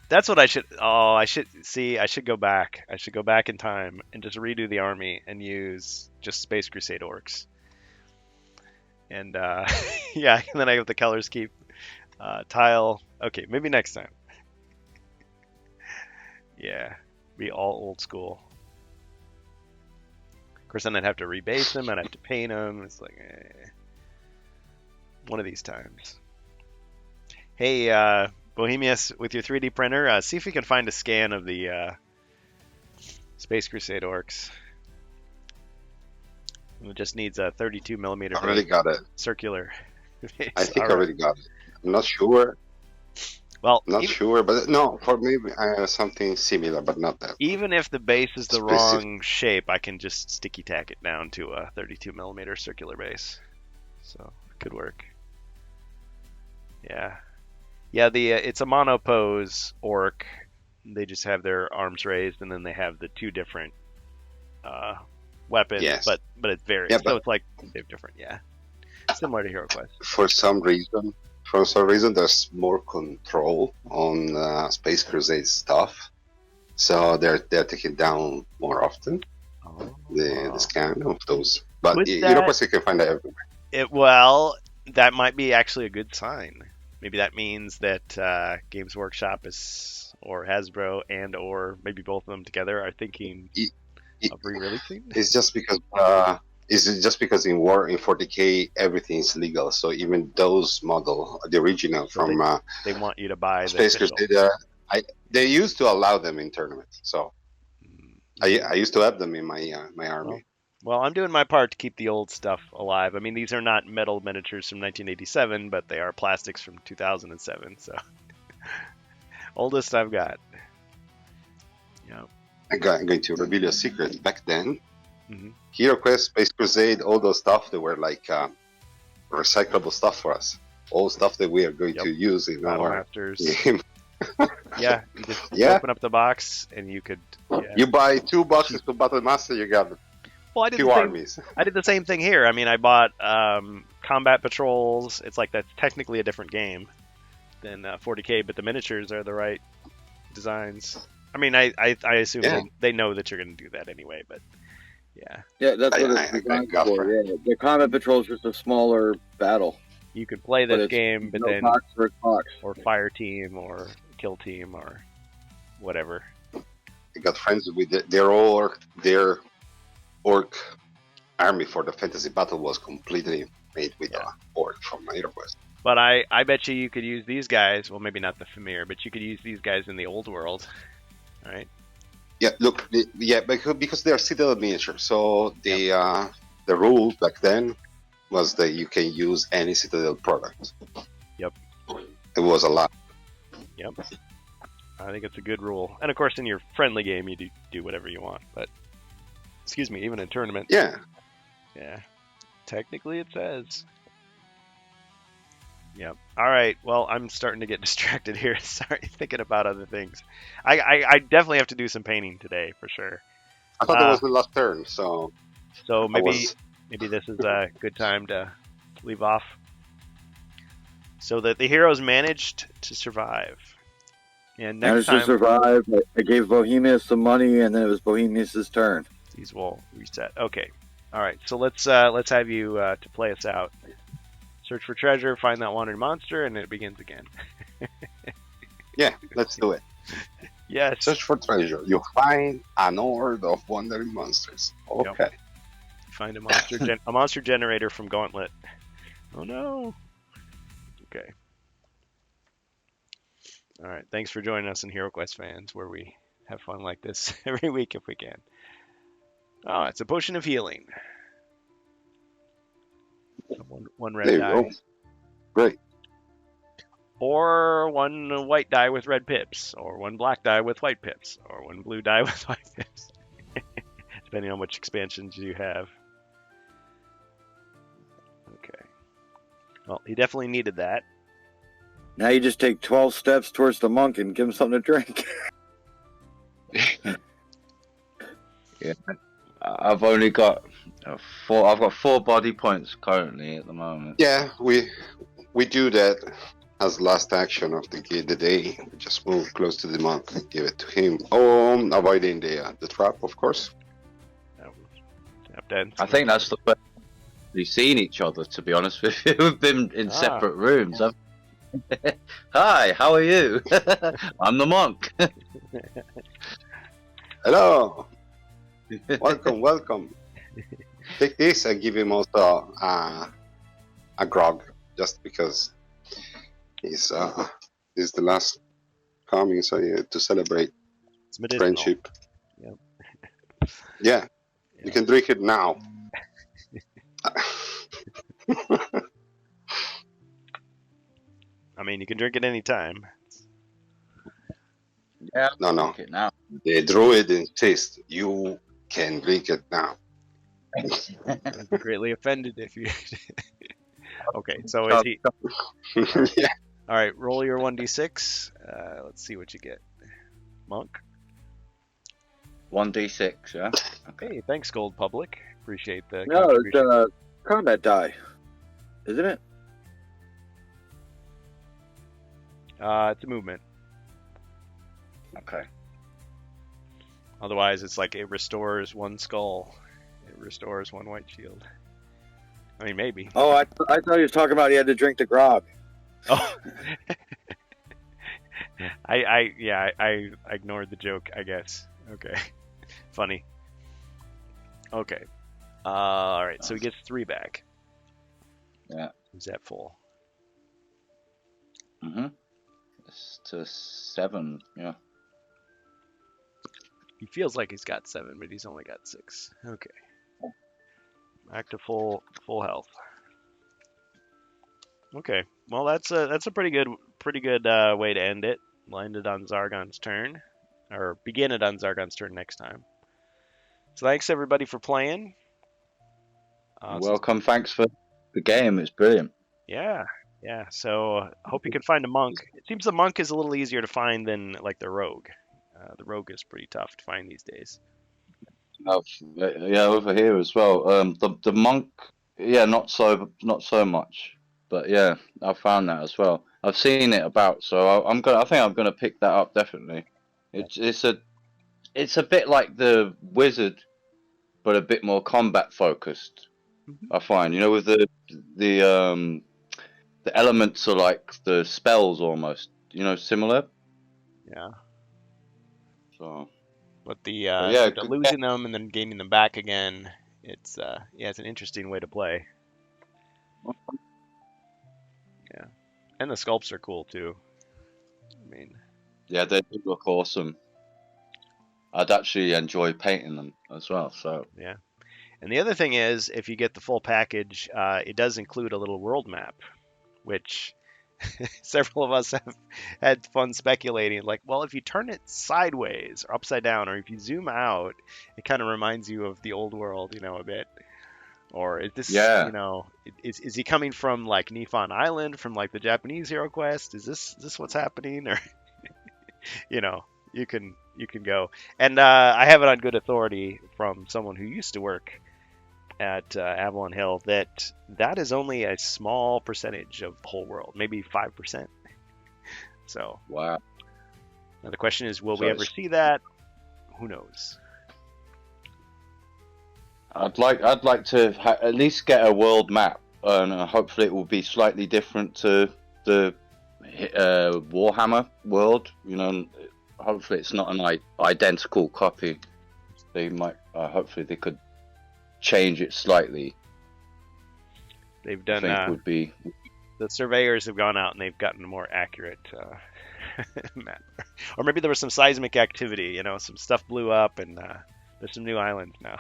[SPEAKER 3] That's what I should go back. I should go back in time and just redo the army and use just Space Crusade orcs. And yeah, and then I have the Keller's Keep tile. Okay, maybe next time. Yeah, be all old school. Of course, then I'd have to rebase them. I'd have to paint them. It's like, one of these times. Hey, Bohemius, with your 3D printer, see if you can find a scan of the Space Crusade orcs. It just needs a 32 millimeter.
[SPEAKER 2] I already got it.
[SPEAKER 3] Circular.
[SPEAKER 2] I think I already got it. I'm not sure.
[SPEAKER 3] Well,
[SPEAKER 2] Sure, but no, for me, I have something similar, but not that.
[SPEAKER 3] Even if the base is the wrong shape, I can just sticky tack it down to a 32 millimeter circular base. So it could work. Yeah. Yeah, it's a monopose orc. They just have their arms raised, and then they have the two different weapons.
[SPEAKER 2] Yes.
[SPEAKER 3] But it varies.
[SPEAKER 2] Yeah,
[SPEAKER 3] so it's like they're different. Yeah, similar to HeroQuest.
[SPEAKER 2] For some reason, there's more control on Space Crusade stuff, so they're taken down more often. The scan of those, but HeroQuest you can find that everywhere.
[SPEAKER 3] Well, that might be actually a good sign. Maybe that means that Games Workshop or Hasbro or maybe both of them together are thinking of re-releasing.
[SPEAKER 2] It's just because in 40K everything is legal. So even those model, the original from
[SPEAKER 3] they want you to buy
[SPEAKER 2] Space Crusade. They used to allow them in tournaments. So I used to have them in my army.
[SPEAKER 3] Well, I'm doing my part to keep the old stuff alive. I mean, these are not metal miniatures from 1987, but they are plastics from 2007. So, oldest I've got. Yeah.
[SPEAKER 2] I'm going to reveal a secret. Back then, HeroQuest, Space Crusade, all those stuff, they were like recyclable stuff for us. All stuff that we are going to use in our game.
[SPEAKER 3] Yeah, you just open up the box and you could. Yeah.
[SPEAKER 2] You buy 2 boxes to Battle Master, you got two armies.
[SPEAKER 3] I did the same thing here. I mean, I bought Combat Patrols. It's like that's technically a different game than 40K, but the miniatures are the right designs. I mean, I assume they know that you're going to do that anyway, but yeah.
[SPEAKER 5] Yeah, that's what it's designed for. Yeah. The Combat Patrol is just a smaller battle.
[SPEAKER 3] You could play this game, but then
[SPEAKER 5] box.
[SPEAKER 3] Or Fire Team or Kill Team or whatever.
[SPEAKER 2] I got friends with their orc army for the fantasy battle was completely made with
[SPEAKER 3] Yeah.
[SPEAKER 2] a board from HeroQuest.
[SPEAKER 3] But I bet you could use these guys. Well, maybe not the Famir, but you could use these guys in the old world, right?
[SPEAKER 2] Yeah, look, because they are Citadel miniatures. So the rule back then was that you can use any Citadel product.
[SPEAKER 3] Yep.
[SPEAKER 2] It was a lot.
[SPEAKER 3] Yep. I think it's a good rule. And of course, in your friendly game, you do whatever you want. But excuse me, even in tournament.
[SPEAKER 2] Yeah.
[SPEAKER 3] Yeah. Technically, it says. Yep. All right. Well, I'm starting to get distracted here. Sorry, thinking about other things. I definitely have to do some painting today for sure.
[SPEAKER 2] I thought that was the last turn, so
[SPEAKER 3] So
[SPEAKER 2] I was
[SPEAKER 3] maybe this is a good time to leave off. So that the heroes managed to survive. And next
[SPEAKER 5] Managed to
[SPEAKER 3] time
[SPEAKER 5] survive. I gave Bohemius some money, and then it was Bohemius' turn.
[SPEAKER 3] these will reset. Okay. All right. So let's have you to play us out. Search for treasure, find that wandering monster, and it begins again.
[SPEAKER 2] yeah. Let's do it.
[SPEAKER 3] Yes.
[SPEAKER 2] Search for treasure. You find an horde of wandering monsters. Okay.
[SPEAKER 3] Find a monster generator from Gauntlet. Oh no. Okay. All right. Thanks for joining us in HeroQuest fans, where we have fun like this every week if we can. Oh, it's a potion of healing. One red
[SPEAKER 2] There you
[SPEAKER 3] die.
[SPEAKER 2] go. Great.
[SPEAKER 3] Or one white die with red pips, or one black die with white pips, or one blue die with white pips. Depending on which expansions you have. Okay. Well, he definitely needed that.
[SPEAKER 5] Now you just take 12 steps towards the monk and give him something to drink.
[SPEAKER 1] Yeah. I've only got four. I've got 4 body points currently at the moment.
[SPEAKER 2] Yeah, we do that as last action of the day. We just move close to the monk and give it to him. Avoiding the trap, of course.
[SPEAKER 1] I think that's the first we've seen each other. To be honest with you, we've been in separate rooms. Hi, how are you? I'm the monk.
[SPEAKER 2] Hello. Welcome. Take this and give him also a grog, just because he's the last coming, so you to celebrate
[SPEAKER 3] It's medicinal.
[SPEAKER 2] friendship.
[SPEAKER 3] Yep.
[SPEAKER 2] Yeah, you can drink it now.
[SPEAKER 3] I mean, you can drink it any time.
[SPEAKER 1] Yeah,
[SPEAKER 2] No.
[SPEAKER 1] drink it now.
[SPEAKER 2] The druid insists you can drink it now.
[SPEAKER 3] I'd be greatly offended if you. Okay, so is he?
[SPEAKER 2] Yeah.
[SPEAKER 3] All right, roll your 1d6. Let's see what you get. Monk.
[SPEAKER 1] 1d6. Yeah.
[SPEAKER 3] Hey, thanks, Gold Public. Appreciate the
[SPEAKER 5] No,
[SPEAKER 3] contribution.
[SPEAKER 5] it's a combat die. Isn't it?
[SPEAKER 3] It's a movement.
[SPEAKER 1] Okay.
[SPEAKER 3] Otherwise, it's like it restores 1 skull. It restores 1 white shield. I mean, maybe.
[SPEAKER 5] Oh, I thought he was talking about he had to drink the grog.
[SPEAKER 3] Oh. I ignored the joke, I guess. Okay. Funny. Okay. All right. So he gets 3 back.
[SPEAKER 1] Yeah.
[SPEAKER 3] Is that full?
[SPEAKER 1] It's to 7. Yeah.
[SPEAKER 3] He feels like he's got 7, but he's only got 6. Okay. Back to full health. Okay. Well, that's a pretty good way to end it. We'll end it on Zargon's turn, or begin it on Zargon's turn next time. So thanks everybody for playing.
[SPEAKER 1] Welcome. Thanks for the game. It's brilliant.
[SPEAKER 3] Yeah. So I hope you can find a monk. It seems the monk is a little easier to find than like the rogue. The rogue is pretty tough to find these days.
[SPEAKER 1] Yeah, over here as well. The monk, yeah, not so much, but yeah, I found that as well. I've seen it about, so I think I'm gonna pick that up definitely. It's a bit like the wizard, but a bit more combat focused. I find, with the elements are like the spells almost, similar.
[SPEAKER 3] Yeah.
[SPEAKER 1] So.
[SPEAKER 3] But
[SPEAKER 1] yeah,
[SPEAKER 3] losing them and then gaining them back again, it's an interesting way to play. And the sculpts are cool too. I mean,
[SPEAKER 1] Yeah, they do look awesome. I'd actually enjoy painting them as well. So
[SPEAKER 3] yeah. And the other thing is, if you get the full package, it does include a little world map, which several of us have had fun speculating. Like, well, if you turn it sideways or upside down, or if you zoom out, it kind of reminds you of the old world, a bit. Or is this,
[SPEAKER 1] yeah,
[SPEAKER 3] is he coming from like Nifon Island, from like the Japanese Hero Quest? Is this what's happening? Or, you know, you can go. And I have it on good authority from someone who used to work at Avalon Hill that is only a small percentage of the whole world, maybe 5%. So
[SPEAKER 1] wow.
[SPEAKER 3] now the question is, will
[SPEAKER 1] So
[SPEAKER 3] we ever see that? Who knows?
[SPEAKER 1] I'd like to at least get a world map, and hopefully it will be slightly different to the Warhammer world. Hopefully it's not an identical copy. They might. Hopefully they could change it slightly.
[SPEAKER 3] They've
[SPEAKER 1] I
[SPEAKER 3] done
[SPEAKER 1] think would be.
[SPEAKER 3] the surveyors have gone out and they've gotten a more accurate map. Or maybe there was some seismic activity. Some stuff blew up, and there's some new islands now.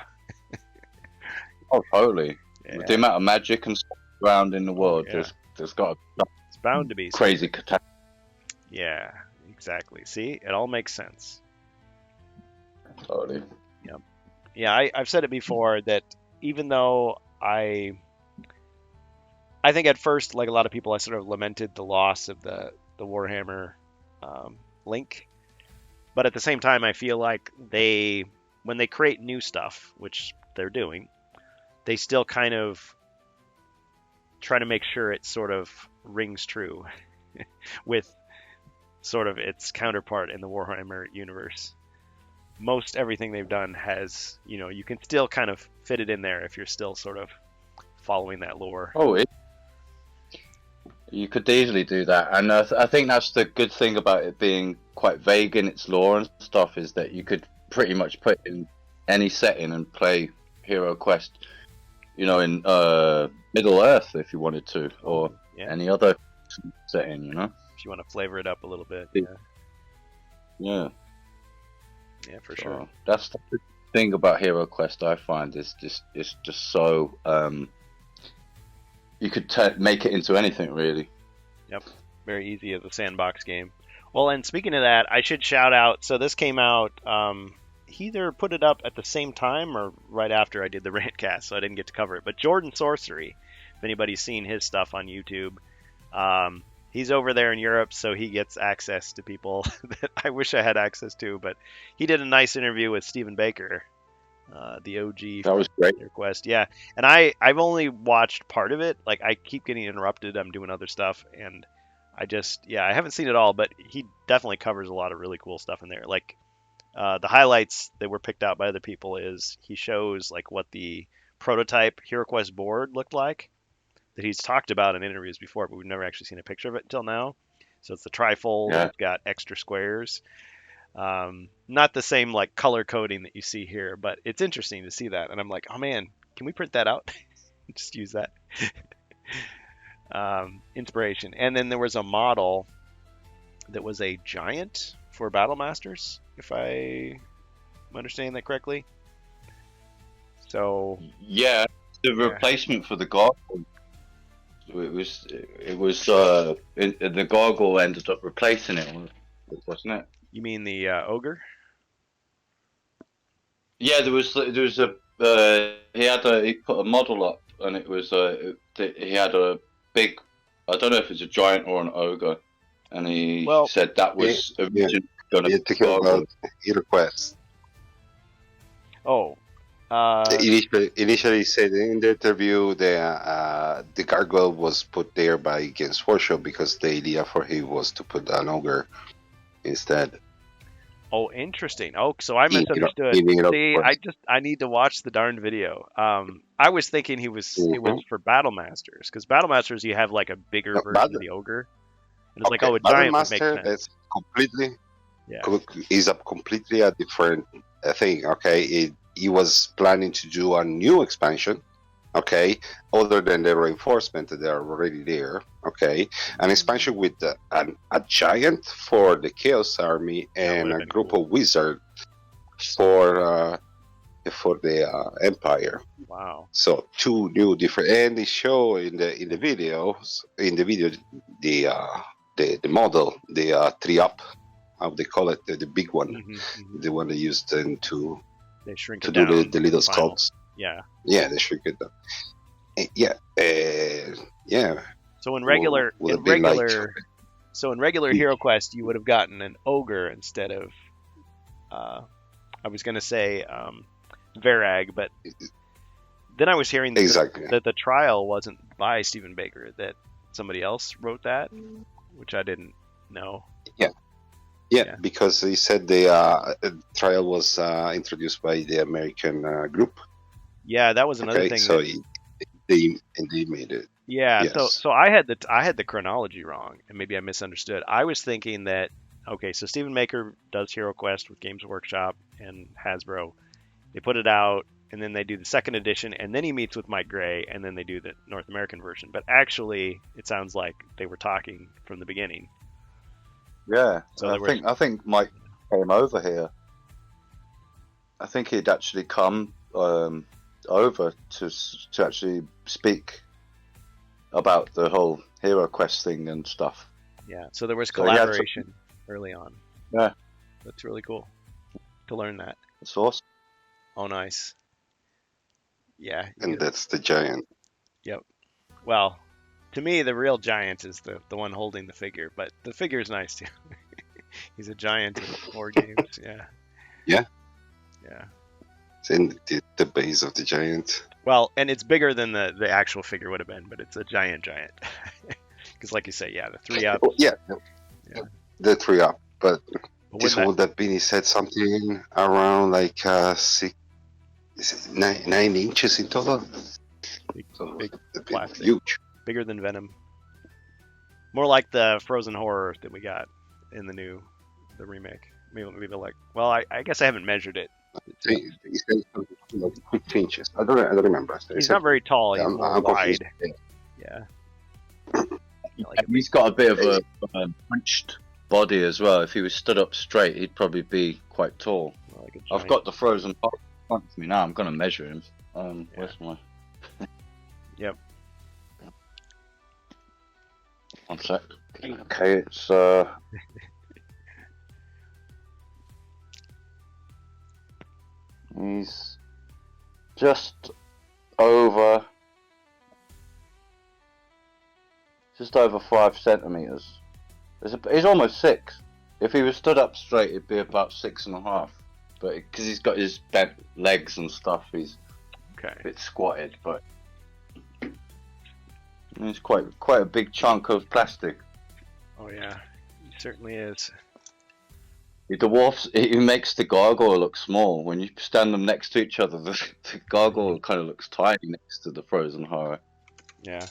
[SPEAKER 1] Oh, totally.
[SPEAKER 3] Yeah.
[SPEAKER 1] With the amount of magic and stuff around in the world,
[SPEAKER 3] yeah.
[SPEAKER 1] there's got a
[SPEAKER 3] It's bound to be
[SPEAKER 1] crazy catastrophe.
[SPEAKER 3] Yeah, exactly. See, it all makes sense.
[SPEAKER 1] Totally.
[SPEAKER 3] Yeah, I've said it before that even though I think at first, like a lot of people, I sort of lamented the loss of the Warhammer link, but at the same time, I feel like when they create new stuff, which they're doing, they still kind of try to make sure it sort of rings true with sort of its counterpart in the Warhammer universe. Most everything they've done has, you can still kind of fit it in there if you're still sort of following that lore.
[SPEAKER 1] Oh, you could easily do that, and I think that's the good thing about it being quite vague in its lore and stuff, is that you could pretty much put it in any setting and play Hero Quest, in Middle Earth if you wanted to, or any other setting,
[SPEAKER 3] If you want to flavor it up a little bit.
[SPEAKER 1] Yeah.
[SPEAKER 3] Yeah, for sure.
[SPEAKER 1] That's the thing about Hero Quest I find is it's just so you could make it into anything really.
[SPEAKER 3] Yep, very easy as a sandbox game. Well, and speaking of that, I should shout out. So this came out. He either put it up at the same time or right after I did the Rantcast, so I didn't get to cover it. But Jordan Sorcery, if anybody's seen his stuff on YouTube, he's over there in Europe, so he gets access to people that I wish I had access to. But he did a nice interview with Stephen Baker, the OG.
[SPEAKER 1] That was great.
[SPEAKER 3] Quest, yeah. And I've only watched part of it. Like, I keep getting interrupted. I'm doing other stuff, and I haven't seen it all. But he definitely covers a lot of really cool stuff in there. Like, the highlights that were picked out by other people is he shows like what the prototype HeroQuest board looked like that he's talked about in interviews before, but we've never actually seen a picture of it until now. So it's the trifold.
[SPEAKER 1] Yeah.
[SPEAKER 3] It's got extra squares. Not the same like color coding that you see here, but it's interesting to see that. And I'm like, oh man, can we print that out? Just use that. Inspiration. And then there was a model that was a giant for Battle Masters, if I'm understanding that correctly. So
[SPEAKER 1] yeah, the replacement for the gargoyle. It was the gargoyle ended up replacing it, wasn't it?
[SPEAKER 3] You mean the ogre?
[SPEAKER 1] Yeah, there was a he put a model up, and it was he had a big, I don't know if it's a giant or an ogre, and he said that was originally going to be
[SPEAKER 2] about Hero Quest.
[SPEAKER 3] Oh.
[SPEAKER 2] Initially said in the interview the gargoyle was put there by Games Workshop because the idea for him was to put an ogre instead.
[SPEAKER 3] Oh, interesting. Oh, so I misunderstood. See, I need to watch the darn video. I was thinking it was for Battle Masters, because Battle Masters you have like a bigger version of the ogre. And it's like, oh, a giant would make sense.
[SPEAKER 2] That's completely is completely a different thing. Okay, he was planning to do a new expansion, Okay, other than the reinforcement that are already there. Okay, an expansion with a giant for the Chaos Army and
[SPEAKER 3] would've
[SPEAKER 2] a
[SPEAKER 3] been
[SPEAKER 2] group
[SPEAKER 3] cool.
[SPEAKER 2] of wizards for the Empire.
[SPEAKER 3] Wow.
[SPEAKER 2] So two new different, and they show in the video the model, the 3-up, how they call it, the big one, the one they used then to
[SPEAKER 3] They shrink
[SPEAKER 2] to
[SPEAKER 3] it
[SPEAKER 2] do
[SPEAKER 3] down.
[SPEAKER 2] the little
[SPEAKER 3] final.
[SPEAKER 2] sculpts.
[SPEAKER 3] Yeah.
[SPEAKER 2] Yeah, they shrink it down. Yeah.
[SPEAKER 3] So in regular,
[SPEAKER 2] Would have been
[SPEAKER 3] in regular Hero Quest, you would have gotten an ogre instead of, I was gonna say Varag, but then I was hearing that,
[SPEAKER 2] exactly.
[SPEAKER 3] that the trial wasn't by Stephen Baker, that somebody else wrote that, which I didn't know.
[SPEAKER 2] Yeah, because he said the trial was introduced by the American group.
[SPEAKER 3] Yeah, that was another thing.
[SPEAKER 2] So they made it.
[SPEAKER 3] Yeah,
[SPEAKER 2] Yes.
[SPEAKER 3] so I had the chronology wrong, and maybe I misunderstood. I was thinking that, okay, so Stephen Baker does Hero Quest with Games Workshop and Hasbro. They put it out, and then they do the second edition, and then he meets with Mike Gray, and then they do the North American version. But actually, it sounds like they were talking from the beginning.
[SPEAKER 1] Yeah,
[SPEAKER 3] So
[SPEAKER 1] I think Mike came over here. I think he'd actually come over to actually speak about the whole Hero Quest thing and stuff.
[SPEAKER 3] Yeah, so there was
[SPEAKER 1] So he had
[SPEAKER 3] collaboration early on.
[SPEAKER 1] Yeah.
[SPEAKER 3] That's really cool to learn that.
[SPEAKER 1] It's awesome.
[SPEAKER 3] Oh, nice. Yeah.
[SPEAKER 2] And that's the giant.
[SPEAKER 3] Well, to me, the real giant is the one holding the figure, but the figure is nice too. He's a giant in war games. Yeah.
[SPEAKER 2] Yeah.
[SPEAKER 3] Yeah.
[SPEAKER 2] It's in the base of the giant.
[SPEAKER 3] Well, and it's bigger than the actual figure would have been, but it's a giant. Because, like you say, yeah, the 3-up.
[SPEAKER 2] Yeah.
[SPEAKER 3] Yeah.
[SPEAKER 2] The 3-up, but
[SPEAKER 3] But
[SPEAKER 2] this
[SPEAKER 3] wouldn't
[SPEAKER 2] would have been, he said something around like 9 inches in total.
[SPEAKER 3] Big-
[SPEAKER 2] So
[SPEAKER 3] big
[SPEAKER 2] a bit
[SPEAKER 3] plastic.
[SPEAKER 2] huge.
[SPEAKER 3] bigger than Venom. More like the Frozen Horror that we got in the remake. Maybe like, well, I guess I haven't measured it.
[SPEAKER 2] He said something like 15 inches. I don't remember.
[SPEAKER 3] He's not very tall. He's
[SPEAKER 2] I'm
[SPEAKER 3] more
[SPEAKER 2] confused.
[SPEAKER 3] wide. Yeah.
[SPEAKER 1] He's got a bit of a punched body as well. If he was stood up straight, he'd probably be quite tall.
[SPEAKER 3] Like
[SPEAKER 1] I've got the Frozen Horror in front of me now. I'm going to measure him. Where's my...
[SPEAKER 3] Yep.
[SPEAKER 1] One sec. Okay, it's he's just over 5 centimeters. He's almost 6. If he was stood up straight, it'd be about 6.5. But because he's got his bent legs and stuff, he's
[SPEAKER 3] Okay.
[SPEAKER 1] a bit squatted. But it's quite a big chunk of plastic.
[SPEAKER 3] Oh yeah, he certainly is.
[SPEAKER 1] He dwarfs. He makes the gargoyle look small. When you stand them next to each other, the gargoyle kind of looks tiny next to the Frozen Horror.
[SPEAKER 3] Yeah.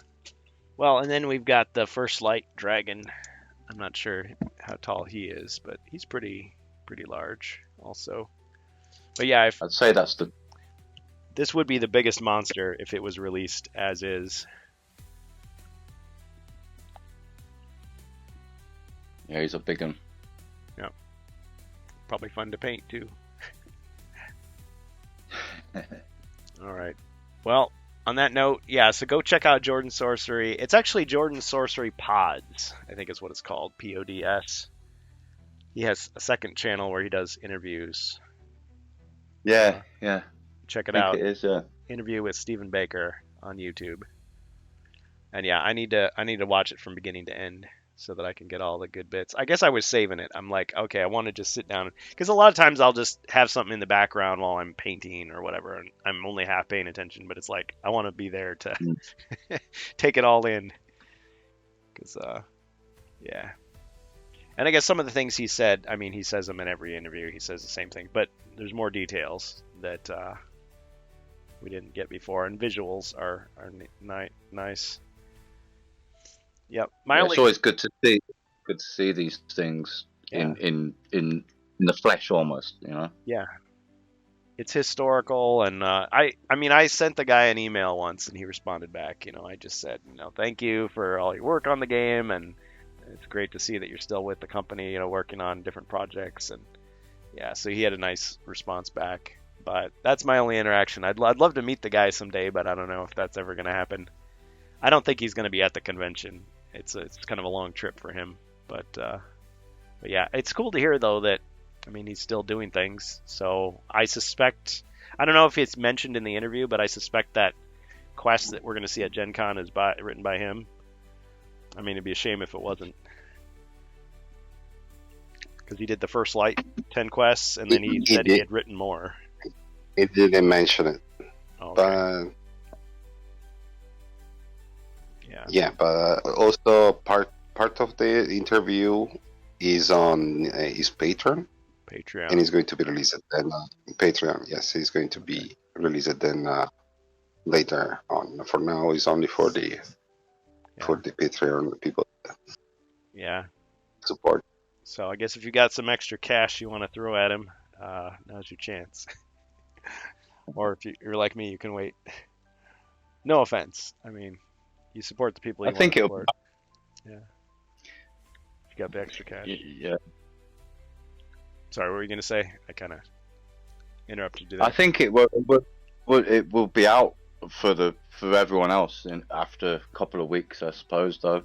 [SPEAKER 3] Well, and then we've got the First Light Dragon. I'm not sure how tall he is, but he's pretty large also. But yeah,
[SPEAKER 1] I'd say that's
[SPEAKER 3] this would be the biggest monster if it was released as is.
[SPEAKER 1] Yeah, he's a big one.
[SPEAKER 3] Probably fun to paint too. All right. Well, on that note, yeah, so go check out Jordan Sorcery. It's actually Jordan Sorcery Pods, I think is what it's called, PODS. He has a second channel where he does interviews.
[SPEAKER 1] Yeah.
[SPEAKER 3] Check it
[SPEAKER 1] I
[SPEAKER 3] out.
[SPEAKER 1] think it is, yeah.
[SPEAKER 3] Interview with Stephen Baker on YouTube. And yeah, I need to watch it from beginning to end so that I can get all the good bits. I guess I was saving it. I'm like, okay, I want to just sit down, because a lot of times I'll just have something in the background while I'm painting or whatever, and I'm only half paying attention, but it's like I want to be there to take it all in. Because yeah. And I guess some of the things he said, I mean, he says them in every interview. He says the same thing, but there's more details that we didn't get before, and visuals are nice. Yep.
[SPEAKER 1] It's always good to see these things in the flesh almost, you know.
[SPEAKER 3] Yeah. it's historical, and I mean, I sent the guy an email once, and he responded back. I just said, thank you for all your work on the game, and it's great to see that you're still with the company, working on different projects, and yeah, so he had a nice response back. But that's my only interaction. I'd love to meet the guy someday, but I don't know if that's ever going to happen. I don't think he's going to be at the convention. It's kind of a long trip for him, but yeah, it's cool to hear though that, I mean, he's still doing things. So I suspect, I don't know if it's mentioned in the interview, but I suspect that quest that we're going to see at Gen Con is written by him. I mean, it'd be a shame if it wasn't, because he did the first Light 10 quests, and then he said he had written more.
[SPEAKER 2] He didn't mention it,
[SPEAKER 3] Okay.
[SPEAKER 2] but
[SPEAKER 3] Yeah.
[SPEAKER 2] but also part of the interview is on his Patreon,
[SPEAKER 3] Patreon.
[SPEAKER 2] and it's going to be released then. Patreon, yes, it's going to be released then later on. For now, it's only for the Patreon people
[SPEAKER 3] Yeah.
[SPEAKER 2] support.
[SPEAKER 3] So I guess if you got some extra cash you want to throw at him, now's your chance. Or if you're like me, you can wait. No offense. I mean, you support the people you want to support. Yeah. If you got the extra cash.
[SPEAKER 1] Yeah.
[SPEAKER 3] Sorry, what were you going to say? I kind of interrupted you there.
[SPEAKER 1] I think it will be out for everyone else after a couple of weeks, I suppose, though.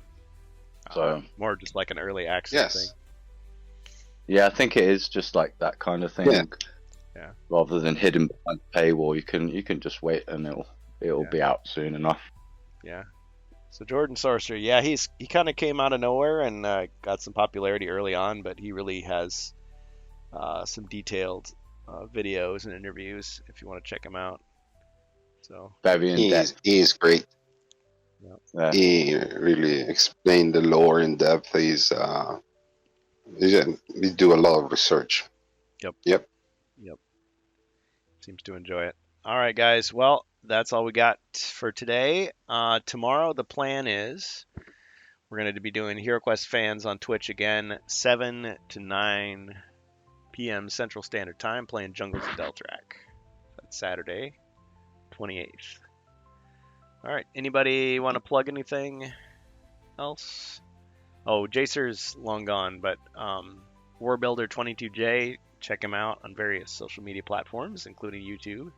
[SPEAKER 1] So
[SPEAKER 3] more just like an early access thing.
[SPEAKER 1] Yeah, I think it is just like that kind of thing.
[SPEAKER 3] Yeah.
[SPEAKER 1] Rather than hidden behind the paywall, you can just wait and it'll be out soon enough.
[SPEAKER 3] Yeah. So Jordan Sorcerer, yeah, he kind of came out of nowhere and got some popularity early on, but he really has some detailed videos and interviews if you want to check him out. So
[SPEAKER 1] very in depth.
[SPEAKER 2] He is great.
[SPEAKER 1] Yeah.
[SPEAKER 2] He really explained the lore in depth. He do a lot of research. Yep.
[SPEAKER 3] Seems to enjoy it. All right, guys. Well, that's all we got for today. Tomorrow, the plan is we're going to be doing HeroQuest fans on Twitch again, 7 to 9 p.m. Central Standard Time, playing Jungles of Deltrac. That's Saturday, 28th. All right. Anybody want to plug anything else? Oh, Jacer's long gone, but WarBuilder22J, check him out on various social media platforms, including YouTube.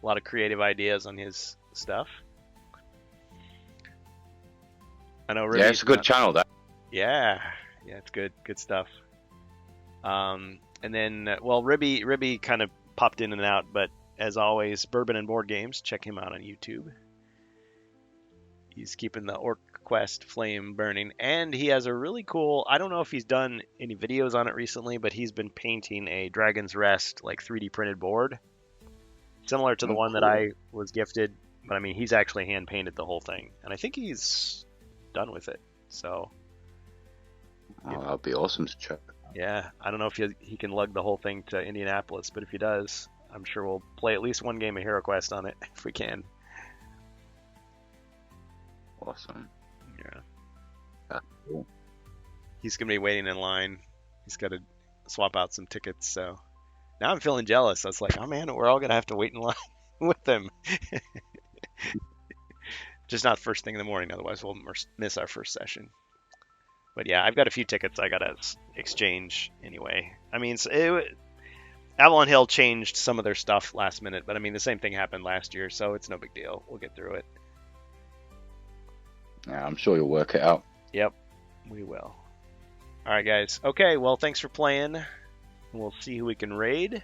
[SPEAKER 3] A lot of creative ideas on his stuff. I know.
[SPEAKER 1] Yeah, it's a good channel. That.
[SPEAKER 3] Yeah, it's good stuff. And then, Ribby kind of popped in and out, but as always, Bourbon and Board Games, check him out on YouTube. He's keeping the Orc Quest flame burning, and he has a really cool, I don't know if he's done any videos on it recently, but he's been painting a Dragon's Rest like 3D printed board, similar to the one that I was gifted, but I mean, he's actually hand painted the whole thing, and I think he's done with it. So
[SPEAKER 1] that'd be awesome to check.
[SPEAKER 3] Yeah, I don't know if he can lug the whole thing to Indianapolis, but if he does, I'm sure we'll play at least one game of HeroQuest on it if we can.
[SPEAKER 1] Awesome.
[SPEAKER 3] Yeah.
[SPEAKER 1] That's cool.
[SPEAKER 3] He's going to be waiting in line. He's got to swap out some tickets, so now I'm feeling jealous. I was like, oh man, we're all going to have to wait in line with them. Just not first thing in the morning, otherwise we'll miss our first session. But yeah, I've got a few tickets I got to exchange anyway. I mean, Avalon Hill changed some of their stuff last minute, but I mean, the same thing happened last year, so it's no big deal. We'll get through it.
[SPEAKER 1] Yeah, I'm sure you'll work it out.
[SPEAKER 3] Yep, we will. All right, guys. Okay, well, thanks for playing. We'll see who we can raid.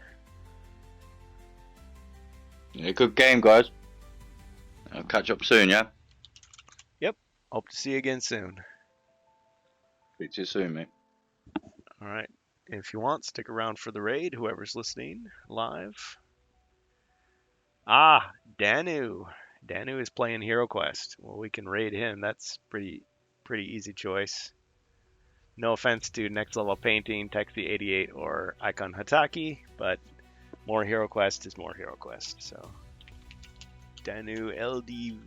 [SPEAKER 1] Yeah, good game, guys. I'll catch up soon, yeah?
[SPEAKER 3] Yep. Hope to see you again soon.
[SPEAKER 1] Speak to you soon, mate.
[SPEAKER 3] All right. If you want, stick around for the raid, whoever's listening live. Ah, Danu. Danu is playing HeroQuest. Well, we can raid him. That's pretty easy choice. No offense to Next Level Painting, Texi88, or Icon Hataki, but more HeroQuest is more HeroQuest. So, Danu LDVLH.